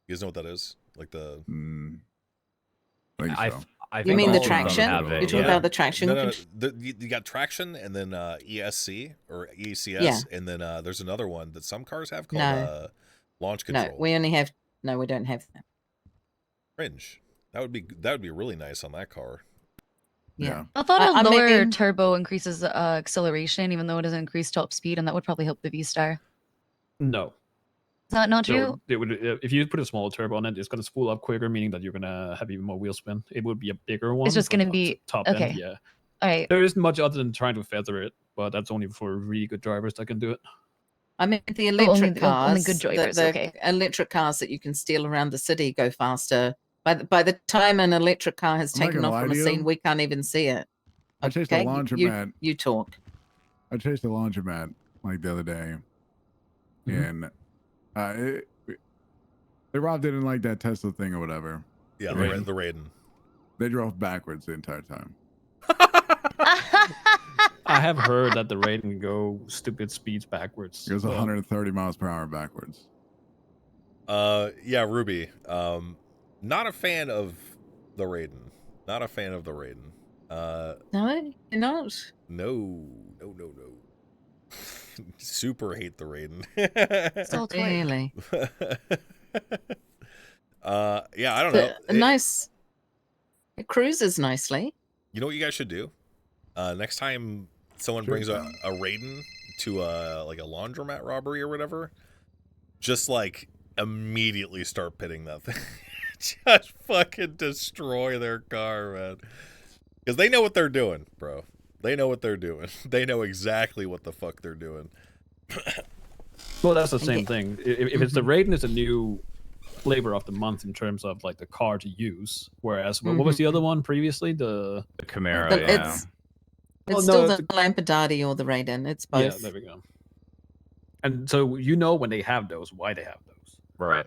You guys know what that is? Like the. You mean the traction? You're talking about the traction? No. You got traction, and then ESC or ECS, and then there's another one that some cars have called launch control. No, we don't have that. Cringe. That would be really nice on that car. Yeah. I thought a lower turbo increases acceleration, even though it doesn't increase top speed, and that would probably help the V-Star. No. Is that not true? It would, if you put a smaller turbo on it, it's gonna spool up quicker, meaning that you're gonna have even more wheel spin. It would be a bigger one. It's just gonna be top okay. end, yeah. All right. There isn't much other than trying to feather it, but that's only for really good drivers that can do it. I mean, the electric cars, only good drivers. the electric cars that you can steal around the city go faster. By the time an electric car has taken off from a scene, we can't even see it. I chased a laundromat. You talk. I chased a laundromat like the other day, and they robbed it in like that Tesla thing or whatever. Yeah, the Raiden. They drove backwards the entire time. I have heard that the Raiden can go stupid speeds backwards. It goes 130 miles per hour backwards. Yeah, Ruby. Not a fan of the Raiden. No, you're not. No. super hate the Raiden. So Really? Yeah, I don't know. A nice. It cruises nicely. You know what you guys should do? Next time someone brings a Raiden to like a laundromat robbery or whatever, just like immediately start pitting that thing. Just fucking destroy their car, man. Because they know what they're doing, bro. They know what they're doing. They know exactly what the fuck they're doing. Well, that's the same thing. If it's the Raiden, is a new flavor of the month in terms of like the car to use. Whereas what was the other one previously? The Camaro. But Yeah. it's still the Lampadati or the Raiden. It's both. Yeah, there we go. And so you know when they have those, why they have those. Right.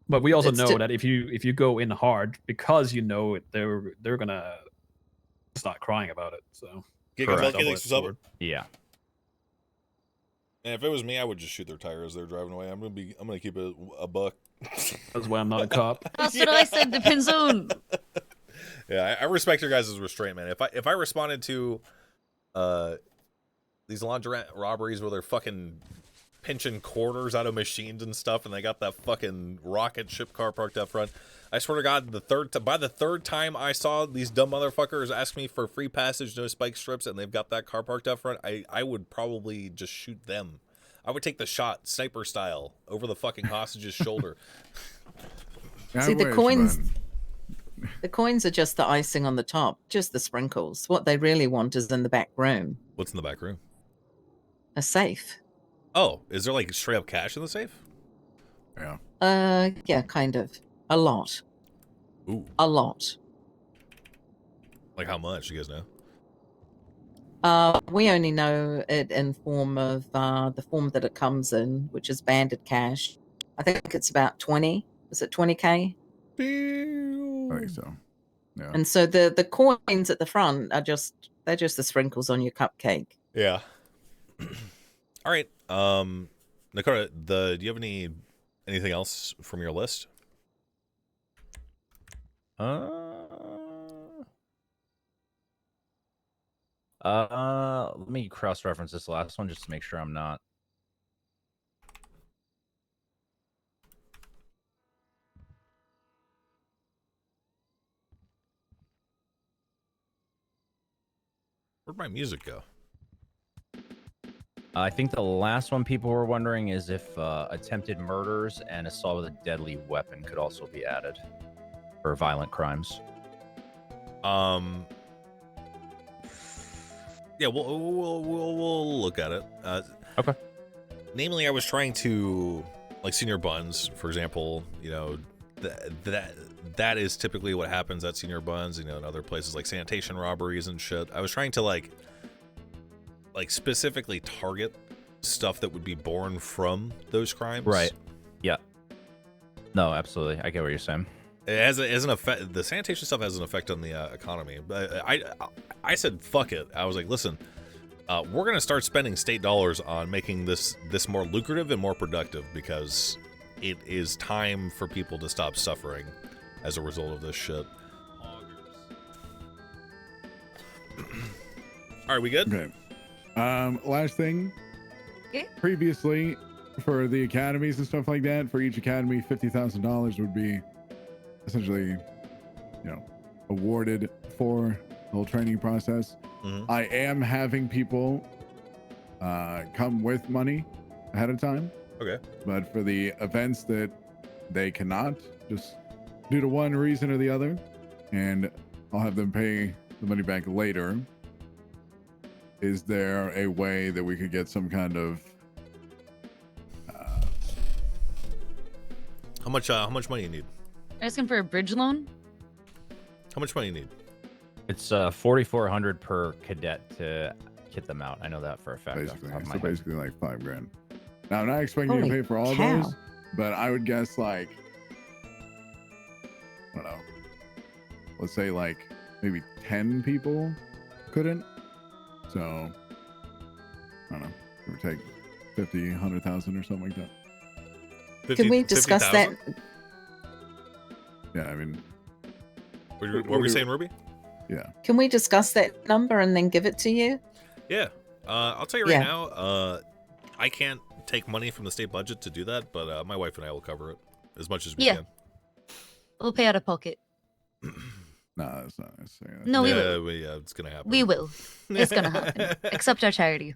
But we also It's know that if you go in hard, because you know it, they're gonna start crying about it. So Yeah. And if it was me, I would just shoot their tires as they're driving away. I'm gonna keep it a buck. That's why I'm not a cop. That's what I said. Depends on. Yeah, I respect your guys' restraint, man. If I responded to these laundromat robberies where they're fucking pinching quarters out of machines and stuff, and they got that fucking rocket ship car parked up front, I swear to God, by the third time I saw these dumb motherfuckers ask me for free passage, no spike strips, and they've got that car parked up front, I would probably just shoot them. I would take the shot, sniper style, over the fucking hostage's shoulder. See, the coins. The coins are just the icing on the top, just the sprinkles. What they really want is in the back room. What's in the back room? A safe. Oh, is there like straight up cash in the safe? Yeah. Yeah, kind of. A lot. Ooh. A lot. Like how much? You guys know? We only know it in form of the form that it comes in, which is banded cash. I think it's about 20. Is it 20K? I think so. Yeah. And so the coins at the front are they're just the sprinkles on your cupcake. Yeah. All right. Nakara, do you have anything else from your list? Let me cross-reference this last one just to make sure I'm not. Where'd my music go? I think the last one people were wondering is if attempted murders and assault with a deadly weapon could also be added for violent crimes. Yeah, we'll look at it. Okay. Namely, I was trying to, like, Senior Buns, for example. You know, that is typically what happens at Senior Buns. You know, in other places like sanitation robberies and shit. I was trying to like specifically target stuff that would be born from those crimes. Right. Yeah. No, absolutely. I get what you're saying. It has an effect. The sanitation stuff has an effect on the economy. But I said fuck it. I was like, listen, we're gonna start spending state dollars on making this more lucrative and more productive, because it is time for people to stop suffering as a result of this shit. All right, we good? Okay. Last thing. Okay. Previously, for the academies and stuff like that, for each academy, $50,000 would be essentially, you know, awarded for the whole training process. Mm-hmm. I am having people come with money ahead of time. Okay. But for the events that they cannot, just due to one reason or the other, and I'll have them pay the money back later. Is there a way that we could get some kind of How much money you need? Asking for a bridge loan? How much money you need? It's $4,400 per cadet to kit them out. I know that for a fact. basically, off the top of my so head. basically like $5,000. Now I'm not expecting you to Holy pay for all cow. those, but I would guess like, I don't know, let's say like maybe 10 people couldn't. So I don't know, give or take 50, 100,000 or something like that. Can we discuss that? Yeah, I mean, What were we saying, Ruby? Yeah. Can we discuss that number and then give it to you? Yeah. I'll tell you right Yeah. now, I can't take money from the state budget to do that, but my wife and I will cover it as much as we Yeah. can. We'll pay out of pocket. No, that's not necessary. No, we yeah, will. Yeah, it's gonna happen. We will. It's gonna happen. Accept our charity.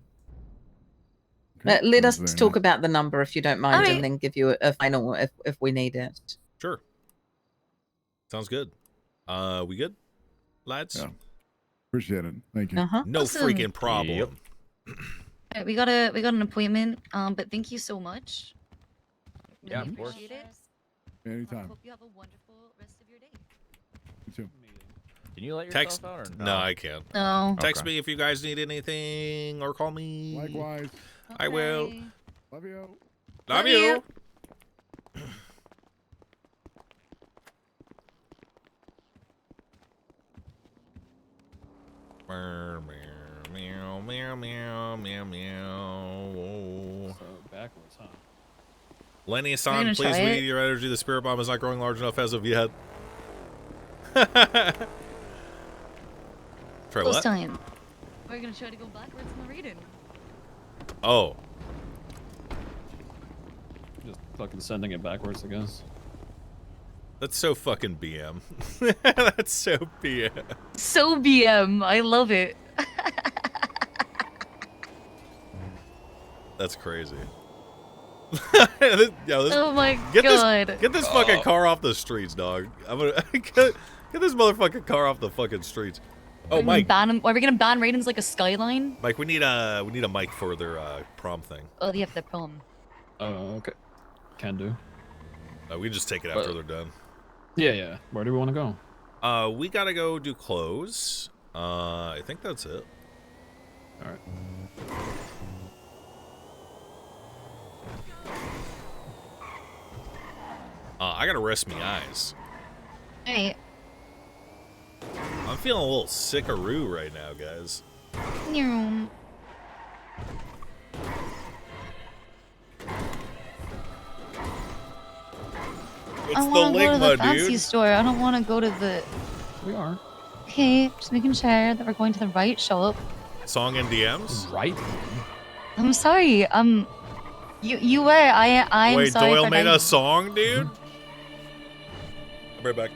Let us That's very talk nice. about the number if you don't mind, Alright. and then give you a final if we need it. Sure. Sounds good. We good, lads? Yeah. Appreciate it. Thank you. Uh-huh. No Awesome. freaking problem. Alright, we got an appointment. But thank you so much. Really Yeah, of course. appreciate it. Anytime. Hope you have a wonderful rest of your day. You too. Can you let yourself Text. out or No, I can't. No. Text Okay. me if you guys need anything or call me. Likewise. I will. Okay. Love you. Love you. Meow, meow, meow, meow, meow, meow. So backwards, huh? Lenny You're San, gonna please try we it? need your energy. The spirit bomb is not growing large enough as of yet. Try Close what? time. We're gonna try to go backwards in the reading. Oh, Just fucking sending it backwards, I guess. that's so fucking BM. That's so BM. So BM. I love it. That's crazy. Yo, this, Oh my get god. This, get this fucking car off the streets, dog. I'm gonna get this motherfucking car off the fucking streets. Oh, Mike. Are we gonna ban ratings like a skyline? Mike, we need a mic for their prom thing. Oh, yeah, for the prom. Oh, okay. Can do. We just take it after But- they're done. Yeah, yeah. Where do we want to go? We gotta go do clothes. I think that's it. All right. I gotta rest my eyes. Alright. I'm feeling a little sickaroo right now, guys. It's What's I the want to go to the ligma, fancy dude? store. I don't want to go to the. We are. Okay, just making sure that we're going to the right shop. Song and DMs? Right. I'm sorry. You were. I'm Wait, sorry. Doyle for made not- a song, dude? I'll be right back.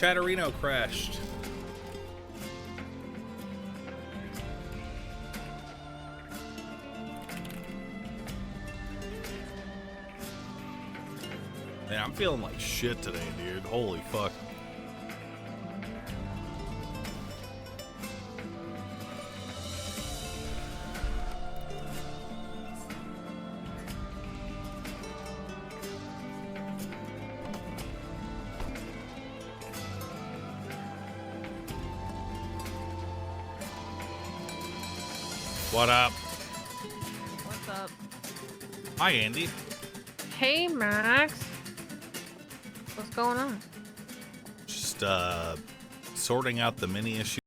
Chatterino crashed. Man, I'm feeling like shit today, dude. Holy fuck. What up? What's up? Hi, Andy. Hey, Max. What's going on? Just sorting out the mini issue